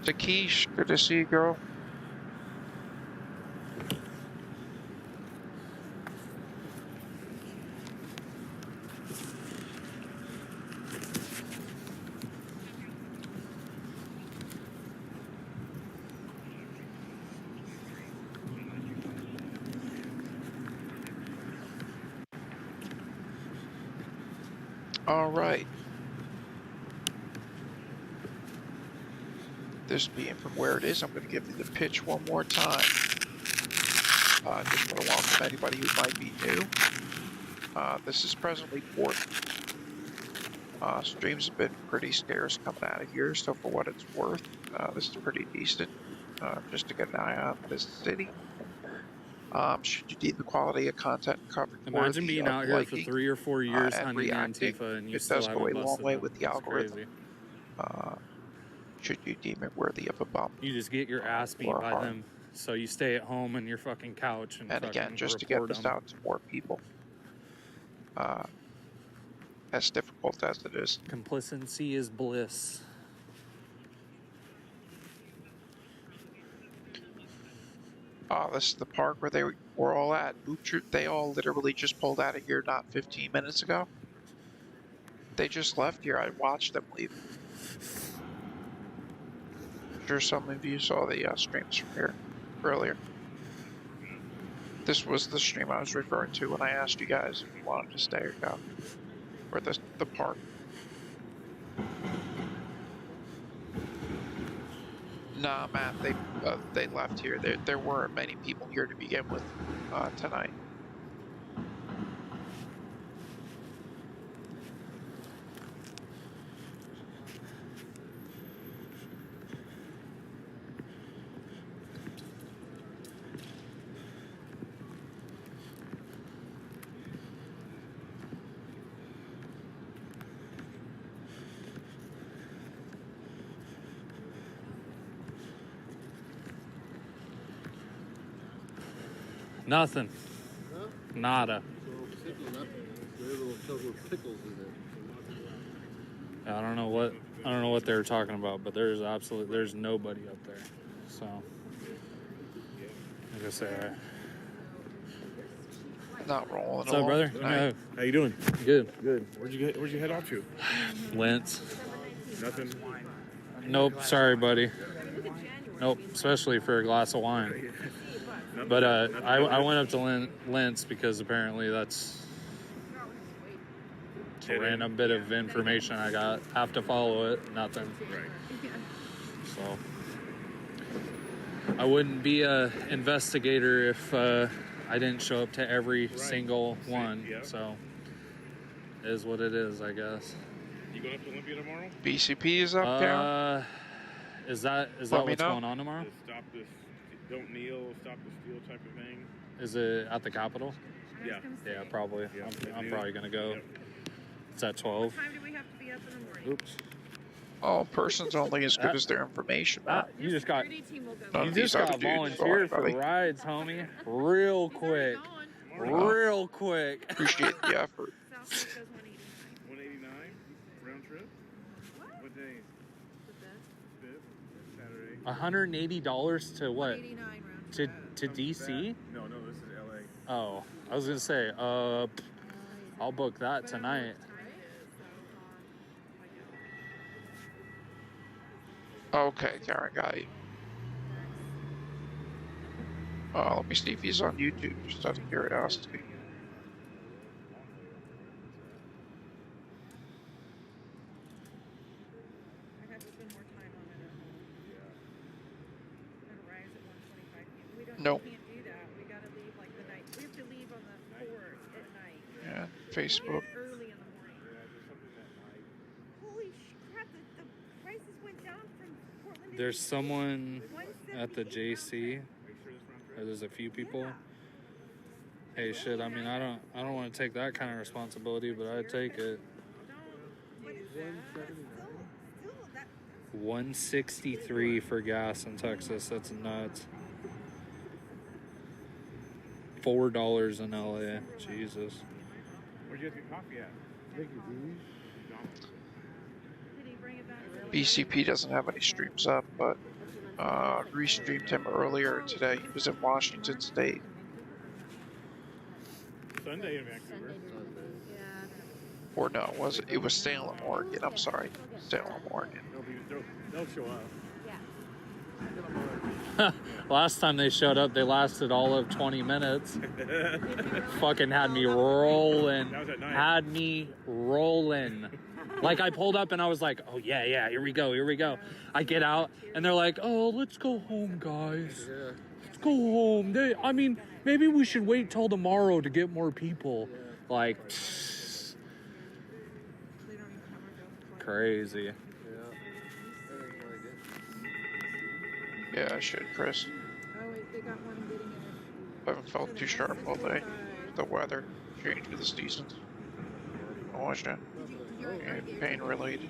[SPEAKER 3] Takeesh, good to see you, girl. All right. This being from where it is, I'm going to give you the pitch one more time. Just want to welcome anybody who might be new. This is presently fourth. Streams have been pretty scarce coming out of here, so for what it's worth, this is pretty decent. Just to get an eye on this city. Should you deem the quality of content covered
[SPEAKER 2] Imagine being out here for 3 or 4 years hunting
[SPEAKER 3] reacting,
[SPEAKER 2] Antifa and you
[SPEAKER 3] it
[SPEAKER 2] still
[SPEAKER 3] does go
[SPEAKER 2] haven't
[SPEAKER 3] a long
[SPEAKER 2] busted
[SPEAKER 3] way
[SPEAKER 2] them.
[SPEAKER 3] with the
[SPEAKER 2] It's
[SPEAKER 3] algorithm.
[SPEAKER 2] crazy.
[SPEAKER 3] Should you deem it worthy of a bump.
[SPEAKER 2] You just get your ass beat by them, so you stay at home on your fucking couch and
[SPEAKER 3] again, just to get this out to more people. As difficult as it is.
[SPEAKER 2] Complacency is bliss.
[SPEAKER 3] This is the park where they were all at. They all literally just pulled out of here not 15 minutes ago. They just left here. I watched them leave. I'm sure some of you saw the streams from here earlier. This was the stream I was referring to when I asked you guys if you wanted to stay or go. Or the park. Nah, Matt, they left here. There weren't many people here to begin with tonight.
[SPEAKER 2] Nothing. Nada. I don't know what they were talking about, but there's nobody up there. So, like I say,
[SPEAKER 3] not rolling.
[SPEAKER 2] What's up, brother?
[SPEAKER 9] Hi. How you doing?
[SPEAKER 2] Good.
[SPEAKER 9] Good. Where'd you head off to?
[SPEAKER 2] Lentz.
[SPEAKER 9] Nothing.
[SPEAKER 2] Nope. Sorry, buddy. Nope. Especially for a glass of wine. But I went up to Lentz because apparently that's a random bit of information I got. Have to follow it. Nothing.
[SPEAKER 9] Right.
[SPEAKER 2] So I wouldn't be a investigator if I didn't show up to every single one.
[SPEAKER 9] Yeah.
[SPEAKER 2] So it is what it is, I guess.
[SPEAKER 9] You going up to Olympia tomorrow?
[SPEAKER 3] BCP is up there.
[SPEAKER 2] Is that what's going on tomorrow?
[SPEAKER 9] Stop this. Don't kneel. Stop the steal type of thing.
[SPEAKER 2] Is it at the Capitol?
[SPEAKER 9] Yeah.
[SPEAKER 2] Yeah, probably.
[SPEAKER 9] Yeah,
[SPEAKER 2] I'm probably gonna go. Yep. It's at 12.
[SPEAKER 6] What time do we have to be up in the morning?
[SPEAKER 2] Oops.
[SPEAKER 3] Oh, person's only as good as their information.
[SPEAKER 2] You just got
[SPEAKER 3] None of these other dudes
[SPEAKER 2] volunteered for
[SPEAKER 3] buddy.
[SPEAKER 2] rides, homie. Real quick. Real quick.
[SPEAKER 3] Appreciate the effort.
[SPEAKER 9] 189 round trip. What day? Saturday.
[SPEAKER 2] $180 to what? To DC?
[SPEAKER 9] No, this is LA.
[SPEAKER 2] Oh, I was gonna say, I'll book that tonight.
[SPEAKER 3] Okay, Karen, got you. Let me see if he's on YouTube, just out of curiosity. Nope.
[SPEAKER 6] We can't do that. We gotta leave like the night. We have to leave on the 4th at night.
[SPEAKER 3] Yeah, Facebook.
[SPEAKER 6] Early in the morning. Holy crap! The prices went down from Portland.
[SPEAKER 2] There's someone at the JC. There's a few people. Hey, shit. I mean, I don't want to take that kind of responsibility, but I'd take it. $163 for gas in Texas. That's nuts. $4 in LA. Jesus.
[SPEAKER 9] Where'd you get your coffee at?
[SPEAKER 6] Did he bring it back? Really?
[SPEAKER 3] BCP doesn't have any streams up, but restreamed him earlier today. He was in Washington State.
[SPEAKER 9] Sunday in Vancouver.
[SPEAKER 3] Or no, it was Salem, Oregon. I'm sorry, Salem, Oregon.
[SPEAKER 9] They'll show up.
[SPEAKER 15] Last time they showed up, they lasted all of 20 minutes. Fucking had me rolling.
[SPEAKER 9] That was at night.
[SPEAKER 15] Had me rolling. Like, I pulled up and I was like, oh, yeah, here we go. I get out and they're like, oh, let's go home, guys. Let's go home. Maybe we should wait till tomorrow to get more people. Like, crazy.
[SPEAKER 3] Yeah, I should, Chris. I haven't felt too sharp all day. The weather changed this season. I watched it. And pain related.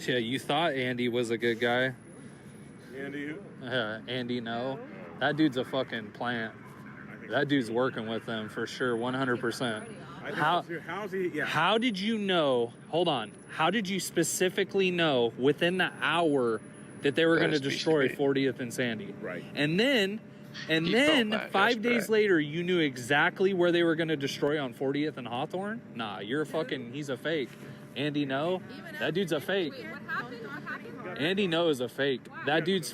[SPEAKER 15] Yeah, you thought Andy was a good guy.
[SPEAKER 9] Andy who?
[SPEAKER 15] Andy, no. That dude's a fucking plant. That dude's working with them for sure, 100%.
[SPEAKER 9] How's he? Yeah.
[SPEAKER 15] How did you know? Hold on. How did you specifically know within the hour that they were going to destroy 40th and Sandy?
[SPEAKER 9] Right.
[SPEAKER 15] And then 5 days later, you knew exactly where they were going to destroy on 40th and Hawthorne? Nah, he's a fake. Andy No? That dude's a fake. Andy No is a fake. That dude's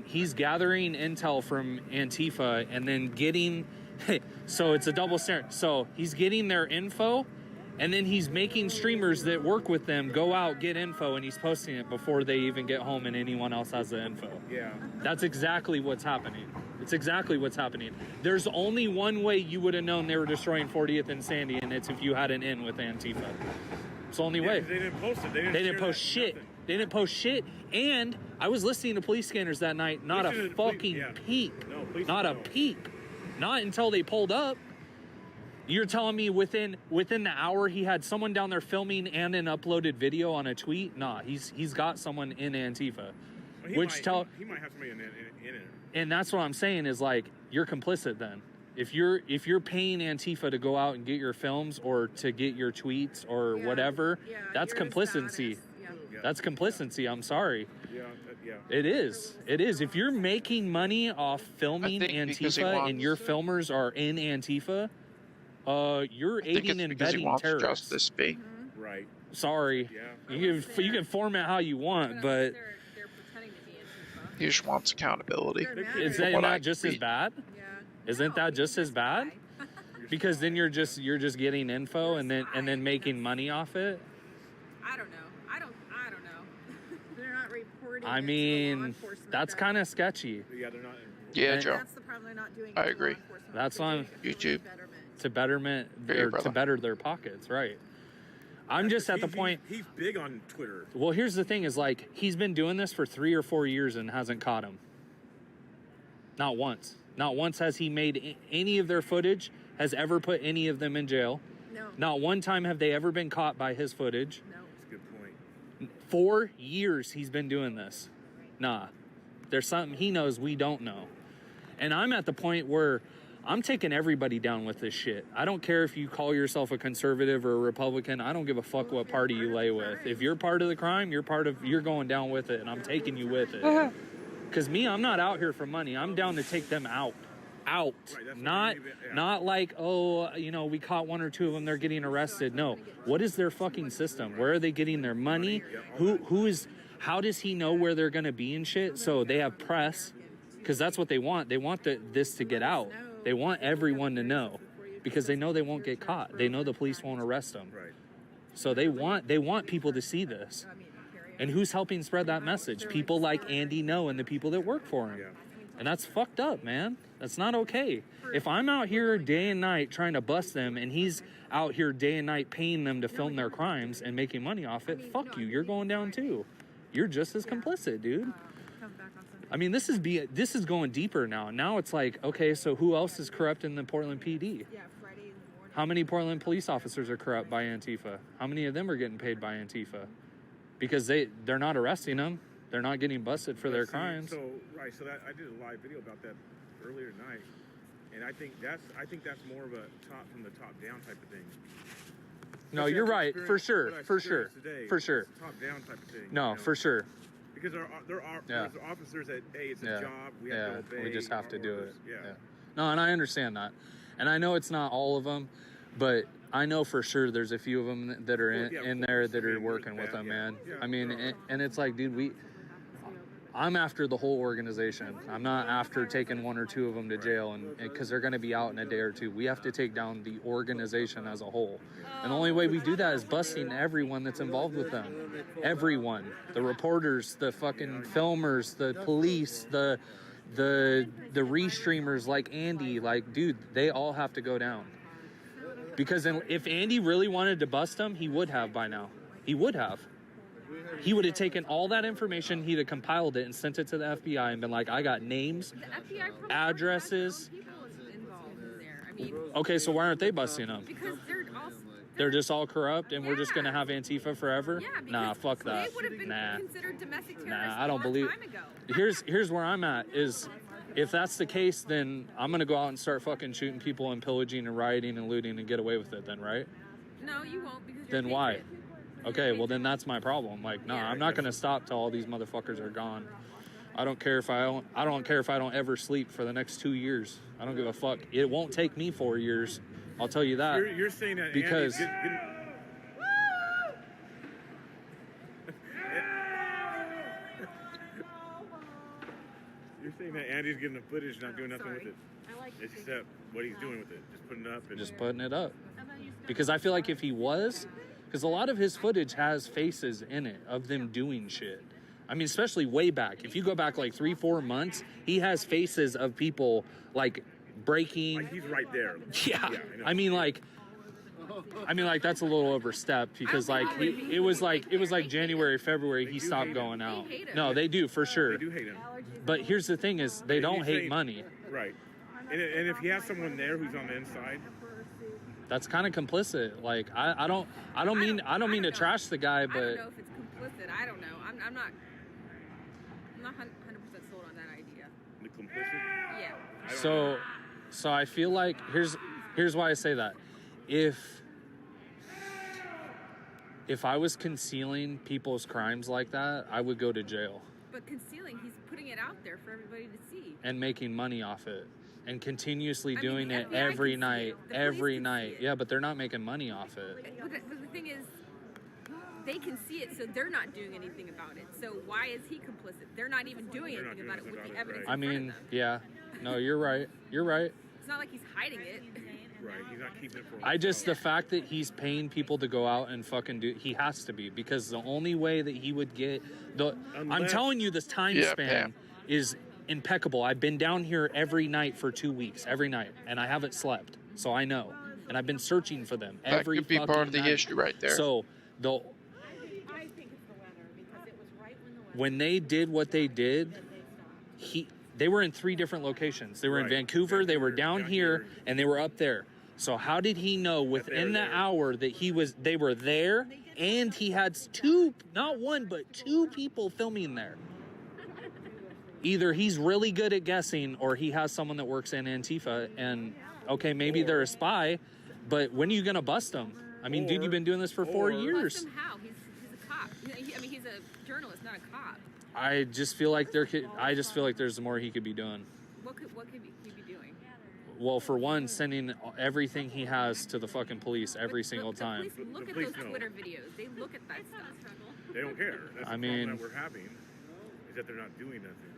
[SPEAKER 15] he's gathering intel from Antifa and then getting... So it's a double standard. So he's getting their info, and then he's making streamers that work with them go out, get info, and he's posting it before they even get home and anyone else has the info.
[SPEAKER 9] Yeah.
[SPEAKER 15] That's exactly what's happening. It's exactly what's happening. There's only one way you would have known they were destroying 40th and Sandy, and it's if you had an in with Antifa. It's the only way.
[SPEAKER 9] They didn't post it. They
[SPEAKER 15] didn't post shit.
[SPEAKER 9] Nothing.
[SPEAKER 15] They didn't post shit. And I was listening to police scanners that night. Not a fucking peep.
[SPEAKER 9] No,
[SPEAKER 15] not a peep. Not until they pulled up. You're telling me within the hour he had someone down there filming and an uploaded video on a tweet? Nah, he's got someone in Antifa.
[SPEAKER 9] Well,
[SPEAKER 15] he might
[SPEAKER 9] have somebody in it.
[SPEAKER 15] And that's what I'm saying is like you're complicit then. If you're paying Antifa to go out and get your films or to get your tweets or whatever, that's complicity. That's complicity. I'm sorry.
[SPEAKER 9] Yeah.
[SPEAKER 15] It is. If you're making money off filming Antifa and your filmers are in Antifa, you're aiding and abetting terrorists.
[SPEAKER 3] Justice be.
[SPEAKER 15] Right. Sorry. Yeah. You can form it how you want, but
[SPEAKER 3] he just wants accountability.
[SPEAKER 15] Is that not just as bad? Isn't that just as bad? Because then you're just getting info and then making money off it.
[SPEAKER 6] I don't know. I don't know. They're not reporting.
[SPEAKER 15] I mean, that's kind of sketchy.
[SPEAKER 9] Yeah, they're not.
[SPEAKER 3] Yeah, Joe.
[SPEAKER 6] That's the problem. They're not doing.
[SPEAKER 3] I agree.
[SPEAKER 15] That's on
[SPEAKER 3] YouTube
[SPEAKER 15] to better their pockets, right? I'm just at the point.
[SPEAKER 9] He's big on Twitter.
[SPEAKER 15] Well, here's the thing: is like he's been doing this for 3 or 4 years and hasn't caught him. Not once. Not once has he made any of their footage, has ever put any of them in jail.
[SPEAKER 6] No.
[SPEAKER 15] Not one time have they ever been caught by his footage.
[SPEAKER 6] No.
[SPEAKER 9] That's a good point.
[SPEAKER 15] 4 years he's been doing this. Nah. There's something he knows we don't know. And I'm at the point where I'm taking everybody down with this shit. I don't care if you call yourself a conservative or a Republican. I don't give a fuck what party you lay with. If you're part of the crime, you're going down with it, and I'm taking you with it. Because I'm not out here for money. I'm down to take them out. Right, not like, we caught 1 or 2 of them, they're getting arrested. No. What is their fucking system? Where are they getting their money? How does he know where they're going to be and shit? So they have press, because that's what they want. They want this to get out. They want everyone to know, because they know they won't get caught. They know the police won't arrest them.
[SPEAKER 9] Right.
[SPEAKER 15] So they want people to see this. And who's helping spread that message? People like Andy No and the people that work for him. And that's fucked up, man. That's not okay. If I'm out here day and night trying to bust them and he's out here day and night paying them to film their crimes and making money off it, fuck you. You're going down too. You're just as complicit, dude. I mean, this is going deeper now. Now it's like, okay, so who else is corrupt in the Portland PD? How many Portland police officers are corrupt by Antifa? How many of them are getting paid by Antifa? Because they're not arresting them. They're not getting busted for their crimes.
[SPEAKER 9] So I did a live video about that earlier tonight. And I think that's more of a top from the top down type of thing.
[SPEAKER 17] No, you're right, for sure, for sure, for sure.
[SPEAKER 9] Top down type of thing.
[SPEAKER 17] No, for sure.
[SPEAKER 9] Because there's officers that, hey, it's a job, we have to obey.
[SPEAKER 17] We just have to do
[SPEAKER 9] orders.
[SPEAKER 17] it. Yeah. No, and I understand that, and I know it's not all of them, but I know for sure there's a few of them that are in there that are working with them, man. I mean, and it's like, dude, I'm after the whole organization. I'm not after taking one or two of them to jail, and because they're going to be out in a day or two. We have to take down the organization as a whole, and the only way we do that is busting everyone that's involved with them. Everyone, the reporters, the fucking filmers, the police, the restreamers like Andy, like, dude, they all have to go down. Because if Andy really wanted to bust them, he would have by now. He would have. He would have taken all that information, he'd have compiled it and sent it to the FBI and been like, I got names, addresses. Okay, so why aren't they busting them?
[SPEAKER 6] Because
[SPEAKER 17] they're just all corrupt and we're just going to have Antifa forever? Nah, fuck that.
[SPEAKER 6] They would have been considered domestic terrorists
[SPEAKER 17] I don't believe. Here's where I'm at is, if that's the case, then I'm going to go out and start fucking shooting people and pillaging and rioting and looting and get away with it then, right?
[SPEAKER 6] No, you won't, because
[SPEAKER 17] then why? Okay, well then that's my problem. Like, no, I'm not gonna stop till all these motherfuckers are gone. I don't care if I don't ever sleep for the next 2 years. I don't give a fuck. It won't take me 4 years. I'll tell you that.
[SPEAKER 9] You're saying that
[SPEAKER 17] because
[SPEAKER 9] you're saying that Andy's getting the footage, not doing nothing with it. Except what he's doing with it, just putting it up.
[SPEAKER 17] Just putting it up. Because I feel like if he was. Because a lot of his footage has faces in it of them doing shit. I mean, especially way back. If you go back like 3-4 months, he has faces of people like breaking.
[SPEAKER 9] Like he's right there.
[SPEAKER 17] Yeah. I mean, like that's a little overstepped because like it was like January, February he stopped going out. No, they do for sure.
[SPEAKER 9] They do hate him.
[SPEAKER 17] But here's the thing: is they don't hate money.
[SPEAKER 9] Right. And if he has someone there who's on the inside.
[SPEAKER 17] That's kind of complicit. Like I don't mean to trash the guy, but
[SPEAKER 6] I don't know if it's complicit. I don't know. I'm not 100% sold on that idea.
[SPEAKER 9] The complicit?
[SPEAKER 6] Yeah.
[SPEAKER 17] So I feel like here's why I say that. If I was concealing people's crimes like that, I would go to jail.
[SPEAKER 6] But concealing, he's putting it out there for everybody to see.
[SPEAKER 17] And making money off it. And continuously doing it every night. Yeah, but they're not making money off it.
[SPEAKER 6] But the thing is, they can see it, so they're not doing anything about it. So why is he complicit? They're not even doing anything about it with the evidence.
[SPEAKER 17] I mean, yeah. No, you're right. You're right.
[SPEAKER 6] It's not like he's hiding it.
[SPEAKER 9] Right, he's not keeping it for
[SPEAKER 17] himself. The fact that he's paying people to go out and fucking do, he has to be, because the only way that he would get I'm telling you, this time span is impeccable. I've been down here every night for 2 weeks, every night, and I haven't slept, so I know. And I've been searching for them every fucking night.
[SPEAKER 3] That could be part of the issue right there.
[SPEAKER 17] So when they did what they did, they were in 3 different locations. They were in Vancouver, they were down here, and they were up there. So how did he know within the hour that they were there, and he had 2, not 1, but 2 people filming there? Either he's really good at guessing, or he has someone that works in Antifa, and okay, maybe they're a spy, but when are you gonna bust them? I mean, dude, you've been doing this for 4 years.
[SPEAKER 6] Bust him how? He's a cop. I mean, he's a journalist, not a cop.
[SPEAKER 17] I just feel like there's more he could be doing.
[SPEAKER 6] What could he be doing?
[SPEAKER 17] Well, for one, sending everything he has to the fucking police every single time.
[SPEAKER 6] The police look at those Twitter videos. They look at that stuff.
[SPEAKER 9] They don't care. That's the problem that we're having, is that they're not doing nothing.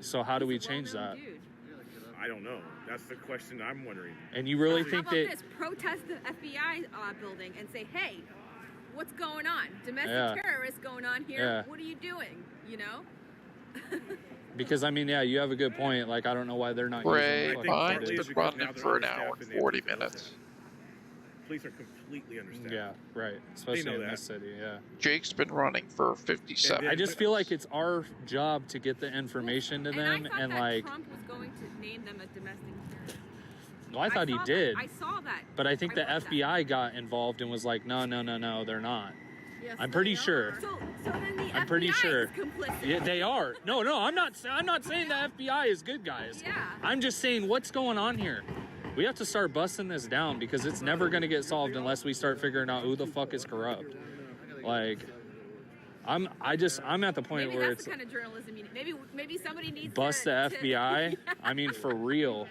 [SPEAKER 17] So how do we change that?
[SPEAKER 9] I don't know. That's the question I'm wondering.
[SPEAKER 17] And you really think
[SPEAKER 6] that... How about this? Protest the FBI building and say, hey, what's going on? Domestic terrorists going on here.
[SPEAKER 17] Yeah.
[SPEAKER 6] What are you doing? You know?
[SPEAKER 17] Because, I mean, yeah, you have a good point. Like, I don't know why they're not
[SPEAKER 3] using mine's been running for an hour and 40 minutes.
[SPEAKER 9] Police are completely understaffed.
[SPEAKER 17] Yeah, right. Especially in this city, yeah.
[SPEAKER 3] Jake's been running for 57.
[SPEAKER 17] I just feel like it's our job to get the information to them, and like.
[SPEAKER 6] Trump was going to name them a domestic terrorist.
[SPEAKER 17] Well, I thought he did.
[SPEAKER 6] I saw that.
[SPEAKER 17] But I think the FBI got involved and was like, no, they're not.
[SPEAKER 6] Yes,
[SPEAKER 17] I'm pretty sure.
[SPEAKER 6] So then the
[SPEAKER 17] I'm pretty
[SPEAKER 6] FBI
[SPEAKER 17] sure.
[SPEAKER 6] is complicit.
[SPEAKER 17] Yeah, they are. No, I'm not saying the FBI is good guys.
[SPEAKER 6] Yeah.
[SPEAKER 17] I'm just saying what's going on here. We have to start busting this down because it's never going to get solved unless we start figuring out who the fuck is corrupt. Like, I'm at the point
[SPEAKER 6] Maybe
[SPEAKER 17] where
[SPEAKER 6] that's
[SPEAKER 17] it's
[SPEAKER 6] the kind of journalism you need. Maybe somebody needs
[SPEAKER 17] bust
[SPEAKER 6] to,
[SPEAKER 17] the FBI. I mean, for real.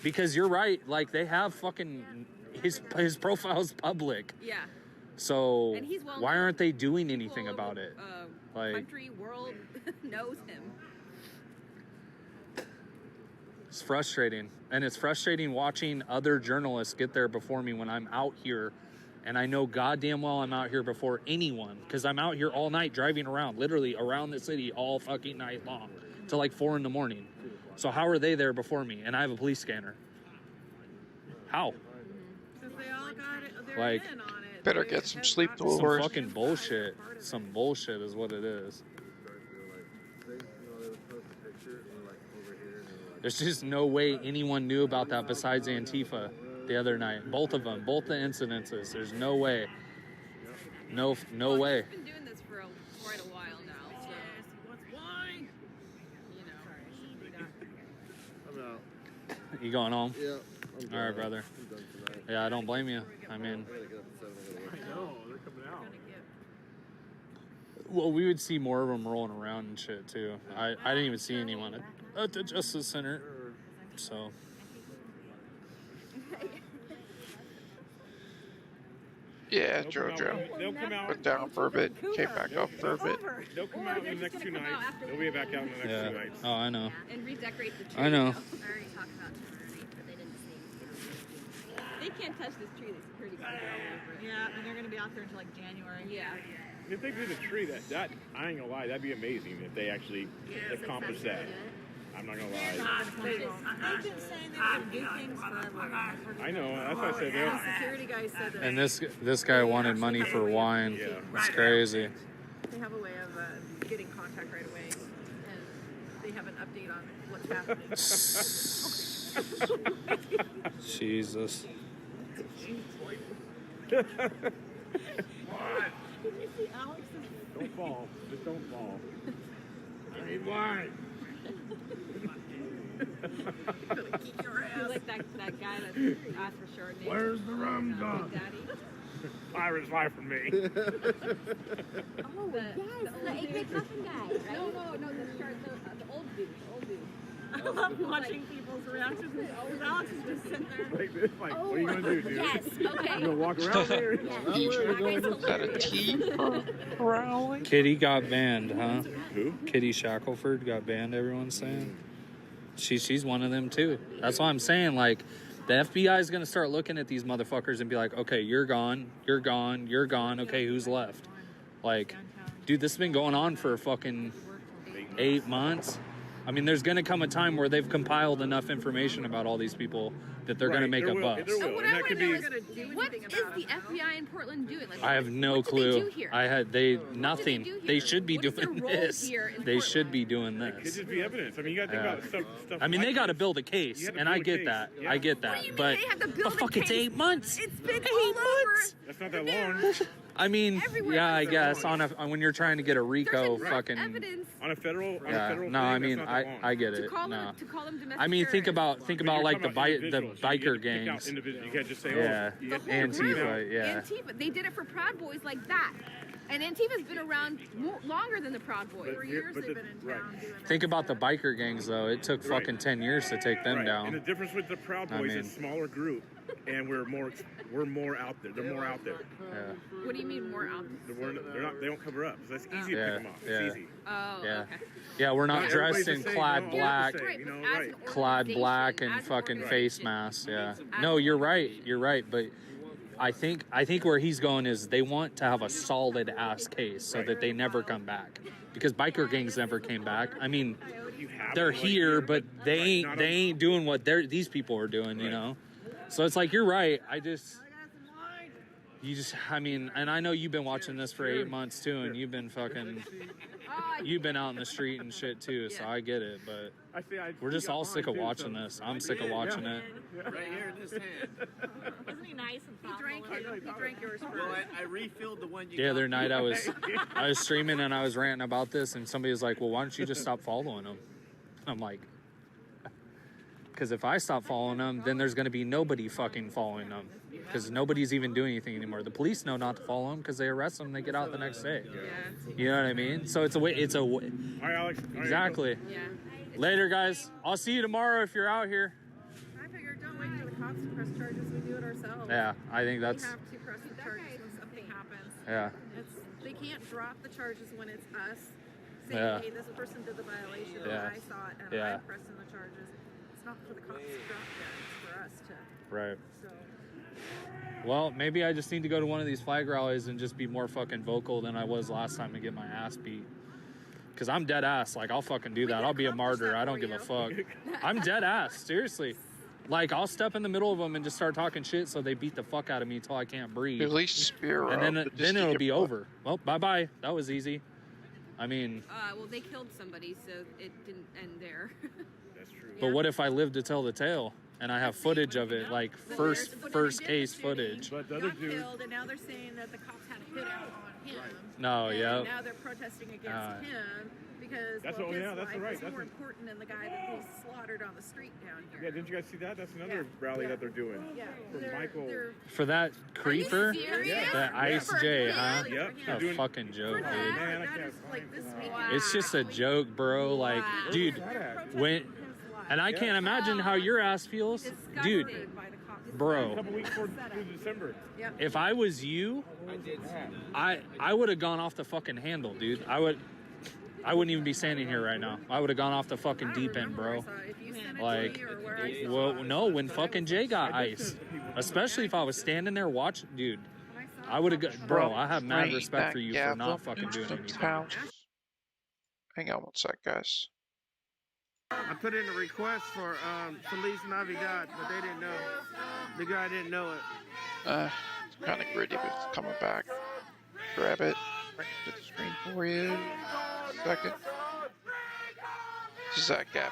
[SPEAKER 17] Because you're right. Like, they have fucking his profile's public.
[SPEAKER 6] Yeah.
[SPEAKER 17] So
[SPEAKER 6] And he's well
[SPEAKER 17] why
[SPEAKER 6] known.
[SPEAKER 17] aren't they doing anything about it? Like,
[SPEAKER 6] Country, world knows him.
[SPEAKER 17] it's frustrating. And it's frustrating watching other journalists get there before me when I'm out here. And I know goddamn well I'm out here before anyone. Because I'm out here all night driving around. Literally around the city all fucking night long. Till like 4 a.m. So how are they there before me? And I have a police scanner. How?
[SPEAKER 18] Because they all got it. They're
[SPEAKER 17] Like,
[SPEAKER 18] in on it.
[SPEAKER 3] Better get some sleep,
[SPEAKER 17] some
[SPEAKER 3] Dolores.
[SPEAKER 17] fucking bullshit. Some bullshit is what it is. There's just no way anyone knew about that besides Antifa the other night. Both of them, both the incidences. There's no way. No way.
[SPEAKER 6] He's been doing this for quite a while now. So.
[SPEAKER 17] You going home?
[SPEAKER 5] Yeah.
[SPEAKER 17] All right, brother. Yeah, I don't blame you. I mean,
[SPEAKER 9] I know, they're coming out.
[SPEAKER 17] well, we would see more of them rolling around and shit too. I didn't even see anyone at the Justice Center. So.
[SPEAKER 3] Yeah, JoJo.
[SPEAKER 9] They'll come out.
[SPEAKER 3] Went down for a bit, came back up for a bit.
[SPEAKER 9] They'll come out in the next 2 nights. They'll be back out in the next
[SPEAKER 17] Yeah.
[SPEAKER 9] 2 nights.
[SPEAKER 17] Oh, I know.
[SPEAKER 6] And redecorate the tree.
[SPEAKER 17] I know.
[SPEAKER 6] I already talked about tree, but they didn't see. They can't touch this tree that's pretty good all over it.
[SPEAKER 18] Yeah, and they're going to be out there until like January.
[SPEAKER 6] Yeah.
[SPEAKER 9] If they do the tree, that I ain't gonna lie, that'd be amazing if they actually accomplish that. I'm not gonna lie.
[SPEAKER 18] They've been saying they were going to do things forever.
[SPEAKER 9] I know. That's why I said
[SPEAKER 18] The
[SPEAKER 9] they'll.
[SPEAKER 18] security guy said that
[SPEAKER 17] And this guy wanted money for wine.
[SPEAKER 9] Yeah.
[SPEAKER 17] It's crazy.
[SPEAKER 18] they have a way of getting contact right away. And they have an update on what's happening.
[SPEAKER 17] Jesus.
[SPEAKER 9] Don't fall. Just don't fall. I need wine.
[SPEAKER 6] You're like that guy that asked for Chardonnay.
[SPEAKER 9] Where's the rum gone?
[SPEAKER 6] Big Daddy.
[SPEAKER 9] Pirate's life for me.
[SPEAKER 6] Oh, yes, the egg muffin guy, right? No, the old dude,
[SPEAKER 18] I love watching people's reactions. Alex is just sitting there.
[SPEAKER 9] Like this, like, what are you gonna do, dude?
[SPEAKER 6] Yes, okay.
[SPEAKER 9] You gonna walk around there?
[SPEAKER 3] Is that a T for growling?
[SPEAKER 17] Kitty got banned, huh?
[SPEAKER 9] Who?
[SPEAKER 17] Kitty Shackelford got banned, everyone's saying. She's one of them too. That's why I'm saying, like, the FBI is going to start looking at these motherfuckers and be like, okay, you're gone, you're gone, you're gone. Okay, who's left? Like, dude, this has been going on for fucking 8 months. I mean, there's going to come a time where they've compiled enough information about all these people that they're going to make a bust.
[SPEAKER 6] What I want to know is, what is the FBI in Portland doing? Like,
[SPEAKER 17] I have no
[SPEAKER 6] what
[SPEAKER 17] clue.
[SPEAKER 6] Do they do here?
[SPEAKER 17] Nothing.
[SPEAKER 6] do
[SPEAKER 17] They
[SPEAKER 6] here?
[SPEAKER 17] should be
[SPEAKER 6] What is
[SPEAKER 17] doing
[SPEAKER 6] their role
[SPEAKER 17] this.
[SPEAKER 6] here in
[SPEAKER 17] They
[SPEAKER 6] Portland?
[SPEAKER 17] should be doing
[SPEAKER 9] It could
[SPEAKER 17] this.
[SPEAKER 9] just be evidence. I mean, you gotta think about stuff.
[SPEAKER 17] I mean,
[SPEAKER 9] like
[SPEAKER 17] they got to
[SPEAKER 9] this.
[SPEAKER 17] build a case,
[SPEAKER 9] You have to
[SPEAKER 17] and I
[SPEAKER 9] build a
[SPEAKER 17] get
[SPEAKER 9] case.
[SPEAKER 17] that.
[SPEAKER 9] Yeah.
[SPEAKER 17] I get that.
[SPEAKER 6] What do you mean
[SPEAKER 17] But
[SPEAKER 6] they have to build a
[SPEAKER 17] fuck, it's
[SPEAKER 6] case?
[SPEAKER 17] 8 months.
[SPEAKER 6] It's been all over.
[SPEAKER 9] That's not that long.
[SPEAKER 17] I mean,
[SPEAKER 6] Everywhere
[SPEAKER 17] yeah, I
[SPEAKER 6] else.
[SPEAKER 17] guess when you're trying to get a RICO
[SPEAKER 6] There's
[SPEAKER 17] fucking.
[SPEAKER 6] evidence
[SPEAKER 9] On a federal.
[SPEAKER 17] Yeah.
[SPEAKER 9] thing,
[SPEAKER 17] No, I mean,
[SPEAKER 9] that's not that long.
[SPEAKER 17] I get
[SPEAKER 6] to
[SPEAKER 17] it.
[SPEAKER 6] call
[SPEAKER 17] No.
[SPEAKER 6] them domestic.
[SPEAKER 17] I mean, think
[SPEAKER 6] terrorists.
[SPEAKER 17] about
[SPEAKER 9] You're
[SPEAKER 17] like the
[SPEAKER 9] talking about
[SPEAKER 17] the
[SPEAKER 9] individuals. You
[SPEAKER 17] biker
[SPEAKER 9] get to pick out
[SPEAKER 17] gangs.
[SPEAKER 9] individuals. You can't just say,
[SPEAKER 17] Yeah.
[SPEAKER 9] oh, you
[SPEAKER 6] The
[SPEAKER 9] get
[SPEAKER 6] whole
[SPEAKER 9] to
[SPEAKER 6] group.
[SPEAKER 9] pick out.
[SPEAKER 17] Antifa, yeah.
[SPEAKER 6] Antifa. They did it for Proud Boys like that. And Antifa's been around longer than the Proud Boys.
[SPEAKER 9] But-
[SPEAKER 18] For years
[SPEAKER 9] but
[SPEAKER 18] they've
[SPEAKER 9] the-
[SPEAKER 18] been in
[SPEAKER 9] right.
[SPEAKER 18] town doing
[SPEAKER 17] Think
[SPEAKER 18] that
[SPEAKER 17] about the
[SPEAKER 18] stuff.
[SPEAKER 17] biker gangs, though. It took
[SPEAKER 9] Right.
[SPEAKER 17] fucking 10 years to take them
[SPEAKER 9] Right.
[SPEAKER 17] down.
[SPEAKER 9] And the difference with the Proud
[SPEAKER 17] I
[SPEAKER 9] Boys
[SPEAKER 17] mean-
[SPEAKER 9] is smaller group, and we're more out there. They're more out there.
[SPEAKER 17] Yeah.
[SPEAKER 6] What do you mean more out?
[SPEAKER 9] They don't cover up. So that's easy to
[SPEAKER 17] Yeah,
[SPEAKER 9] pick them off.
[SPEAKER 17] yeah.
[SPEAKER 9] It's easy.
[SPEAKER 6] Oh,
[SPEAKER 17] Yeah.
[SPEAKER 6] okay.
[SPEAKER 17] Yeah, we're not
[SPEAKER 9] Not
[SPEAKER 17] dressed
[SPEAKER 9] everybody's
[SPEAKER 17] in
[SPEAKER 9] the same,
[SPEAKER 17] clad
[SPEAKER 9] no, all
[SPEAKER 17] black,
[SPEAKER 9] the same,
[SPEAKER 6] Right,
[SPEAKER 9] you
[SPEAKER 6] but
[SPEAKER 9] know,
[SPEAKER 6] as
[SPEAKER 9] right.
[SPEAKER 6] an
[SPEAKER 17] clad black
[SPEAKER 6] organization,
[SPEAKER 17] and
[SPEAKER 6] as an
[SPEAKER 17] fucking face
[SPEAKER 6] organization.
[SPEAKER 17] masks. Yeah.
[SPEAKER 6] As
[SPEAKER 17] No,
[SPEAKER 6] an
[SPEAKER 17] you're right. You're right. But I think where he's going is they want to have a solid ass case so that they never come back, because biker gangs never came back. I mean,
[SPEAKER 9] You have
[SPEAKER 17] they're
[SPEAKER 9] them right
[SPEAKER 17] here, but they
[SPEAKER 9] not
[SPEAKER 17] ain't doing what these people are doing. You
[SPEAKER 9] Right.
[SPEAKER 17] know. So it's like you're right. You just, I mean, and I know you've been watching this for 8 months too, and you've been fucking, you've been out in the street and shit too, so I get it, but we're just all sick of watching this. I'm sick of watching it.
[SPEAKER 4] Right here in this hand.
[SPEAKER 18] Isn't he nice and thoughtful? He drank yours first.
[SPEAKER 4] Well, I refilled the one you
[SPEAKER 17] The other
[SPEAKER 4] got me.
[SPEAKER 17] night I was streaming and I was ranting about this, and somebody was like, well, why don't you just stop following him? I'm like, because if I stop following them, then there's going to be nobody fucking following them. Because nobody's even doing anything anymore. The police know not to follow them because they arrest them and they get out the next day. You know what I mean? So it's a way.
[SPEAKER 9] All right, Alex.
[SPEAKER 17] Exactly.
[SPEAKER 18] Yeah.
[SPEAKER 17] Later, guys. I'll see you tomorrow if you're out here.
[SPEAKER 18] I figured don't wait for the cops to press charges. We do it ourselves.
[SPEAKER 17] Yeah, I think that's.
[SPEAKER 18] We have to press the charges when something happens.
[SPEAKER 17] Yeah.
[SPEAKER 18] They can't drop the charges when it's us saying,
[SPEAKER 17] Yeah.
[SPEAKER 18] hey, this person did the violation, or
[SPEAKER 17] Yeah.
[SPEAKER 18] I saw it, and
[SPEAKER 17] Yeah.
[SPEAKER 18] I'm pressing the charges. It's not for the cops to drop that. It's for us to.
[SPEAKER 17] Right.
[SPEAKER 18] So.
[SPEAKER 17] Well, maybe I just need to go to one of these flag rallies and just be more fucking vocal than I was last time and get my ass beat. Because I'm dead ass. Like, I'll fucking do that. I'll be a martyr. I don't give a fuck. I'm dead ass. Seriously. Like, I'll step in the middle of them and just start talking shit so they beat the fuck out of me until I can't breathe.
[SPEAKER 3] Billy Spiro.
[SPEAKER 17] And then it'll be over. Well, bye-bye. That was easy. I mean...
[SPEAKER 6] well, they killed somebody, so it didn't end there.
[SPEAKER 9] That's true.
[SPEAKER 17] But what if I live to tell the tale? And I have footage of it, like first case footage.
[SPEAKER 9] But the other
[SPEAKER 18] Got
[SPEAKER 9] dude...
[SPEAKER 18] killed, and now they're saying that the cops had a hit out on him.
[SPEAKER 17] No,
[SPEAKER 18] and
[SPEAKER 17] yeah.
[SPEAKER 18] Now they're protesting against him because
[SPEAKER 9] That's
[SPEAKER 18] well,
[SPEAKER 9] what-
[SPEAKER 18] his
[SPEAKER 9] yeah, that's
[SPEAKER 18] life
[SPEAKER 9] right.
[SPEAKER 18] is
[SPEAKER 9] That's
[SPEAKER 18] more
[SPEAKER 9] what-
[SPEAKER 18] important than the guy that was slaughtered on the street down here.
[SPEAKER 9] Yeah, didn't you guys see that? That's another rally that they're doing.
[SPEAKER 18] Yeah.
[SPEAKER 9] For Michael.
[SPEAKER 17] For that creeper?
[SPEAKER 18] serious?
[SPEAKER 17] That Ice J, huh?
[SPEAKER 9] Yep.
[SPEAKER 17] A fucking joke,
[SPEAKER 18] For
[SPEAKER 17] dude.
[SPEAKER 18] that, that is like this week.
[SPEAKER 17] It's just a joke, bro. Like, dude, when... And I can't imagine how your ass feels. Dude,
[SPEAKER 9] A
[SPEAKER 17] bro,
[SPEAKER 9] couple weeks through December.
[SPEAKER 17] if I was you, I would have gone off the fucking handle, dude. I wouldn't even be standing here right now. I would have gone off the fucking deep end, bro. Like, well, no, when fucking Jay got ice, especially if I was standing there watching, dude, I would have, bro, I have mad respect for you for not fucking doing anything.
[SPEAKER 3] Hang on one sec, guys.
[SPEAKER 5] I put in a request for Feliz Navidad, but they didn't know. The guy didn't know it.
[SPEAKER 3] It's kind of gritty, but it's coming back. Grab it. Bring it to the screen for you. Second. This is that gap.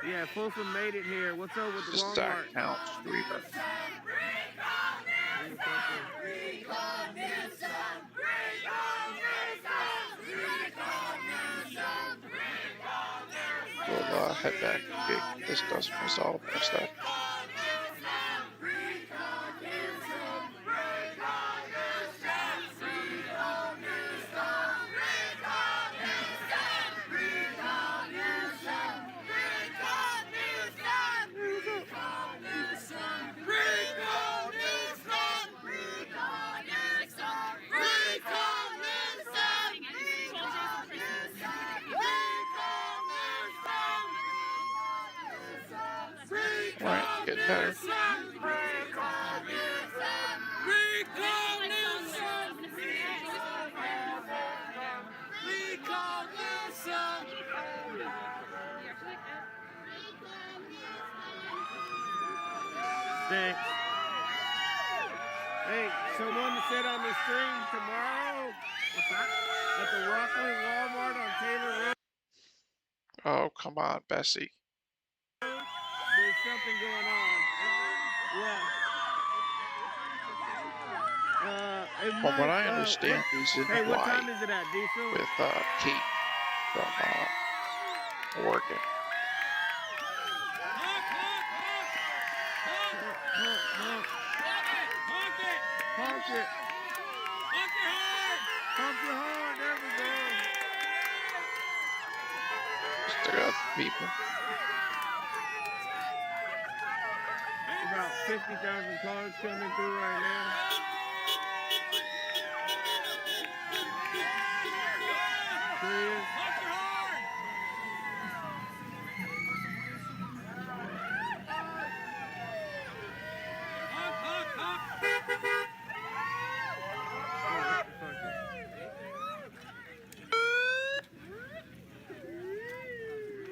[SPEAKER 5] Yeah, Folsom made it here. What's up with the
[SPEAKER 3] This is
[SPEAKER 5] Walmart?
[SPEAKER 3] that count streamer. We'll head back and get this doesn't resolve next time. Alright, get better.
[SPEAKER 5] Thanks. Hey, someone said on the stream tomorrow at the Rockland Walmart on Taylor Road.
[SPEAKER 3] Oh, come on, Bessie.
[SPEAKER 5] There's something going on. Yeah.
[SPEAKER 3] From what I understand, he's in
[SPEAKER 5] Hey, what time
[SPEAKER 3] Hawaii
[SPEAKER 5] is it at, Diesel?
[SPEAKER 3] with Kate from Oregon.
[SPEAKER 5] Honk it. Honk your horn. There we go.
[SPEAKER 3] Still got the people.
[SPEAKER 5] About 50,000 cars coming through right now. There he is.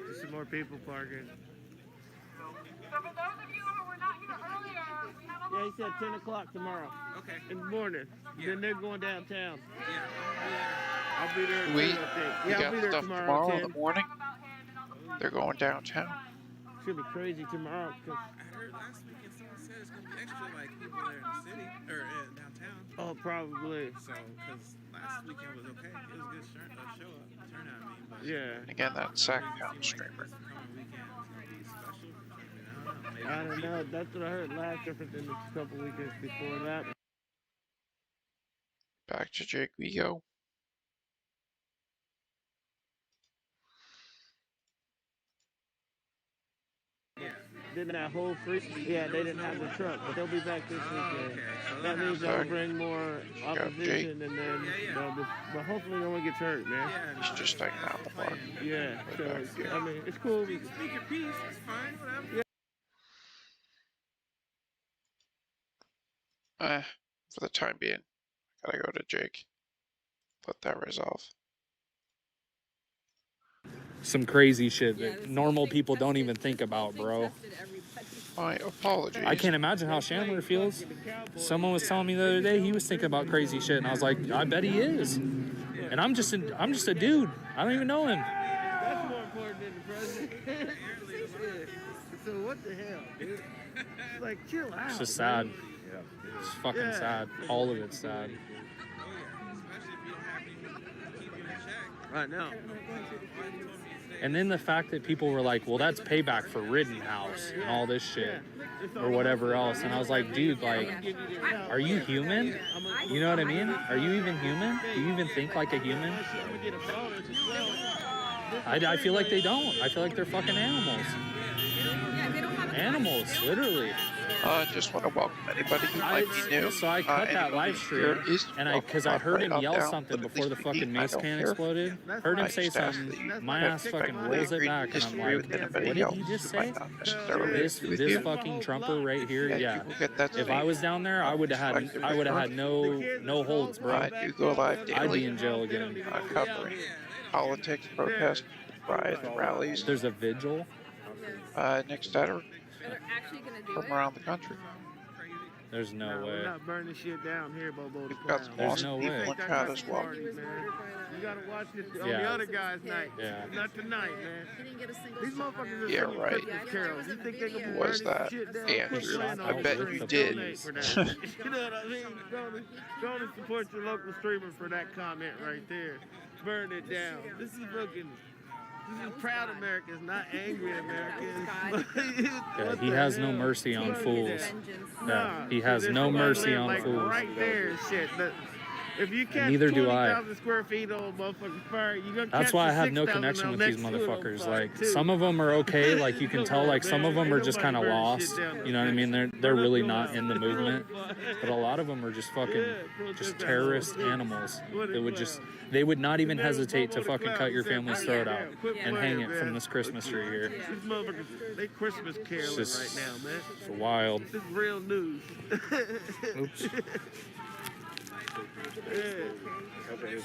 [SPEAKER 5] There's some more people parking.
[SPEAKER 19] So for those of you who were not here earlier, we have a
[SPEAKER 5] he said 10 o'clock tomorrow.
[SPEAKER 14] Okay.
[SPEAKER 5] In the morning.
[SPEAKER 14] Yeah.
[SPEAKER 5] Then they're going downtown.
[SPEAKER 14] Yeah.
[SPEAKER 5] I'll be there
[SPEAKER 3] We
[SPEAKER 5] too, I think.
[SPEAKER 3] we
[SPEAKER 5] Yeah, I'll
[SPEAKER 3] got
[SPEAKER 5] be there
[SPEAKER 3] stuff
[SPEAKER 5] tomorrow
[SPEAKER 3] tomorrow
[SPEAKER 5] at
[SPEAKER 3] in
[SPEAKER 5] 10.
[SPEAKER 3] the morning. They're going downtown.
[SPEAKER 5] Should be crazy tomorrow.
[SPEAKER 14] I heard last weekend someone said it's gonna be extra like people there in the city or downtown.
[SPEAKER 5] Oh, probably.
[SPEAKER 14] So, because last weekend was okay, it was a good show up, turnout. I mean, but
[SPEAKER 5] Yeah.
[SPEAKER 3] Again, that Sacktown streamer.
[SPEAKER 14] this coming weekend is gonna be special.
[SPEAKER 5] I don't know. That's what I heard last, different than the couple weekends before that.
[SPEAKER 3] Back to Jake we go.
[SPEAKER 5] Didn't that whole free? Yeah, they didn't have the truck, but they'll be back this weekend.
[SPEAKER 14] Okay. So
[SPEAKER 5] That means they'll bring more
[SPEAKER 3] Got
[SPEAKER 5] opposition, and then but hopefully no one gets hurt, man.
[SPEAKER 3] He's just hanging out in the park.
[SPEAKER 5] Yeah. So I mean, it's cool.
[SPEAKER 14] Speak your piece. It's fine. Whatever.
[SPEAKER 3] Yeah. For the time being, I gotta go to Jake. Let that resolve.
[SPEAKER 17] Some crazy shit that normal people don't even think about, bro.
[SPEAKER 3] My apologies.
[SPEAKER 17] I can't imagine how Chandler feels. Someone was telling me the other day he was thinking about crazy shit, and I was like, I bet he is. And I'm just a dude. I don't even know him.
[SPEAKER 5] That's more important than the president. So what the hell, dude? It's like, chill out.
[SPEAKER 17] It's just sad.
[SPEAKER 5] Man.
[SPEAKER 17] It's fucking sad. All of it's sad.
[SPEAKER 5] I know.
[SPEAKER 17] And then the fact that people were like, well, that's payback for Rittenhouse and all this shit or whatever else. And I was like, dude, like, are you human? You know what I mean? Are you even human? Do you even think like a human? I feel like they don't. I feel like they're fucking animals. Animals, literally.
[SPEAKER 3] Just want to welcome anybody who might be new.
[SPEAKER 17] So I cut that live stream, and because I heard him yell something before the fucking mace can exploded. Heard him say something. My ass fucking rolls it back, and I'm like, what did he just say? This fucking Trumper right here, yeah. If I was down there, I would have had no holds, bro.
[SPEAKER 3] I do go live daily.
[SPEAKER 17] I'd be in jail again.
[SPEAKER 3] Covering politics, protests, riots, rallies.
[SPEAKER 17] There's a vigil.
[SPEAKER 3] Next Saturday. From around the country.
[SPEAKER 17] There's no way.
[SPEAKER 5] We're not burning shit down here, Bobo.
[SPEAKER 3] We've got some awesome people in chat as well.
[SPEAKER 5] You gotta watch it on the other guy's night.
[SPEAKER 17] Yeah.
[SPEAKER 5] Not tonight, man. These motherfuckers are
[SPEAKER 3] Yeah,
[SPEAKER 5] singing
[SPEAKER 3] right.
[SPEAKER 5] Christmas carols. You think they can be
[SPEAKER 3] Was
[SPEAKER 5] burning
[SPEAKER 3] that
[SPEAKER 5] shit down?
[SPEAKER 3] Andrew?
[SPEAKER 5] Playing
[SPEAKER 3] I
[SPEAKER 5] on
[SPEAKER 3] bet
[SPEAKER 5] the
[SPEAKER 3] you
[SPEAKER 5] street.
[SPEAKER 3] did.
[SPEAKER 5] Donate for that. You know what I mean? Go to support your local streamer for that comment right there. Burn it down. This is proud Americans, not angry Americans.
[SPEAKER 17] Yeah, he has no mercy on fools. Yeah, he has no mercy on fools.
[SPEAKER 5] Right there, shit. If you catch
[SPEAKER 17] Neither do I.
[SPEAKER 5] 20,000 square feet on motherfucking fire, you're gonna
[SPEAKER 17] That's
[SPEAKER 5] catch
[SPEAKER 17] why I
[SPEAKER 5] the
[SPEAKER 17] have no
[SPEAKER 5] 6,000
[SPEAKER 17] connection with
[SPEAKER 5] on
[SPEAKER 17] these
[SPEAKER 5] next to it on
[SPEAKER 17] motherfuckers.
[SPEAKER 5] fire,
[SPEAKER 17] Like,
[SPEAKER 5] too.
[SPEAKER 17] some of them are okay. Like, you can tell, like, some of them are just kind of lost. You know what I mean? They're really not in the movement. But a lot of them are just fucking, just terrorist animals. They would not even hesitate to fucking cut your family's throat out and hang it from this Christmas tree here.
[SPEAKER 5] These motherfuckers, they Christmas caroling right now, man.
[SPEAKER 17] It's wild.
[SPEAKER 5] This is real news.
[SPEAKER 17] Oops.
[SPEAKER 9] I put it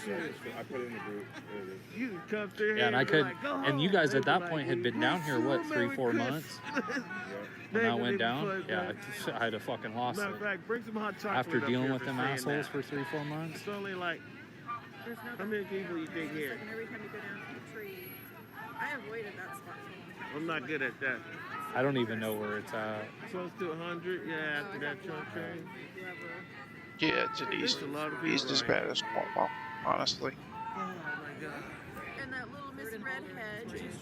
[SPEAKER 9] in the group.
[SPEAKER 5] You can come through
[SPEAKER 17] Yeah, and I
[SPEAKER 5] and be
[SPEAKER 17] could,
[SPEAKER 5] like, "Go
[SPEAKER 17] and you
[SPEAKER 5] home."
[SPEAKER 17] guys at
[SPEAKER 5] They be
[SPEAKER 17] that
[SPEAKER 5] like,
[SPEAKER 17] point had been down here, what, 3-4 months? When that went down, yeah, I had to fucking lost
[SPEAKER 5] Matter of
[SPEAKER 17] it.
[SPEAKER 5] fact, bring some hot chocolate
[SPEAKER 17] After
[SPEAKER 5] up
[SPEAKER 17] dealing
[SPEAKER 5] here
[SPEAKER 17] with
[SPEAKER 5] for
[SPEAKER 17] them
[SPEAKER 5] saying
[SPEAKER 17] assholes
[SPEAKER 5] that.
[SPEAKER 17] for 3-4 months.
[SPEAKER 5] It's only like, how many people you think here?
[SPEAKER 18] Every time you go down to the tree, I avoided that spot.
[SPEAKER 5] I'm not good at that.
[SPEAKER 17] I don't even know where it's at.
[SPEAKER 5] Close to 100, yeah, after that truck train.
[SPEAKER 3] Yeah, it's an east. East as bad as Cornwall, honestly.
[SPEAKER 5] Oh my god.
[SPEAKER 18] And that little Miss Redhead, she's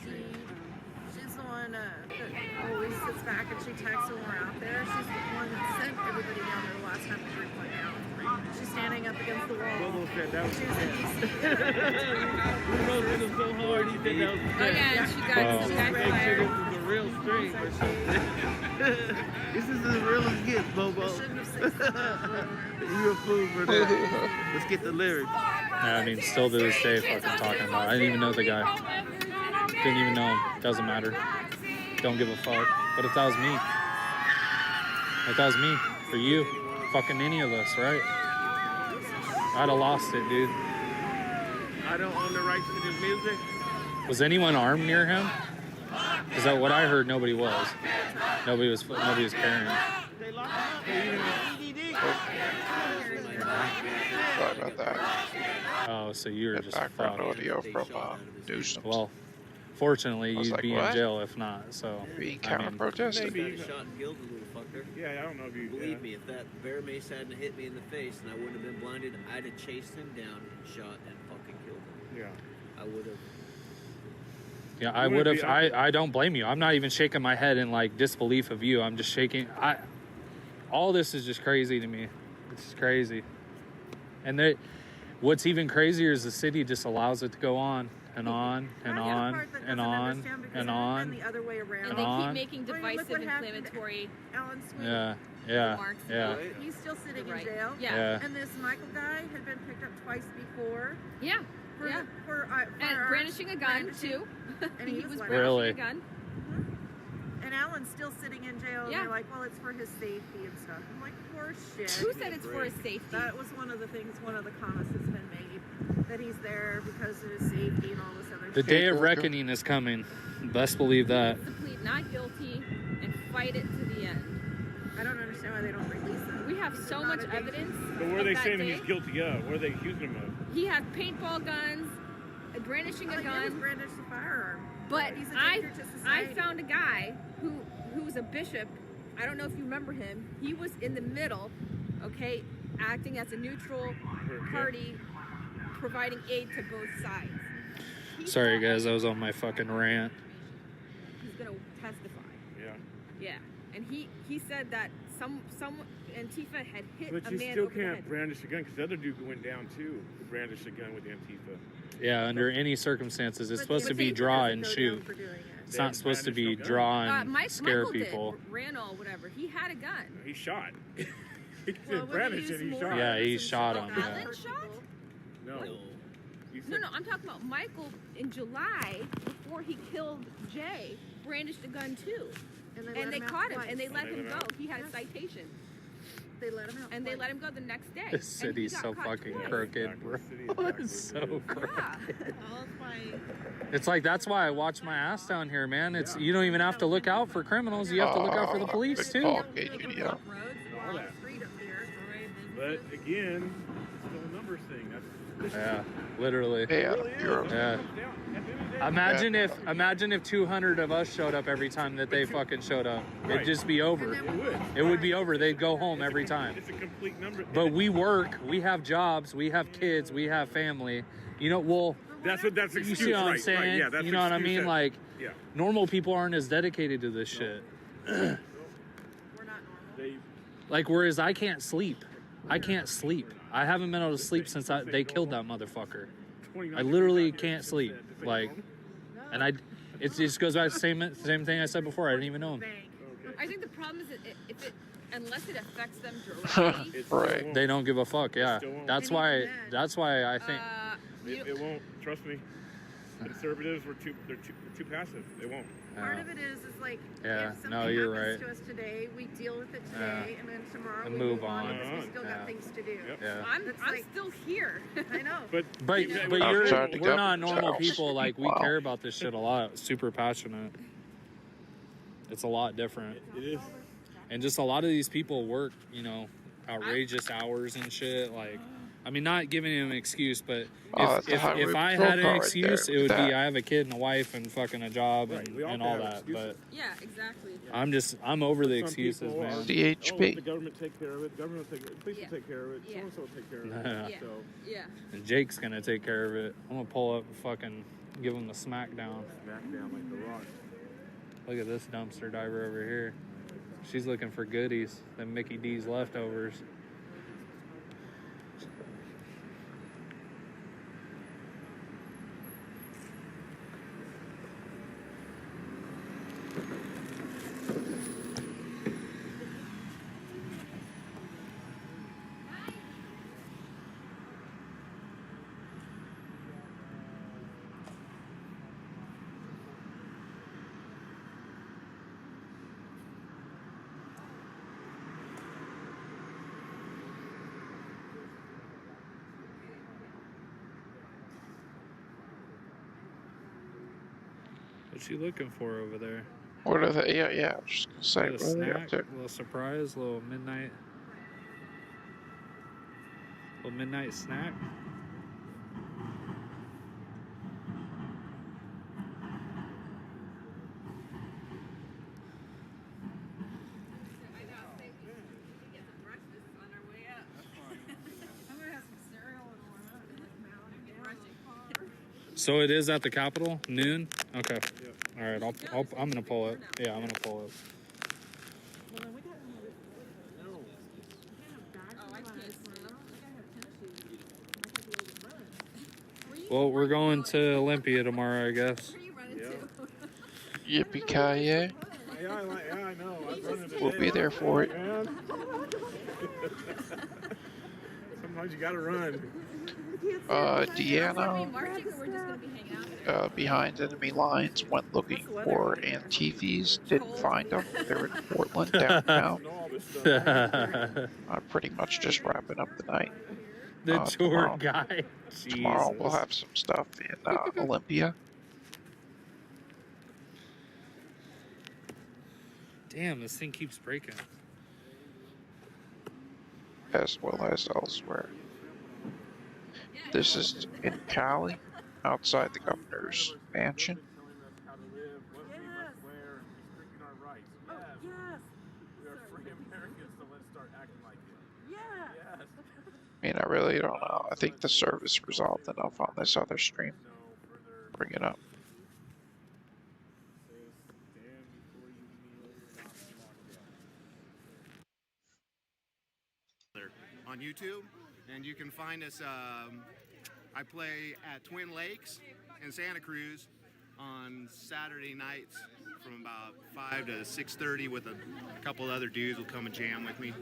[SPEAKER 18] the one that always sits back and she texts when we're out there. She's the one that sent everybody down there the last time the drink went down. She's standing up against the wall.
[SPEAKER 5] Bobo said that was
[SPEAKER 18] She was in DC.
[SPEAKER 5] We roasted him so hard, he said that was the
[SPEAKER 6] Oh yeah, she got
[SPEAKER 5] This
[SPEAKER 6] fired.
[SPEAKER 5] is a real stream. This is as real as it gets, Bobo. You a fool for that. Let's get the lyrics.
[SPEAKER 17] Yeah, I mean, still to this day, fucking talking about it. I didn't even know the guy. Didn't even know him. Doesn't matter. Don't give a fuck. But if that was me, for you, fucking any of us, right? I'd have lost it, dude.
[SPEAKER 5] I don't own the rights to this music.
[SPEAKER 17] Was anyone armed near him? Is that what I heard? Nobody was. Nobody was carrying.
[SPEAKER 5] They locked him up.
[SPEAKER 3] Sorry about that.
[SPEAKER 17] Oh, so you were
[SPEAKER 3] That
[SPEAKER 17] just
[SPEAKER 3] background
[SPEAKER 17] fucked.
[SPEAKER 3] audio from Newsom.
[SPEAKER 17] Well, fortunately,
[SPEAKER 3] I was
[SPEAKER 17] you'd
[SPEAKER 3] like,
[SPEAKER 17] be
[SPEAKER 3] what?
[SPEAKER 17] in jail if not. So
[SPEAKER 3] Being
[SPEAKER 17] I
[SPEAKER 3] counter
[SPEAKER 17] mean,
[SPEAKER 3] protested.
[SPEAKER 4] Maybe shot and killed the little fucker.
[SPEAKER 9] Yeah, I don't know if you.
[SPEAKER 4] Believe me, if that bear mace hadn't hit me in the face and I wouldn't have been blinded, I'd have chased him down and shot and fucking killed him.
[SPEAKER 9] Yeah.
[SPEAKER 4] I would have.
[SPEAKER 17] yeah, I would have. I don't blame you. I'm not even shaking my head in like disbelief of you. I'm just shaking. All this is just crazy to me. It's just crazy. And what's even crazier is the city just allows it to go on and on and on and on and on.
[SPEAKER 18] The other way around.
[SPEAKER 6] And they keep making divisive, inflammatory
[SPEAKER 18] Alan Sweet.
[SPEAKER 17] Yeah.
[SPEAKER 6] remarks.
[SPEAKER 17] Yeah.
[SPEAKER 18] He's still sitting in
[SPEAKER 6] Right.
[SPEAKER 18] jail.
[SPEAKER 6] Yeah.
[SPEAKER 18] And this Michael guy had been picked up twice before.
[SPEAKER 6] Yeah.
[SPEAKER 18] For
[SPEAKER 6] and brandishing a gun too.
[SPEAKER 18] And he was
[SPEAKER 17] Really?
[SPEAKER 6] brandishing a gun.
[SPEAKER 18] And Alan's still sitting in jail. And
[SPEAKER 6] Yeah.
[SPEAKER 18] they're like, well, it's for his safety and stuff. I'm like, poor shit.
[SPEAKER 6] Who said it's for his safety?
[SPEAKER 18] That was one of the things, one of the comments that's been made, that he's there because of his safety and all this other
[SPEAKER 17] The
[SPEAKER 18] shit.
[SPEAKER 17] day of reckoning is coming. Best believe that.
[SPEAKER 6] To plead not guilty and fight it to the end.
[SPEAKER 18] I don't understand why they don't release it.
[SPEAKER 6] We have so much evidence.
[SPEAKER 9] But what are
[SPEAKER 6] of
[SPEAKER 9] they
[SPEAKER 6] that
[SPEAKER 9] saying
[SPEAKER 6] day.
[SPEAKER 9] he's guilty of? What are they accusing him of?
[SPEAKER 6] He had paintball guns, brandishing a gun.
[SPEAKER 18] Brandished a firearm.
[SPEAKER 6] But
[SPEAKER 18] He's a
[SPEAKER 6] I
[SPEAKER 18] danger to society.
[SPEAKER 6] found a guy who was a bishop. I don't know if you remember him. He was in the middle, okay, acting as a neutral party, providing aid to both sides.
[SPEAKER 17] Sorry, guys. I was on my fucking rant.
[SPEAKER 6] He's gonna testify.
[SPEAKER 9] Yeah.
[SPEAKER 6] Yeah, and he said that some Antifa had hit
[SPEAKER 9] But
[SPEAKER 6] a
[SPEAKER 9] you
[SPEAKER 6] man
[SPEAKER 9] still
[SPEAKER 6] over the
[SPEAKER 9] can't
[SPEAKER 6] head.
[SPEAKER 9] brandish a gun because the other dude went down too. Brandished a gun with the Antifa.
[SPEAKER 17] Yeah, under any circumstances, it's supposed to be draw and shoot. It's not supposed to be draw and scare
[SPEAKER 6] Michael
[SPEAKER 17] people.
[SPEAKER 6] did, Randall, whatever. He had a gun.
[SPEAKER 9] He shot. He
[SPEAKER 6] Well,
[SPEAKER 9] said brandished and he shot.
[SPEAKER 17] Yeah, he shot him. Yeah.
[SPEAKER 6] Alan shot?
[SPEAKER 9] No. You
[SPEAKER 6] No,
[SPEAKER 9] said-
[SPEAKER 6] no, I'm talking about Michael in July before he killed Jay, brandished a gun too. And they caught him and they let him go. He had a citation.
[SPEAKER 18] They let him out.
[SPEAKER 6] And they let him go the next day.
[SPEAKER 17] This
[SPEAKER 6] And he
[SPEAKER 17] city's
[SPEAKER 6] got
[SPEAKER 17] so
[SPEAKER 6] caught
[SPEAKER 17] fucking
[SPEAKER 6] twice.
[SPEAKER 17] crooked, bro. It's so crooked.
[SPEAKER 18] All of my
[SPEAKER 17] It's like that's why I watch my ass down here, man. It's you don't even have to look out for criminals. You have to look out for the police too.
[SPEAKER 9] All that. But again, it's still a numbers thing. That's
[SPEAKER 17] Yeah, literally.
[SPEAKER 3] Yeah.
[SPEAKER 17] Yeah. Imagine if 200 of us showed up every time that they fucking showed up. It'd just be over. It would be over. They'd go home every time.
[SPEAKER 9] It's a complete number.
[SPEAKER 17] But we work, we have jobs, we have kids, we have family. You know, well,
[SPEAKER 9] That's
[SPEAKER 17] you
[SPEAKER 9] excuse,
[SPEAKER 17] see what I'm
[SPEAKER 9] right,
[SPEAKER 17] saying?
[SPEAKER 9] right, yeah, that's
[SPEAKER 17] you know what I
[SPEAKER 9] excuse
[SPEAKER 17] mean?
[SPEAKER 9] that-
[SPEAKER 17] Like,
[SPEAKER 9] yeah.
[SPEAKER 17] normal people aren't as dedicated to this shit. Like, whereas I can't sleep. I can't sleep. I haven't been able to sleep since they killed that motherfucker. I literally can't sleep. Like, and it just goes back to the same thing I said before. I didn't even know him.
[SPEAKER 6] I think the problem is that unless it affects them directly,
[SPEAKER 3] Right.
[SPEAKER 17] They don't give a fuck. Yeah, that's why I think.
[SPEAKER 9] It won't. Trust me. Conservatives they're too passive. They won't.
[SPEAKER 18] Part of it is like
[SPEAKER 17] Yeah,
[SPEAKER 18] if something
[SPEAKER 17] no, you're
[SPEAKER 18] happens
[SPEAKER 17] right.
[SPEAKER 18] to us today, we deal with it today, and then tomorrow
[SPEAKER 17] And
[SPEAKER 18] we
[SPEAKER 17] move
[SPEAKER 18] move on
[SPEAKER 17] on.
[SPEAKER 18] because we still
[SPEAKER 17] Yeah.
[SPEAKER 18] got things to do.
[SPEAKER 17] Yeah.
[SPEAKER 6] I'm still here.
[SPEAKER 18] I know.
[SPEAKER 17] But
[SPEAKER 3] outside the
[SPEAKER 17] we're not
[SPEAKER 3] government's
[SPEAKER 17] normal
[SPEAKER 3] house.
[SPEAKER 17] people. Like we
[SPEAKER 3] Wow.
[SPEAKER 17] care about this shit a lot. Super passionate. It's a lot different.
[SPEAKER 9] It is.
[SPEAKER 17] And just a lot of these people work, you know, outrageous hours and shit. Like, I mean, not giving him an excuse, but
[SPEAKER 3] Oh, that's a
[SPEAKER 17] if
[SPEAKER 3] highway
[SPEAKER 17] I
[SPEAKER 3] patrol
[SPEAKER 17] had an
[SPEAKER 3] car right
[SPEAKER 17] excuse,
[SPEAKER 3] there
[SPEAKER 17] it would
[SPEAKER 3] with
[SPEAKER 17] be
[SPEAKER 3] that.
[SPEAKER 17] I have a kid and a wife and fucking a job
[SPEAKER 9] We all
[SPEAKER 17] and all
[SPEAKER 9] have
[SPEAKER 17] that.
[SPEAKER 9] excuses.
[SPEAKER 6] Yeah, exactly.
[SPEAKER 17] But I'm over the
[SPEAKER 9] Some
[SPEAKER 17] excuses,
[SPEAKER 9] people
[SPEAKER 17] man.
[SPEAKER 9] are,
[SPEAKER 3] CHP.
[SPEAKER 9] Oh, let the government take care of it. Government will take it. Police will take care of it.
[SPEAKER 6] Yeah.
[SPEAKER 9] So and so will take care of
[SPEAKER 17] Yeah.
[SPEAKER 9] it. So
[SPEAKER 6] Yeah.
[SPEAKER 17] And Jake's gonna take care of it. I'm gonna pull up and fucking give him the smackdown.
[SPEAKER 9] back down like the rock.
[SPEAKER 17] Look at this dumpster diver over here. She's looking for goodies. Them Mickey D's leftovers. What's she looking for over there?
[SPEAKER 3] What are they? Yeah. I was just gonna say,
[SPEAKER 17] A
[SPEAKER 3] what are they up
[SPEAKER 17] snack,
[SPEAKER 3] to?
[SPEAKER 17] a little surprise, a little midnight snack. So it is at the Capitol, noon? Okay. All right, I'm gonna pull it. Yeah, I'm gonna pull it. Well, we're going to Olympia tomorrow, I guess.
[SPEAKER 3] Yippee-ki-yay.
[SPEAKER 9] Yeah, I know. I've run it
[SPEAKER 3] We'll be there for it.
[SPEAKER 9] Sometimes you gotta run.
[SPEAKER 3] Deanna, behind enemy lines, went looking for Antifis, didn't find them. They're in Portland, downtown. Pretty much just wrapping up the night.
[SPEAKER 17] The tour guide.
[SPEAKER 3] Tomorrow we'll have some stuff in Olympia.
[SPEAKER 17] Damn, this thing keeps breaking.
[SPEAKER 3] As well as elsewhere. This is in Cali, outside the governor's mansion. I mean, I really don't know. I think the service resolved enough on this other stream. Bring it up.
[SPEAKER 19] On YouTube, and you can find us. I play at Twin Lakes in Santa Cruz on Saturday nights from about 5 to 6:30 with a couple of other dudes will come and jam with me.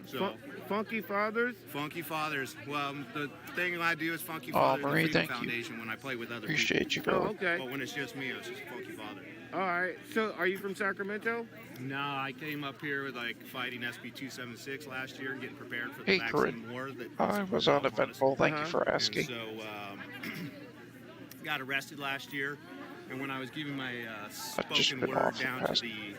[SPEAKER 19] So
[SPEAKER 5] Funky Fathers.
[SPEAKER 19] Funky Fathers. Well, the thing I do is Funky Fathers
[SPEAKER 3] Marie,
[SPEAKER 19] the Freedom
[SPEAKER 3] thank you.
[SPEAKER 19] Foundation when I play with other
[SPEAKER 3] Appreciate
[SPEAKER 19] people.
[SPEAKER 3] you, girl.
[SPEAKER 5] Oh, okay.
[SPEAKER 19] But when it's just me, it's just Funky Father.
[SPEAKER 5] All right. So, are you from Sacramento?
[SPEAKER 19] No, I came up here with like fighting SB 276 last year and getting prepared for the
[SPEAKER 3] Hey,
[SPEAKER 19] vaccine
[SPEAKER 3] Corinne.
[SPEAKER 19] war. That
[SPEAKER 3] I was uneventful. Thank you for asking.
[SPEAKER 19] And so, got arrested last year, and when I was giving my
[SPEAKER 3] I've just
[SPEAKER 19] spoken
[SPEAKER 3] been
[SPEAKER 19] word
[SPEAKER 3] off the
[SPEAKER 19] down
[SPEAKER 3] past-
[SPEAKER 19] to the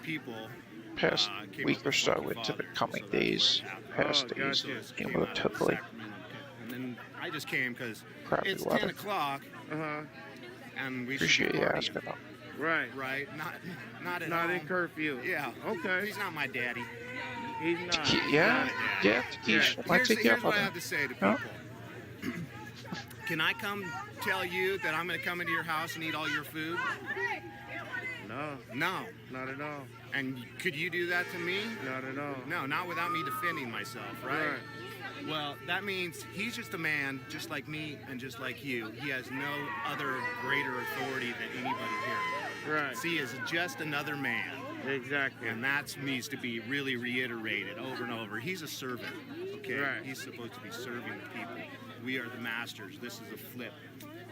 [SPEAKER 19] people,
[SPEAKER 3] Past
[SPEAKER 19] came
[SPEAKER 3] week
[SPEAKER 19] up
[SPEAKER 3] or
[SPEAKER 19] with
[SPEAKER 3] so
[SPEAKER 19] Funky
[SPEAKER 3] into the
[SPEAKER 19] Father.
[SPEAKER 3] coming
[SPEAKER 19] So that's
[SPEAKER 3] days,
[SPEAKER 19] what happened.
[SPEAKER 3] past days,
[SPEAKER 19] Just
[SPEAKER 3] came
[SPEAKER 19] came
[SPEAKER 3] with
[SPEAKER 19] out of
[SPEAKER 3] totally
[SPEAKER 19] Sacramento, and then I just came because
[SPEAKER 3] crappy
[SPEAKER 19] it's
[SPEAKER 3] weather.
[SPEAKER 19] 10 o'clock, and we
[SPEAKER 3] Appreciate
[SPEAKER 19] should be
[SPEAKER 3] you
[SPEAKER 19] partying.
[SPEAKER 3] asking them.
[SPEAKER 5] Right.
[SPEAKER 19] Not at
[SPEAKER 5] Not
[SPEAKER 19] all.
[SPEAKER 5] in curfew.
[SPEAKER 19] Yeah.
[SPEAKER 5] Okay.
[SPEAKER 19] He's not my daddy.
[SPEAKER 5] He's not.
[SPEAKER 3] Yeah, Takeish. Might take you
[SPEAKER 19] Here's
[SPEAKER 3] up on
[SPEAKER 19] what I
[SPEAKER 3] that.
[SPEAKER 19] have to say to
[SPEAKER 3] Huh?
[SPEAKER 19] people. Can I come tell you that I'm going to come into your house and eat all your food?
[SPEAKER 5] No.
[SPEAKER 19] No.
[SPEAKER 5] Not at all.
[SPEAKER 19] And could you do that to me?
[SPEAKER 5] Not at all.
[SPEAKER 19] No, not without me defending myself, right? Well, that means he's just a man, just like me and just like you. He has no other greater authority than anybody here.
[SPEAKER 5] Right.
[SPEAKER 19] See, he is just another man.
[SPEAKER 5] Exactly.
[SPEAKER 19] And that needs to be really reiterated over and over. He's a servant, okay?
[SPEAKER 5] Right.
[SPEAKER 19] He's supposed to be serving the people. We are the masters. This is a flip.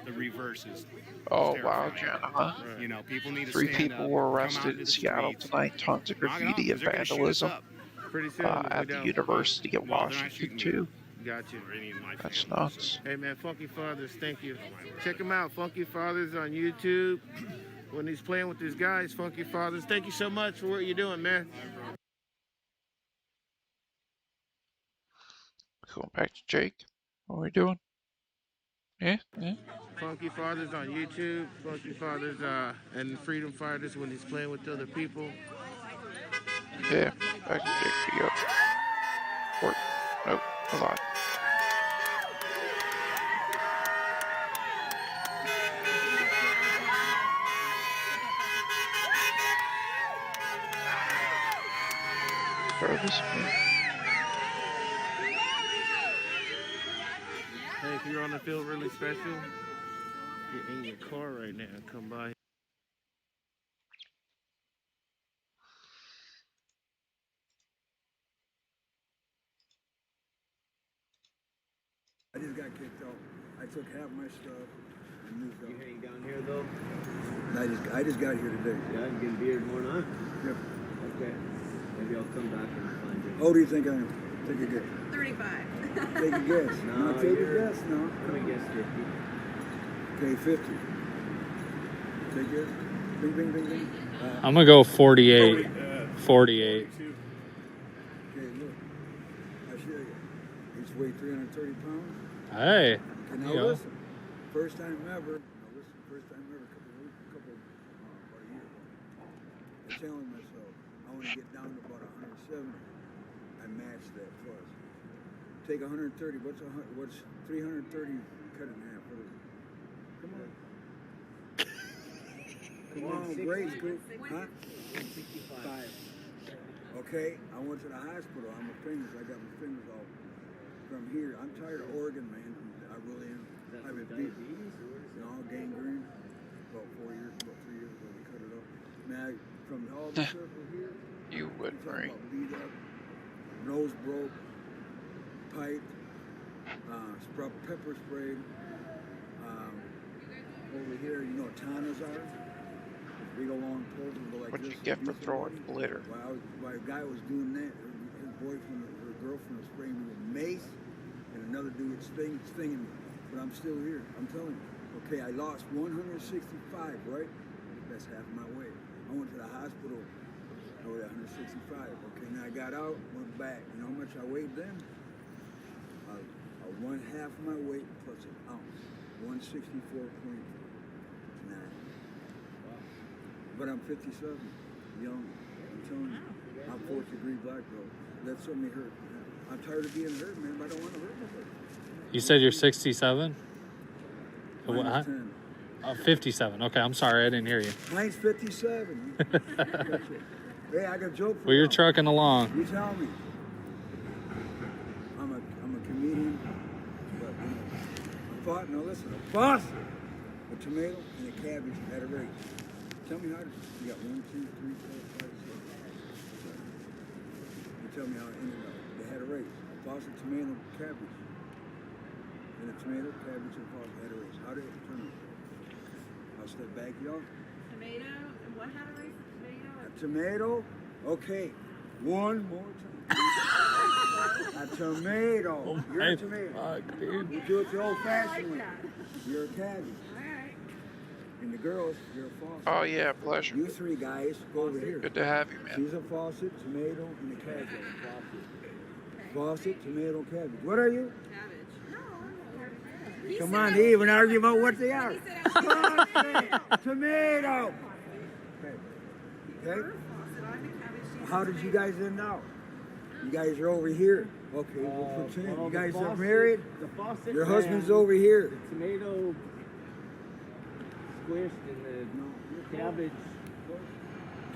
[SPEAKER 19] The reverse is
[SPEAKER 3] Oh,
[SPEAKER 19] terrifying.
[SPEAKER 3] wow, Jenna, huh?
[SPEAKER 19] You know, people need to
[SPEAKER 3] 3
[SPEAKER 19] stand
[SPEAKER 3] people
[SPEAKER 19] up,
[SPEAKER 3] were
[SPEAKER 19] come out
[SPEAKER 3] arrested
[SPEAKER 19] into
[SPEAKER 3] in
[SPEAKER 19] the
[SPEAKER 3] Seattle
[SPEAKER 19] streets,
[SPEAKER 3] tonight. Tons of
[SPEAKER 19] knock it off,
[SPEAKER 3] graffiti and
[SPEAKER 19] 'cause they're gonna shoot us
[SPEAKER 3] vandalism
[SPEAKER 19] up.
[SPEAKER 5] Pretty soon.
[SPEAKER 3] at the University of
[SPEAKER 19] Well, they're not
[SPEAKER 3] Washington,
[SPEAKER 19] shooting me.
[SPEAKER 3] too.
[SPEAKER 5] Got you.
[SPEAKER 19] Or any of my
[SPEAKER 3] That's
[SPEAKER 19] family,
[SPEAKER 3] nuts.
[SPEAKER 5] Hey man, Funky Fathers, thank you. Check him out, Funky Fathers on YouTube. When he's playing with his guys, Funky Fathers. Thank you so much for what you're doing, man.
[SPEAKER 3] Going back to Jake. What are we doing? Yeah?
[SPEAKER 5] Funky Fathers on YouTube. Funky Fathers and Freedom Fighters when he's playing with other people.
[SPEAKER 3] Yeah, back to Jake video. Or, nope, hold on. Service.
[SPEAKER 5] Hey, if you're on the field really special, you're in your car right now. Come by.
[SPEAKER 20] I just got kicked out. I took half my stuff and moved out.
[SPEAKER 4] You hang down here though?
[SPEAKER 20] I just got here today.
[SPEAKER 4] Yeah, you getting beard more now?
[SPEAKER 20] Yep.
[SPEAKER 4] Okay. Maybe I'll come back and find you.
[SPEAKER 20] How old do you think I am? Take a guess.
[SPEAKER 18] 35.
[SPEAKER 20] Take a guess.
[SPEAKER 4] No,
[SPEAKER 20] take a
[SPEAKER 4] you're-
[SPEAKER 20] guess. No.
[SPEAKER 4] Let me guess 50.
[SPEAKER 20] Okay, 50. Take a guess. Bing, bing, bing, bing.
[SPEAKER 17] I'm gonna go 48. 48.
[SPEAKER 20] Okay, look. I show you. Each weigh 330 pounds.
[SPEAKER 17] Hey.
[SPEAKER 20] Okay, now
[SPEAKER 17] Yeah.
[SPEAKER 20] listen. First time ever. Now listen. First time ever. About a year ago. I'm telling myself I want to get down to about 170. I matched that plus. Take 130. What's 330? Cut it in half. What is it? Come on. Come on, great scoop. Huh? 165. Okay, I went to the hospital. I'm a fingers. I got my fingers all from here. I'm tired of Oregon, man. I really am. I've been beat. Gangrene. About 3 years ago, they cut it off. Man, from all the circle here.
[SPEAKER 3] You would, right?
[SPEAKER 20] Beat up, nose broke, pipe, pepper sprayed. Over here, you know what Tanas are? Big old long poles that go like
[SPEAKER 3] What'd
[SPEAKER 20] this.
[SPEAKER 3] you get for throwing glitter?
[SPEAKER 20] While a guy was doing that, his boyfriend or girlfriend was spraying me with mace, and another dude was stinging me. But I'm still here. I'm telling you. Okay, I lost 165, right? That's half my weight. I went to the hospital. I weighed 165. Okay, now I got out, went back. You know how much I weighed then? One half of my weight plus an ounce. 164.9. But I'm 57, young. I'm telling you, I'm 4th degree black belt. That certainly hurt. I'm tired of being hurt, man, but I don't want to hurt nobody.
[SPEAKER 17] You said you're 67?
[SPEAKER 20] Mine's 10.
[SPEAKER 17] 57. Okay, I'm sorry, I didn't hear you.
[SPEAKER 20] Mine's 57. Hey, I got a joke for
[SPEAKER 17] Well, you're trucking along.
[SPEAKER 20] You tell me. I'm a comedian, but now listen, a faucet, a tomato, and a cabbage at a rate. Tell me how to, you got 1, 2, 3, 4, 5, 6. You tell me how it ended up. They had a race. A faucet, tomato, cabbage. And a tomato, cabbage, and faucet had a race. How did it turn out? I'll step back, y'all.
[SPEAKER 18] Tomato, and what had a race?
[SPEAKER 20] A tomato? Okay. One more time. A tomato. You're a tomato.
[SPEAKER 17] Fuck, dude.
[SPEAKER 20] You do it the old-fashioned way. You're a cabbage. And the girls, you're a faucet.
[SPEAKER 3] Oh yeah, pleasure.
[SPEAKER 20] You three guys, go over here.
[SPEAKER 3] Good to have you, man.
[SPEAKER 20] She's a faucet, tomato, and a cabbage. Faucet, tomato, cabbage. What are you?
[SPEAKER 18] Cabbage.
[SPEAKER 20] Come on, they even argue about what they are. Faucet, tomato. Okay. How did you guys end out? You guys are over here. Okay, we'll pretend. You guys are married? Your husband's over here.
[SPEAKER 5] The tomato squished and the cabbage.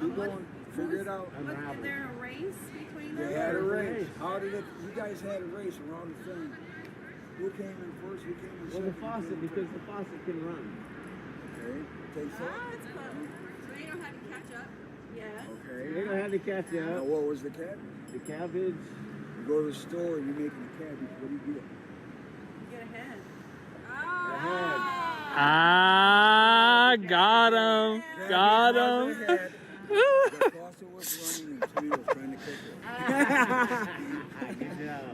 [SPEAKER 20] Keep going. Figure it out.
[SPEAKER 18] Was there a race between them?
[SPEAKER 20] They had a race. How did it? You guys had a race around the thing. Who came in first? Who came in second?
[SPEAKER 5] Well, the faucet, because the faucet can run.
[SPEAKER 20] Okay. Take that.
[SPEAKER 6] That's close. Tomato had to catch up.
[SPEAKER 18] Yes.
[SPEAKER 20] Okay.
[SPEAKER 5] Tomato had to catch
[SPEAKER 20] Now,
[SPEAKER 5] up.
[SPEAKER 20] what was the cabbage?
[SPEAKER 5] The cabbage.
[SPEAKER 20] You go to the store and you're making the cabbage. What do you get?
[SPEAKER 18] Get ahead.
[SPEAKER 5] Ahead.
[SPEAKER 17] Ah, got him. Got him.
[SPEAKER 20] The faucet was running and Tomato was trying to cook it.
[SPEAKER 5] Good job.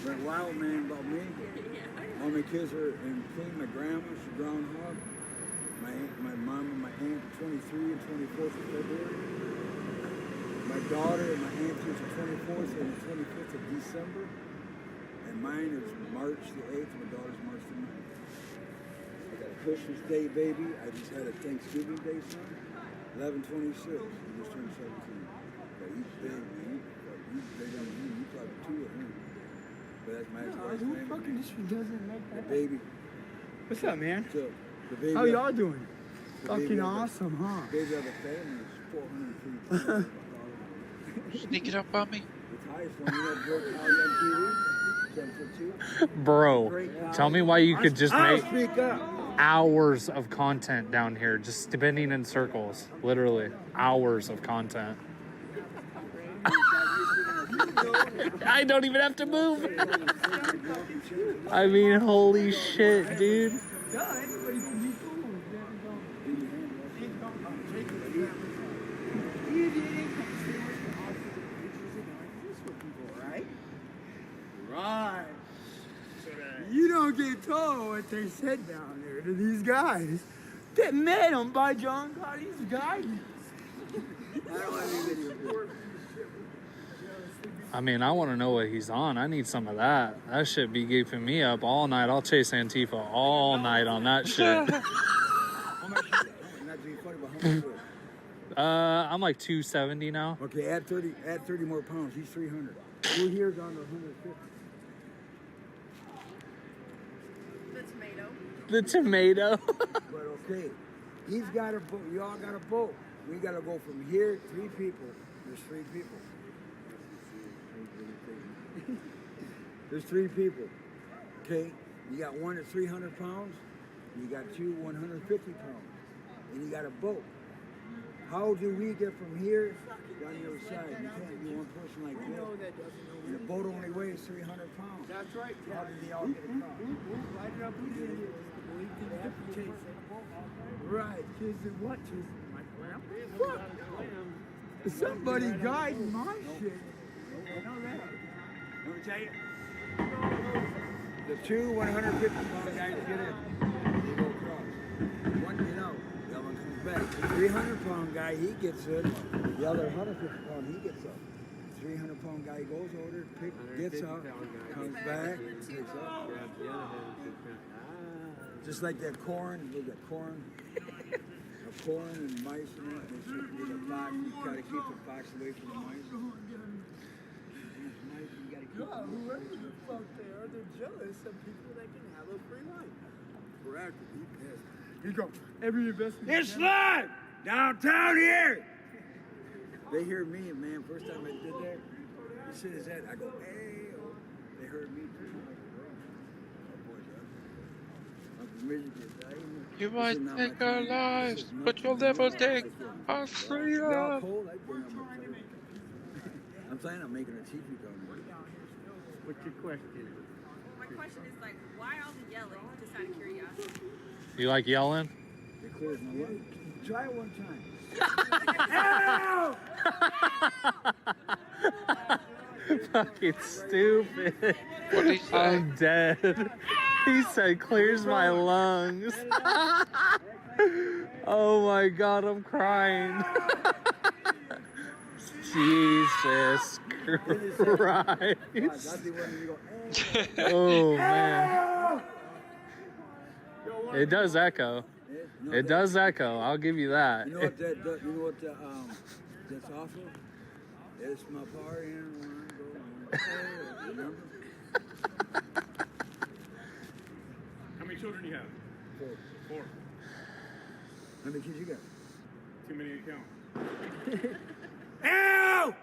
[SPEAKER 20] Went wild, man, about me. All my kids are, including my grandma, she's groundhog. My mom and my aunt, 23 and 24th of February. My daughter and my aunt is the 24th and the 25th of December. And mine is March the 8th. My daughter's March the 9th. I got a Christmas Day baby. I just had a Thanksgiving Day son. 11/26. He just turned 17. But he's big, man. He's bigger than you. You probably 2 of him. But that's my ex-wife's
[SPEAKER 5] Who
[SPEAKER 20] name.
[SPEAKER 5] fucking just doesn't make
[SPEAKER 20] The
[SPEAKER 5] that?
[SPEAKER 20] baby.
[SPEAKER 5] What's up, man?
[SPEAKER 20] So, the baby
[SPEAKER 5] How y'all doing?
[SPEAKER 20] the
[SPEAKER 5] Fucking
[SPEAKER 20] baby of the-
[SPEAKER 5] awesome, huh?
[SPEAKER 20] Baby of the family is 403 pounds.
[SPEAKER 3] Sneaking up on me?
[SPEAKER 20] The highest one, you know, Bill Cowley on TV, 7'2".
[SPEAKER 17] Bro, tell me why you could just
[SPEAKER 20] I'll
[SPEAKER 17] make
[SPEAKER 20] speak up.
[SPEAKER 17] hours of content down here, just spinning in circles. Literally, hours of content. I don't even have to move. I mean, holy shit, dude.
[SPEAKER 20] Right. You don't look at what they said down there to these guys that met him by John Gotti's guidance. I don't want any video.
[SPEAKER 17] I mean, I want to know what he's on. I need some of that. That shit be geefing me up all night. I'll chase Antifa all night on that shit. I'm like 270 now.
[SPEAKER 20] Okay, add 30 more pounds. He's 300. We're here down to 150.
[SPEAKER 17] The tomato.
[SPEAKER 20] But okay, he's got a boat. Y'all got a boat. We got to go from here. 3 people. There's 3 people. There's 3 people. Okay, you got one at 300 pounds. You got 2 150 pounds, and you got a boat. How do we get from here down the other side? You can't be one person like this. And the boat only weighs 300 pounds. That's right. How did they all get across? Right. Chasing what? Chasing my clam? What? Somebody guiding my shit. I know that. Let me tell you. The 2 150-pound guys get in. They go across. One get out. The other one comes back. The 300-pound guy, he gets in. The other 150-pound, he gets up. The 300-pound guy goes over, gets up, comes back, picks up. Just like that corn. Look at corn. Corn and mice in it. There's a fox. You gotta keep the fox away from the mice. Whoever the fuck they are, they're jealous of people that can have a free life. Correct. He pissed. He go, every investment. It's live downtown here. They hear me, man. First time I did that, he said, "Is that?" I go, "Hey." They heard me too.
[SPEAKER 3] You might take our lives, but you'll never take our freedom.
[SPEAKER 20] I'm saying I'm making a TV down there. What's your question?
[SPEAKER 6] My question is like, why all the yelling? Just out of curiosity.
[SPEAKER 17] You like yelling?
[SPEAKER 20] It clears my lungs. Try it one time.
[SPEAKER 17] Fucking stupid. I'm dead. He said clears my lungs. Oh my god, I'm crying. Jesus Christ. Oh man. It does echo. It does echo. I'll give you that.
[SPEAKER 20] You know what that? You know what that's off of? It's my party and remember?
[SPEAKER 9] How many children do you have? 4.
[SPEAKER 20] How many kids you got?
[SPEAKER 9] Too many to count.
[SPEAKER 5] Ew!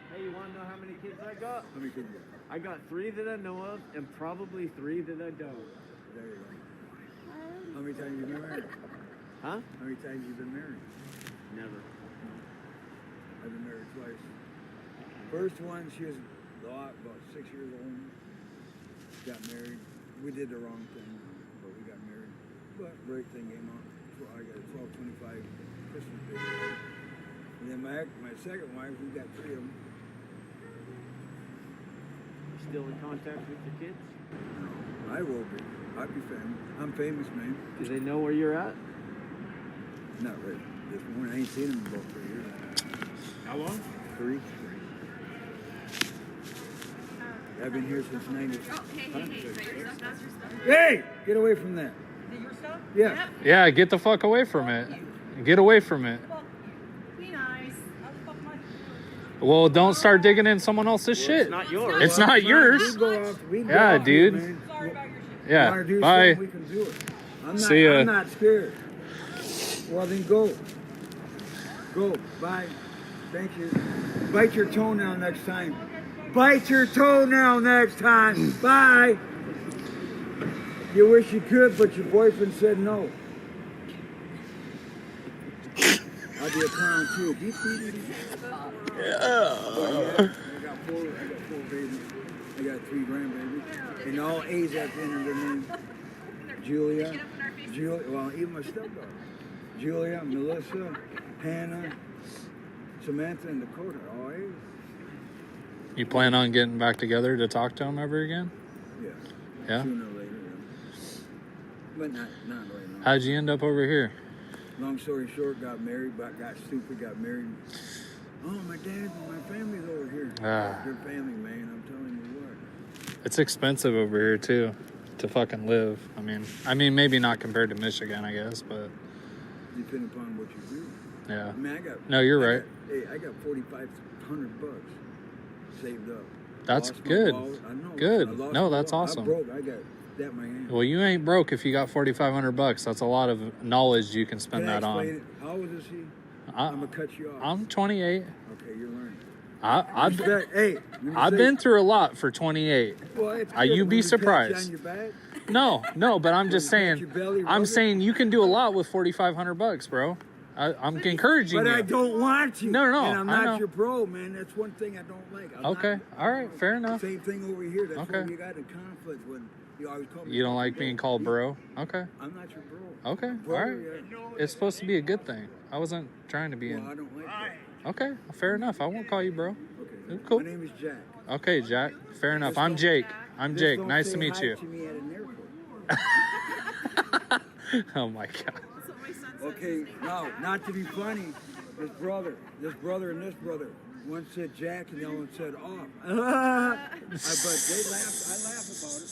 [SPEAKER 5] Hey, you want to know how many kids I got?
[SPEAKER 20] How many kids you got?
[SPEAKER 5] I got 3 that I know of, and probably 3 that I don't.
[SPEAKER 20] There you go. How many times you been married?
[SPEAKER 5] Huh?
[SPEAKER 20] How many times you been married?
[SPEAKER 5] Never.
[SPEAKER 20] I've been married twice. First one, she was about 6 years old. Got married. We did the wrong thing, but we got married. But great thing came out. I got a 1225 Christmas baby. And then my second wife, we got 3 of them.
[SPEAKER 5] You still in contact with your kids?
[SPEAKER 20] No, I will be. I'll be famous. I'm famous, man.
[SPEAKER 5] Do they know where you're at?
[SPEAKER 20] Not really. This morning, I ain't seen them in about 3 years.
[SPEAKER 9] How long?
[SPEAKER 20] 3. I've been here since 90.
[SPEAKER 6] Oh, hey, is that your stuff? That's your stuff?
[SPEAKER 20] Hey! Get away from that.
[SPEAKER 6] Is it your stuff?
[SPEAKER 20] Yeah.
[SPEAKER 17] Yeah, get the fuck away from it. Get away from it.
[SPEAKER 6] Be nice.
[SPEAKER 17] Well, don't start digging in someone else's shit.
[SPEAKER 5] It's not yours.
[SPEAKER 17] It's not yours. Yeah, dude. Yeah. Bye.
[SPEAKER 20] We can do it.
[SPEAKER 17] See ya.
[SPEAKER 20] I'm not scared. Well, then go. Go. Bye. Thank you. Bite your toenail next time. Bite your toenail next time. Bye. You wish you could, but your boyfriend said no. I'll be a clown too.
[SPEAKER 17] Yeah.
[SPEAKER 20] I got 4 babies. I got 3 grandbabies. And all A's at the end of their name. Julia, well, even my stepdaughter. Julia, Melissa, Hannah, Samantha, and Dakota. All A's.
[SPEAKER 17] You plan on getting back together to talk to him ever again?
[SPEAKER 20] Yeah.
[SPEAKER 17] Yeah?
[SPEAKER 20] Sooner or later, yeah. But not right now.
[SPEAKER 17] How'd you end up over here?
[SPEAKER 20] Long story short, got married, but got stupid, got married. Oh, my dad and my family's over here. Their family, man, I'm telling you what.
[SPEAKER 17] It's expensive over here, too, to fucking live. I mean, maybe not compared to Michigan, I guess, but...
[SPEAKER 20] Depending upon what you do.
[SPEAKER 17] Yeah.
[SPEAKER 20] I mean, I got...
[SPEAKER 17] No, you're right.
[SPEAKER 20] I got $4,500 saved up.
[SPEAKER 17] That's
[SPEAKER 20] Lost my
[SPEAKER 17] good.
[SPEAKER 20] wallet. I know.
[SPEAKER 17] Good.
[SPEAKER 20] I lost
[SPEAKER 17] No,
[SPEAKER 20] my
[SPEAKER 17] that's
[SPEAKER 20] wallet.
[SPEAKER 17] awesome.
[SPEAKER 20] I'm broke. I got that in my hand.
[SPEAKER 17] Well, you ain't broke if you got $4,500. That's a lot of knowledge you can spend that on.
[SPEAKER 20] It? How old is he? I'm going to cut you off.
[SPEAKER 17] I'm 28.
[SPEAKER 20] Okay, you're learning.
[SPEAKER 17] I've been through a lot for 28.
[SPEAKER 20] Well,
[SPEAKER 17] You'd be surprised. No, but I'm just saying. I'm saying you can do a lot with $4,500, bro. I'm encouraging you.
[SPEAKER 20] But I don't want to.
[SPEAKER 17] No.
[SPEAKER 20] And I'm
[SPEAKER 17] I know.
[SPEAKER 20] not your bro, man. That's one thing I don't like.
[SPEAKER 17] Okay. All right. Fair enough.
[SPEAKER 20] Same thing over here. That's
[SPEAKER 17] Okay.
[SPEAKER 20] where you got in conflict when you always call me.
[SPEAKER 17] You don't like being called bro? Okay.
[SPEAKER 20] I'm not your bro.
[SPEAKER 17] Okay.
[SPEAKER 20] Bro,
[SPEAKER 17] All right.
[SPEAKER 20] yeah.
[SPEAKER 17] It's supposed to be a good thing. I wasn't trying to be
[SPEAKER 20] Well, I don't like that.
[SPEAKER 17] Okay. Fair enough. I won't call you bro.
[SPEAKER 20] Okay.
[SPEAKER 17] Cool.
[SPEAKER 20] My name is Jack.
[SPEAKER 17] Okay, Jack. Fair enough.
[SPEAKER 20] Just
[SPEAKER 17] I'm
[SPEAKER 20] don't-
[SPEAKER 17] Jake. I'm
[SPEAKER 20] just
[SPEAKER 17] Jake.
[SPEAKER 20] don't
[SPEAKER 17] Nice
[SPEAKER 20] say
[SPEAKER 17] to meet
[SPEAKER 20] hi
[SPEAKER 17] you.
[SPEAKER 20] to me at an airport.
[SPEAKER 17] Oh my God.
[SPEAKER 20] Okay, now, not to be funny, this brother, and this brother, one said Jack and the other one said off. But they laughed. I laughed about it.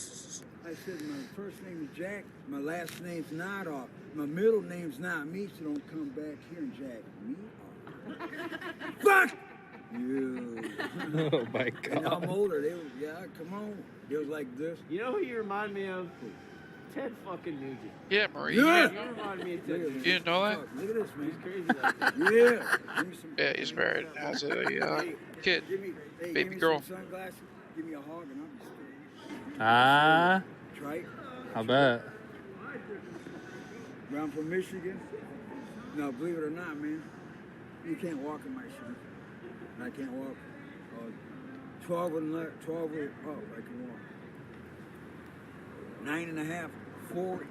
[SPEAKER 20] I said my first name is Jack, my last name's not off, my middle name's not me, so don't come back here and jack me off. Fuck you.
[SPEAKER 17] Oh my
[SPEAKER 20] And I'm
[SPEAKER 17] God.
[SPEAKER 20] older. They was, come on. It was like this.
[SPEAKER 4] You know who you remind me of? Ted fucking Nugent.
[SPEAKER 3] Yeah, Marie.
[SPEAKER 20] Yeah.
[SPEAKER 4] You remind me of Ted Nugent.
[SPEAKER 3] You didn't know that?
[SPEAKER 20] Look at this, man.
[SPEAKER 4] He's crazy like that.
[SPEAKER 20] Yeah. Give me some-
[SPEAKER 3] Yeah, he's married. Has a kid.
[SPEAKER 20] Give me,
[SPEAKER 3] Baby
[SPEAKER 20] give me
[SPEAKER 3] girl.
[SPEAKER 20] some sunglasses. Give me a hug and I'll be straight.
[SPEAKER 17] Ah,
[SPEAKER 20] Try it.
[SPEAKER 17] I bet.
[SPEAKER 20] I'm from Michigan. Now, believe it or not, man, you can't walk in my shoes. I can't walk. 12 and 12 and up, I can walk. 9.5, 40.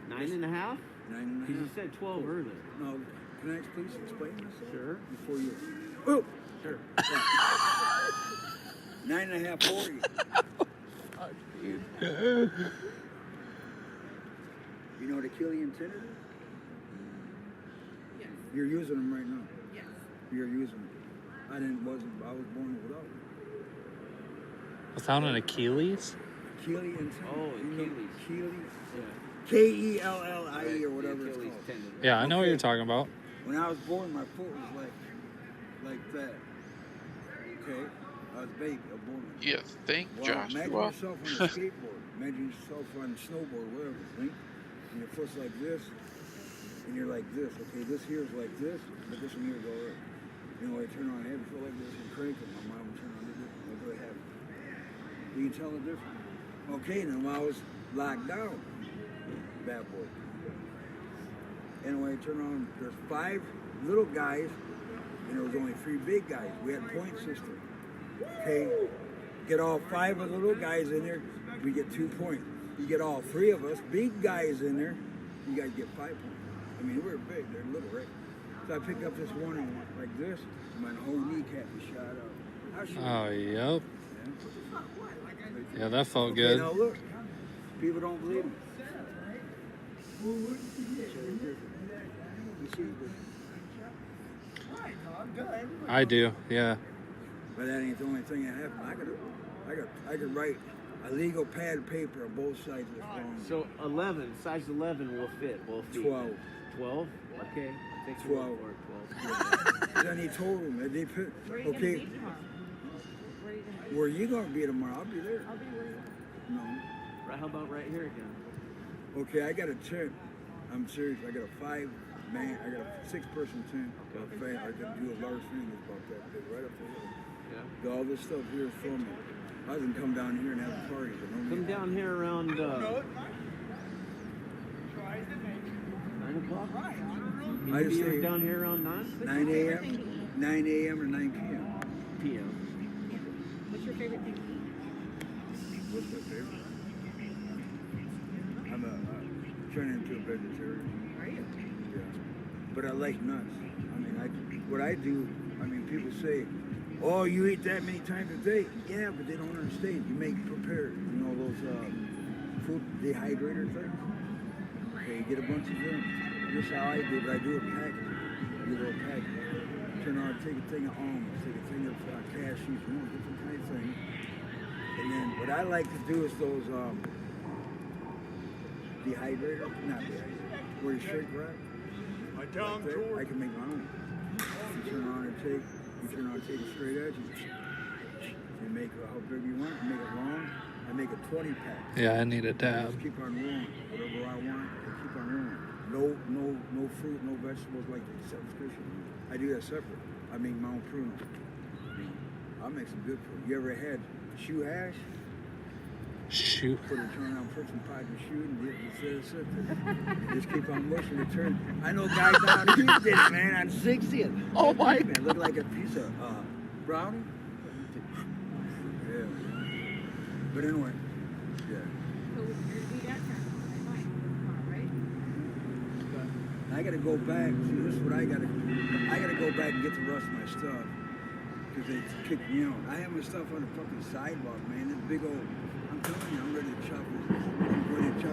[SPEAKER 4] 9.5?
[SPEAKER 20] 9.5.
[SPEAKER 4] Because you said 12 earlier.
[SPEAKER 20] No, can I please explain myself?
[SPEAKER 4] Sure.
[SPEAKER 20] Before you. Oh, sure. 9.5, 40. You know what Achilles tendon is?
[SPEAKER 6] Yes.
[SPEAKER 20] You're using them right now.
[SPEAKER 6] Yes.
[SPEAKER 20] You're using them. I was born without them.
[SPEAKER 17] Without an Achilles?
[SPEAKER 20] Achilles tendon.
[SPEAKER 4] Oh, Achilles.
[SPEAKER 20] Achilles.
[SPEAKER 4] Yeah.
[SPEAKER 20] Kellie or whatever it's called.
[SPEAKER 4] Tendon.
[SPEAKER 17] Yeah, I know what you're talking about.
[SPEAKER 20] When I was born, my foot was like that. Okay? I was a baby. I was born like that.
[SPEAKER 3] You think,
[SPEAKER 20] Well,
[SPEAKER 3] Joshua?
[SPEAKER 20] imagine yourself on a skateboard. Imagine yourself on a snowboard, whatever, think? And your foot's like this, and you're like this. Okay, this here is like this, but this one here is all right. You know, I turn on, I have a foot like this and crank it. My mom would turn on it. That's what I have. You can tell the difference. Okay, then while I was locked down, bad boy. Anyway, I turn on, there's 5 little guys, and there was only 3 big guys. We had a point system. Okay, get all 5 of the little guys in there, we get 2 points. You get all 3 of us, big guys in there, you guys get 5 points. I mean, we're big, they're little, right? So I picked up this one and went like this, and my whole kneecap was shot out. I shot
[SPEAKER 17] Oh, yep. Yeah, that felt
[SPEAKER 20] Okay,
[SPEAKER 17] good.
[SPEAKER 20] now look, people don't believe me.
[SPEAKER 17] I do, yeah.
[SPEAKER 20] But that ain't the only thing that happened. I could write a legal pad of paper on both sides of the phone.
[SPEAKER 4] So 11, size 11 will fit both feet.
[SPEAKER 20] 12.
[SPEAKER 4] 12? Okay. I think
[SPEAKER 20] 12.
[SPEAKER 4] 12.
[SPEAKER 20] Then he told them that they put, okay, where you gonna be tomorrow? I'll be there.
[SPEAKER 6] I'll be with you.
[SPEAKER 20] No.
[SPEAKER 4] Right, how about right here again?
[SPEAKER 20] Okay, I got a tent. I'm serious. I got a 5-man, I got a 6-person tent. Okay. I could do a large thing about that big, right up the hill.
[SPEAKER 4] Yeah.
[SPEAKER 20] All this stuff here is from me. I was gonna come down here and have a party, but no.
[SPEAKER 4] Come down here around 9 o'clock?
[SPEAKER 20] I
[SPEAKER 4] Maybe
[SPEAKER 20] just
[SPEAKER 4] you're
[SPEAKER 20] say
[SPEAKER 4] down here around 9?
[SPEAKER 20] 9 a.m. 9 a.m. or 9 p.m.
[SPEAKER 4] p.m.
[SPEAKER 6] What's your favorite thing?
[SPEAKER 20] What's my favorite? I'm turning into a vegetarian.
[SPEAKER 6] Are you?
[SPEAKER 20] Yeah. But I like nuts. I mean, what I do, I mean, people say, oh, you eat that many times a day. Yeah, but they don't understand. You make prepared, you know, those fruit dehydrator things. Okay, you get a bunch of them. This is how I do it. I do a package. You go a package. Turn on, take a thing of almonds, take a thing of cashews, different kind of things. And then what I like to do is those dehydrator, not dehydrator, where you shrink wrap.
[SPEAKER 9] My tongue,
[SPEAKER 20] I can make my own. You turn on and take a straight edge. You make it how big you want. You make it long. I make a 20 pack.
[SPEAKER 17] Yeah, I need a dab.
[SPEAKER 20] Just keep on rolling. Whatever I want, I keep on rolling. No fruit, no vegetables like the subscription. I do that separate. I make my own pruno. I make some good food. You ever had shoe hash?
[SPEAKER 17] Shoe.
[SPEAKER 20] Turn on, put some pot in the shoe and sit there. Just keep on mushing it. Turn. I know guys down here did it, man, on 60th.
[SPEAKER 17] Oh my!
[SPEAKER 20] Man, look like a piece of brownie. Yeah. But anyway, yeah. I gotta go back. See, this is what I gotta go back and get the rest of my stuff. Because they kicked me out. I have my stuff on the fucking sidewalk, man. This big old, I'm telling you, I'm ready to chop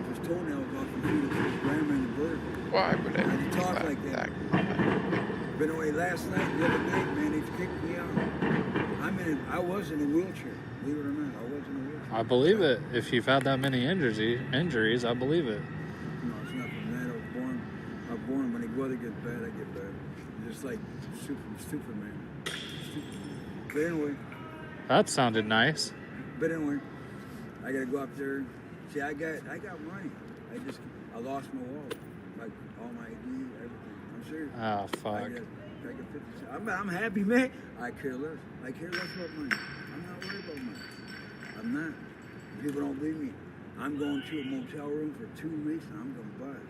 [SPEAKER 20] his toenails off and feed it to his grandma and the bird.
[SPEAKER 3] Why would I
[SPEAKER 20] talk like that? Been away last night, the other night, man, they kicked me out. I was in a wheelchair. Believe it or not, I was in a wheelchair.
[SPEAKER 17] I believe it. If you've had that many injuries, I believe it.
[SPEAKER 20] No, it's not from that. I was born when the weather gets bad, I get bad. Just like stupid, man. But anyway.
[SPEAKER 17] That sounded nice.
[SPEAKER 20] But anyway, I gotta go up there. See, I got money. I lost my wallet, like all my ID, everything. I'm serious.
[SPEAKER 17] Oh fuck.
[SPEAKER 20] I got 50 cents. I'm happy, man. I care less. I care less about money. I'm not worried about money. I'm not. People don't believe me. I'm going to a motel room for 2 weeks and I'm gonna buzz.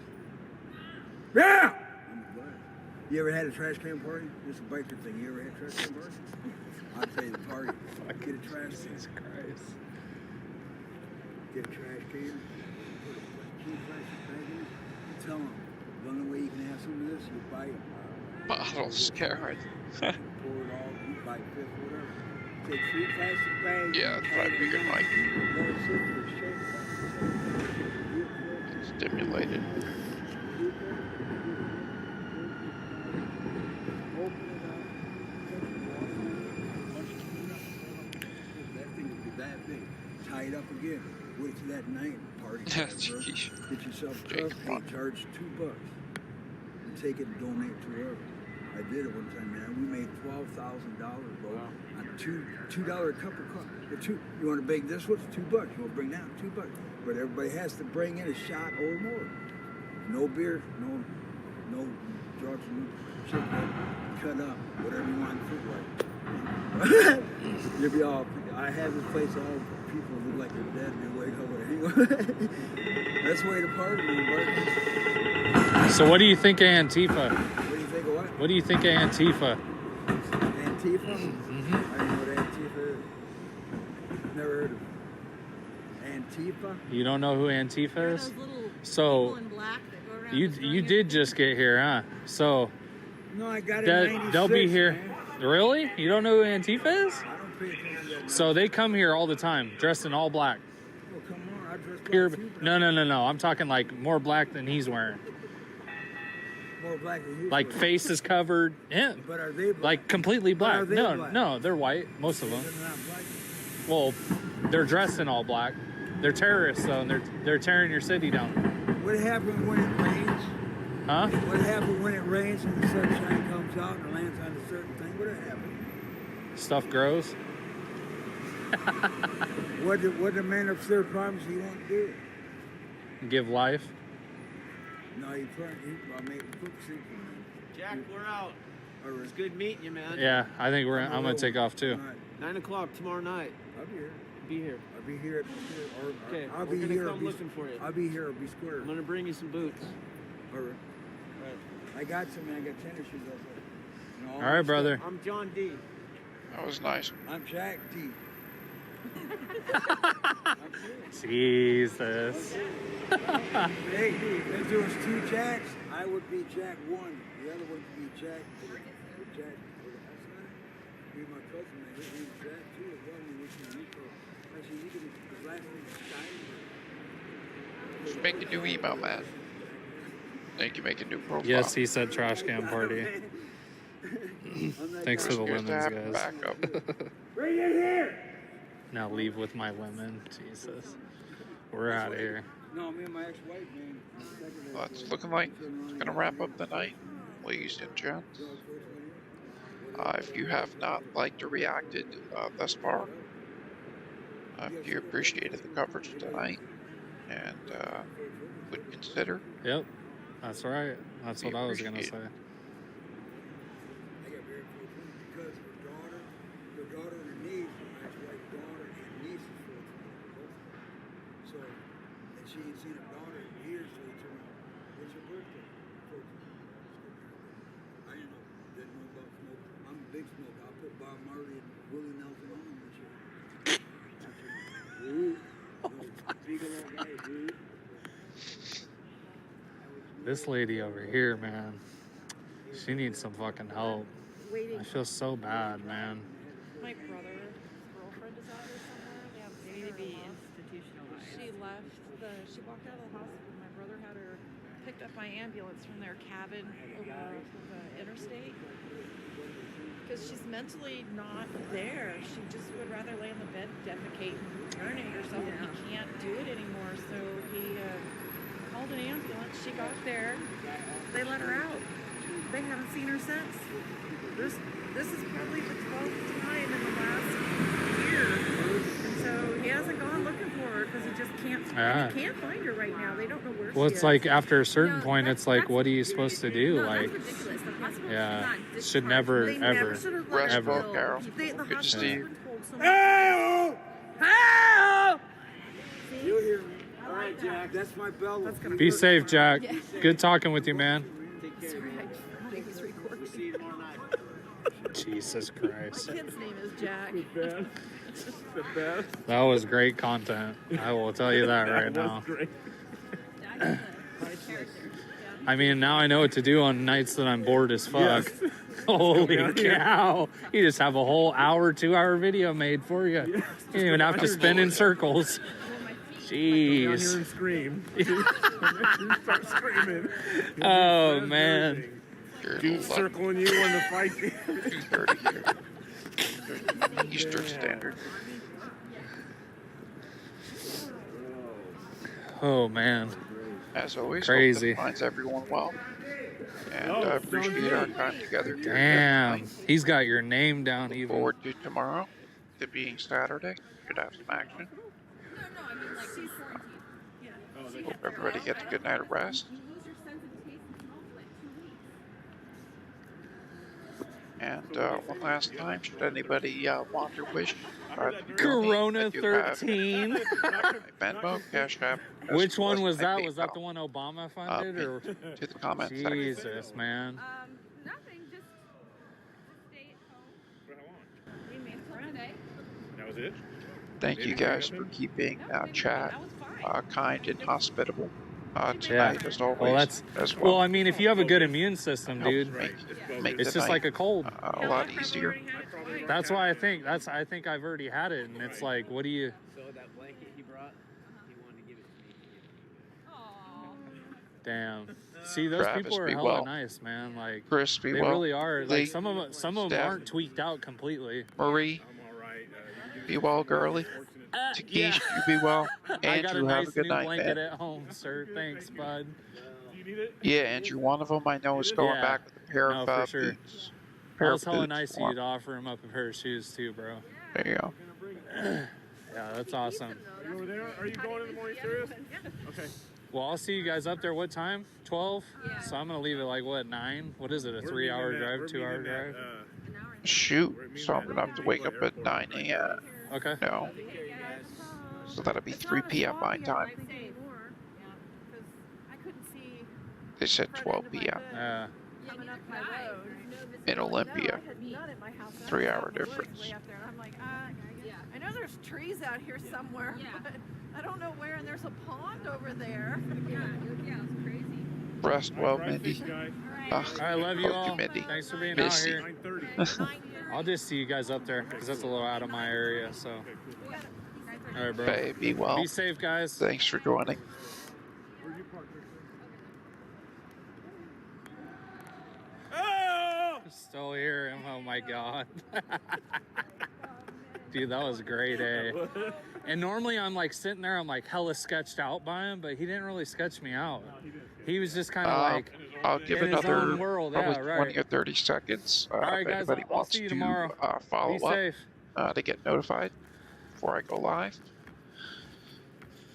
[SPEAKER 20] Yeah! I'm gonna buzz. You ever had a trash can party? This is a biker thing. You ever had a trash can party? I'll tell you the party. Get a trash can.
[SPEAKER 17] Jesus Christ.
[SPEAKER 20] Get a trash can. Put a key plastic bag in it. Tell them, the only way you can have some of this, you buy it.
[SPEAKER 3] Bottles, carrot.
[SPEAKER 20] Pour it all, you buy a fifth, whatever. Take 3 plastic bags.
[SPEAKER 3] Yeah, it's probably bigger than Mike. Stimulated.
[SPEAKER 20] That big. Tie it up again. Wait till that night party. Get yourself a cup and charge $2. And take it and donate to whoever. I did it one time, man. We made $12,000, bro. Wow. On $2 a cup of coffee. You want to bake this one? $2. You want to bring that? $2. But everybody has to bring in a shot or more. No beer, no drugs, no shit. Cut up, whatever you want food like. You'll be all. I have this place all people look like they're dead and they wake up with it. That's the way to party, man.
[SPEAKER 17] So what do you think of Antifa?
[SPEAKER 20] What do you think of what?
[SPEAKER 17] What do you think of Antifa?
[SPEAKER 20] Antifa? Mm-hmm. I don't know what Antifa is. Never heard of it. Antifa?
[SPEAKER 17] You don't know who Antifa is? So you did just get here, huh? So
[SPEAKER 20] no, I got it in 96,
[SPEAKER 17] they'll be here.
[SPEAKER 20] Man.
[SPEAKER 17] Really? You don't know who Antifa is?
[SPEAKER 20] I don't pay attention to that.
[SPEAKER 17] So they come here all the time, dressed in all black.
[SPEAKER 20] Oh, come on. I dress black
[SPEAKER 17] Here,
[SPEAKER 20] too.
[SPEAKER 17] no. I'm talking like more black than he's wearing.
[SPEAKER 20] More black than he's
[SPEAKER 17] like
[SPEAKER 20] wearing.
[SPEAKER 17] faces covered. Yeah.
[SPEAKER 20] But are they black?
[SPEAKER 17] Like completely black.
[SPEAKER 20] But are they black?
[SPEAKER 17] No, they're white. Most of them.
[SPEAKER 20] They're not black.
[SPEAKER 17] Well, they're dressed in all black. They're terrorists though, and they're tearing your city down.
[SPEAKER 20] What happens when it rains?
[SPEAKER 17] Huh?
[SPEAKER 20] What happens when it rains and the sunshine comes out and it lands on a certain thing? What happens?
[SPEAKER 17] Stuff grows.
[SPEAKER 20] What the man upstairs promised he won't do?
[SPEAKER 17] Give life.
[SPEAKER 20] No, he made cook soup.
[SPEAKER 4] Jack, we're out. It's good meeting you, man.
[SPEAKER 17] Yeah, I think I'm gonna take off too.
[SPEAKER 4] 9 o'clock tomorrow night.
[SPEAKER 20] I'll be here.
[SPEAKER 4] Be here.
[SPEAKER 20] I'll be here.
[SPEAKER 4] Okay,
[SPEAKER 20] I'll
[SPEAKER 4] we're
[SPEAKER 20] be
[SPEAKER 4] gonna
[SPEAKER 20] here.
[SPEAKER 4] come looking for you.
[SPEAKER 20] I'll be here. I'll be square.
[SPEAKER 4] I'm gonna bring you some boots.
[SPEAKER 20] All right. I got some, man. I got tennis shoes outside.
[SPEAKER 17] All right, brother.
[SPEAKER 4] I'm John D.
[SPEAKER 3] That was nice.
[SPEAKER 20] I'm Jack D.
[SPEAKER 17] Jesus.
[SPEAKER 20] Hey, if there was 2 Jacks, I would be Jack 1. The other one would be Jack. Jack. Be my cousin, man. He's Jack too. As well. I said, you can. His last name is Steinberg.
[SPEAKER 3] Just make a new email, man. Then you make a new profile.
[SPEAKER 17] Yes, he said trash can party. Thanks for the
[SPEAKER 3] Good to
[SPEAKER 17] lemons,
[SPEAKER 3] have
[SPEAKER 17] guys.
[SPEAKER 3] backup.
[SPEAKER 5] Bring it here!
[SPEAKER 17] Now leave with my lemon. Jesus. We're out of here.
[SPEAKER 20] No, me and my ex-wife, man.
[SPEAKER 3] Well, it's looking like it's going to wrap up the night, ladies and gents. If you have not liked or reacted thus far, if you appreciated the coverage tonight and would consider.
[SPEAKER 17] Yep, that's right. That's what I was going to say.
[SPEAKER 20] Because her daughter and her niece, my ex-wife's daughter and niece is 14. So, and she ain't seen her daughter in years, so he told her, what's your birthday? 14. I didn't know about smoke. I'm a big smoker. I put Bob Marley and Willie Nelson on him and shit. Big old guy, dude.
[SPEAKER 17] This lady over here, man, she needs some fucking help. I feel so bad, man.
[SPEAKER 18] My brother's girlfriend is out here somewhere. They have
[SPEAKER 6] They need to be institutionalized.
[SPEAKER 18] She walked out of the hospital. My brother had her picked up by ambulance from their cabin over off of the interstate. Because she's mentally not there. She just would rather lay in the bed, defecate, and urinate herself, and he can't do it anymore. So he called an ambulance. She got there. They let her out. They haven't seen her since. This is probably the 12th time in the last year. And so he hasn't gone looking for her because he just can't.
[SPEAKER 17] Yeah.
[SPEAKER 18] He can't find her right now. They don't know where
[SPEAKER 17] Well,
[SPEAKER 18] she
[SPEAKER 17] it's
[SPEAKER 18] is.
[SPEAKER 17] like after a certain point, it's like, what are you supposed to do?
[SPEAKER 6] No,
[SPEAKER 17] Like,
[SPEAKER 6] that's ridiculous. The hospital
[SPEAKER 17] yeah,
[SPEAKER 6] should not
[SPEAKER 17] should never,
[SPEAKER 18] They never
[SPEAKER 17] ever,
[SPEAKER 18] should have let her
[SPEAKER 17] ever.
[SPEAKER 18] go.
[SPEAKER 3] Carol.
[SPEAKER 18] The
[SPEAKER 3] Good to see you.
[SPEAKER 18] Help! Help!
[SPEAKER 20] You hear me? All right, Jack. That's my bell.
[SPEAKER 17] Be safe, Jack. Good talking with you, man.
[SPEAKER 6] Sorry, I think he's recording.
[SPEAKER 17] Jesus Christ.
[SPEAKER 18] My kid's name is Jack.
[SPEAKER 5] The best.
[SPEAKER 17] That was great content. I will tell you that right now.
[SPEAKER 5] Great.
[SPEAKER 17] I mean, now I know what to do on nights that I'm bored as fuck.
[SPEAKER 5] Yes.
[SPEAKER 17] Holy
[SPEAKER 5] Come down here.
[SPEAKER 17] cow. You just have a whole hour, 2-hour video made for you. You don't even have to spin in circles.
[SPEAKER 5] Come down here
[SPEAKER 17] Jeez.
[SPEAKER 5] and scream. Start screaming.
[SPEAKER 17] Oh, man.
[SPEAKER 5] Dude circling you when the fight.
[SPEAKER 3] 2:30 here. Eastern Standard.
[SPEAKER 17] Oh, man.
[SPEAKER 3] As always,
[SPEAKER 17] Crazy.
[SPEAKER 3] hope that finds everyone well. And I appreciate our time together here.
[SPEAKER 17] Damn. He's got your name down even.
[SPEAKER 3] Forward to tomorrow, it being Saturday. Should have some action. Hope everybody gets a good night of rest. And one last time, should anybody want to wish
[SPEAKER 17] Corona 13.
[SPEAKER 3] Venmo, Cash App.
[SPEAKER 17] Which one
[SPEAKER 3] well
[SPEAKER 17] was
[SPEAKER 3] as my
[SPEAKER 17] that? Was that
[SPEAKER 3] PayPal.
[SPEAKER 17] the one Obama funded? Or
[SPEAKER 3] To the comments section.
[SPEAKER 17] Jesus, man.
[SPEAKER 6] Nothing, just stay at home. We made it till today.
[SPEAKER 5] That was it?
[SPEAKER 3] Thank you guys for keeping chat kind and hospitable tonight,
[SPEAKER 17] Yeah.
[SPEAKER 3] as always.
[SPEAKER 17] Well, that's
[SPEAKER 3] as well.
[SPEAKER 17] well. I mean, if you have a good immune system, dude,
[SPEAKER 3] Make
[SPEAKER 17] it's
[SPEAKER 3] the
[SPEAKER 17] just
[SPEAKER 3] night,
[SPEAKER 17] like a cold.
[SPEAKER 3] a lot easier.
[SPEAKER 17] That's why I think I think I've already had it, and it's like, what do you?
[SPEAKER 4] So that blanket he brought, he wanted to give it to me.
[SPEAKER 17] Damn. See, those
[SPEAKER 3] Travis,
[SPEAKER 17] people are
[SPEAKER 3] be
[SPEAKER 17] hella
[SPEAKER 3] well.
[SPEAKER 17] nice, man. Like,
[SPEAKER 3] Chris, be
[SPEAKER 17] they
[SPEAKER 3] well.
[SPEAKER 17] really are.
[SPEAKER 3] Lee,
[SPEAKER 17] Like some of them
[SPEAKER 3] Steph.
[SPEAKER 17] aren't tweaked out completely.
[SPEAKER 3] Marie, be well, girly. Takeesh,
[SPEAKER 17] yeah.
[SPEAKER 3] you be well.
[SPEAKER 17] I got a
[SPEAKER 3] Andrew, have
[SPEAKER 17] nice
[SPEAKER 3] a good
[SPEAKER 17] new
[SPEAKER 3] night,
[SPEAKER 17] blanket
[SPEAKER 3] man.
[SPEAKER 17] at home, sir. Thanks, bud.
[SPEAKER 3] Yeah, Andrew, one of them I know is going
[SPEAKER 17] Yeah.
[SPEAKER 3] back with a pair
[SPEAKER 17] No,
[SPEAKER 3] of
[SPEAKER 17] for sure.
[SPEAKER 3] boots.
[SPEAKER 17] That was hella nice of you to offer him up a pair of shoes too, bro.
[SPEAKER 3] There you go.
[SPEAKER 17] Yeah, that's awesome.
[SPEAKER 5] Are you over there? Are you going in the morning serious? Okay.
[SPEAKER 17] Well, I'll see you guys up there. What time? 12?
[SPEAKER 6] Yeah.
[SPEAKER 17] So I'm going to leave at like, what, 9? What is it, a 3-hour drive, 2-hour drive?
[SPEAKER 3] Shoot, so I'm gonna have to wake up at 9 a.m.
[SPEAKER 17] Okay.
[SPEAKER 3] No. So that'll be 3 p.m. my time.
[SPEAKER 18] I couldn't see
[SPEAKER 3] They said 12 p.m.
[SPEAKER 17] Yeah.
[SPEAKER 18] coming up my road.
[SPEAKER 3] in Olympia.
[SPEAKER 18] I had none at my house.
[SPEAKER 3] 3-hour difference.
[SPEAKER 18] Way up there. And I'm like, I know there's trees out here somewhere, but I don't know where, and there's a pond over there.
[SPEAKER 6] Yeah, it's crazy.
[SPEAKER 3] Rest well, Mindy.
[SPEAKER 17] I love you all.
[SPEAKER 3] Mindy.
[SPEAKER 17] Thanks for being
[SPEAKER 3] Miss
[SPEAKER 17] out
[SPEAKER 3] you.
[SPEAKER 17] here. I'll just see you guys up there because that's a little out of my area. So, all right, bro.
[SPEAKER 3] Hey, be well.
[SPEAKER 17] Be safe, guys.
[SPEAKER 3] Thanks for joining.
[SPEAKER 17] still hear him. Oh my god. Dude, that was great, eh? And normally I'm like sitting there, I'm like hella sketched out by him, but he didn't really sketch me out. He was just kind of like
[SPEAKER 3] I'll give
[SPEAKER 17] in his
[SPEAKER 3] another
[SPEAKER 17] own world.
[SPEAKER 3] probably
[SPEAKER 17] Yeah, right.
[SPEAKER 3] 20 or 30 seconds
[SPEAKER 17] All right,
[SPEAKER 3] if
[SPEAKER 17] guys,
[SPEAKER 3] anybody
[SPEAKER 17] I'll
[SPEAKER 3] wants
[SPEAKER 17] see you
[SPEAKER 3] to
[SPEAKER 17] tomorrow.
[SPEAKER 3] follow
[SPEAKER 17] Be
[SPEAKER 3] up
[SPEAKER 17] safe.
[SPEAKER 3] To get notified before I go live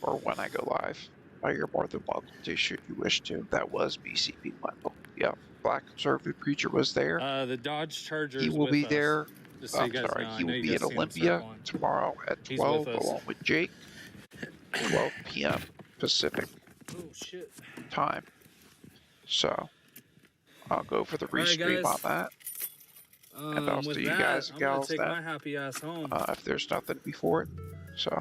[SPEAKER 3] or when I go live. You're more than welcome to, should you wish to. That was BCP Wendell. Yeah, Black Conservative Preacher was there.
[SPEAKER 17] The Dodge Charger.
[SPEAKER 3] He will be there.
[SPEAKER 17] Just so you guys know,
[SPEAKER 3] He will be at Olympia tomorrow at 12 along with Jake. 12 p.m. Pacific time. So I'll go for the restream on that. And I'll see you guys and gals
[SPEAKER 17] take
[SPEAKER 3] then.
[SPEAKER 17] my happy ass home.
[SPEAKER 3] If there's nothing before it. So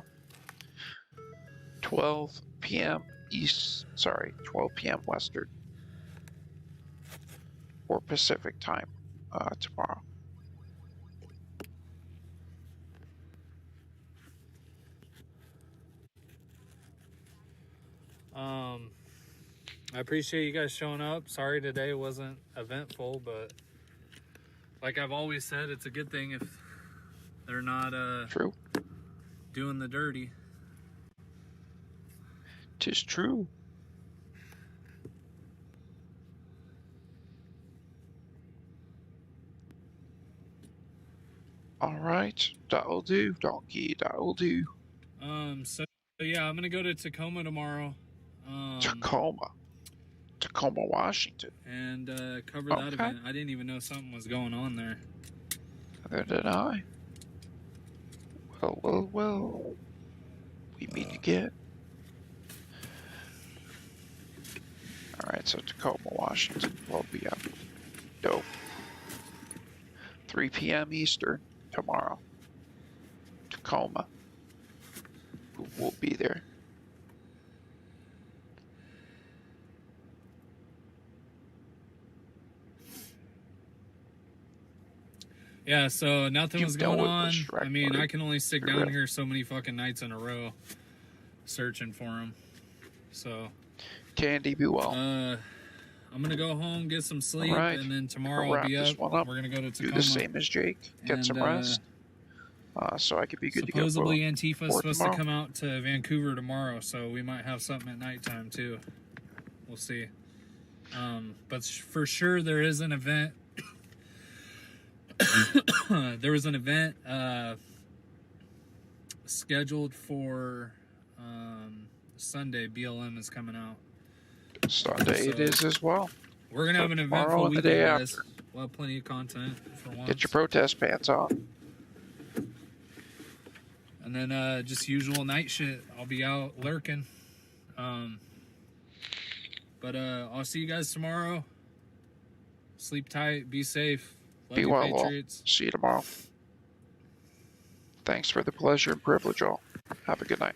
[SPEAKER 3] 12 p.m. East, 12 p.m. Western or Pacific time tomorrow.
[SPEAKER 17] I appreciate you guys showing up. Sorry today wasn't eventful, but like I've always said, it's a good thing if they're not
[SPEAKER 3] true
[SPEAKER 17] doing the dirty.
[SPEAKER 3] 'Tis true. All right, that'll do, donkey. That'll do.
[SPEAKER 17] So yeah, I'm gonna go to Tacoma tomorrow.
[SPEAKER 3] Tacoma, Washington.
[SPEAKER 17] And cover that event. I didn't even know something was going on there.
[SPEAKER 3] Neither did I. Well. We meet again. Alright, so Tacoma, Washington, 12 p.m. Dope. 3 p.m. Eastern tomorrow. Tacoma. We'll be there.
[SPEAKER 17] Yeah, so nothing was going on. I mean, I can only stick down here so many fucking nights in a row searching for him. So
[SPEAKER 3] Candy, be well.
[SPEAKER 17] I'm gonna go home, get some sleep, and then tomorrow I'll be up. We're gonna go to Tacoma.
[SPEAKER 3] Do the same as Jake. Get some rest. So I could be good to go.
[SPEAKER 17] Supposedly Antifa's supposed to come out to Vancouver tomorrow, so we might have something at nighttime too. We'll see. But for sure there is an event. There was an event scheduled for Sunday. BLM is coming out.
[SPEAKER 3] Sunday it is as well.
[SPEAKER 17] We're gonna have an eventful weekend, guys. We'll have plenty of content for once.
[SPEAKER 3] Get your protest pants on.
[SPEAKER 17] And then just usual night shit. I'll be out lurking. But I'll see you guys tomorrow. Sleep tight. Be safe. Love
[SPEAKER 3] Be well,
[SPEAKER 17] Patriots.
[SPEAKER 3] See you tomorrow. Thanks for the pleasure and privilege, all. Have a good night.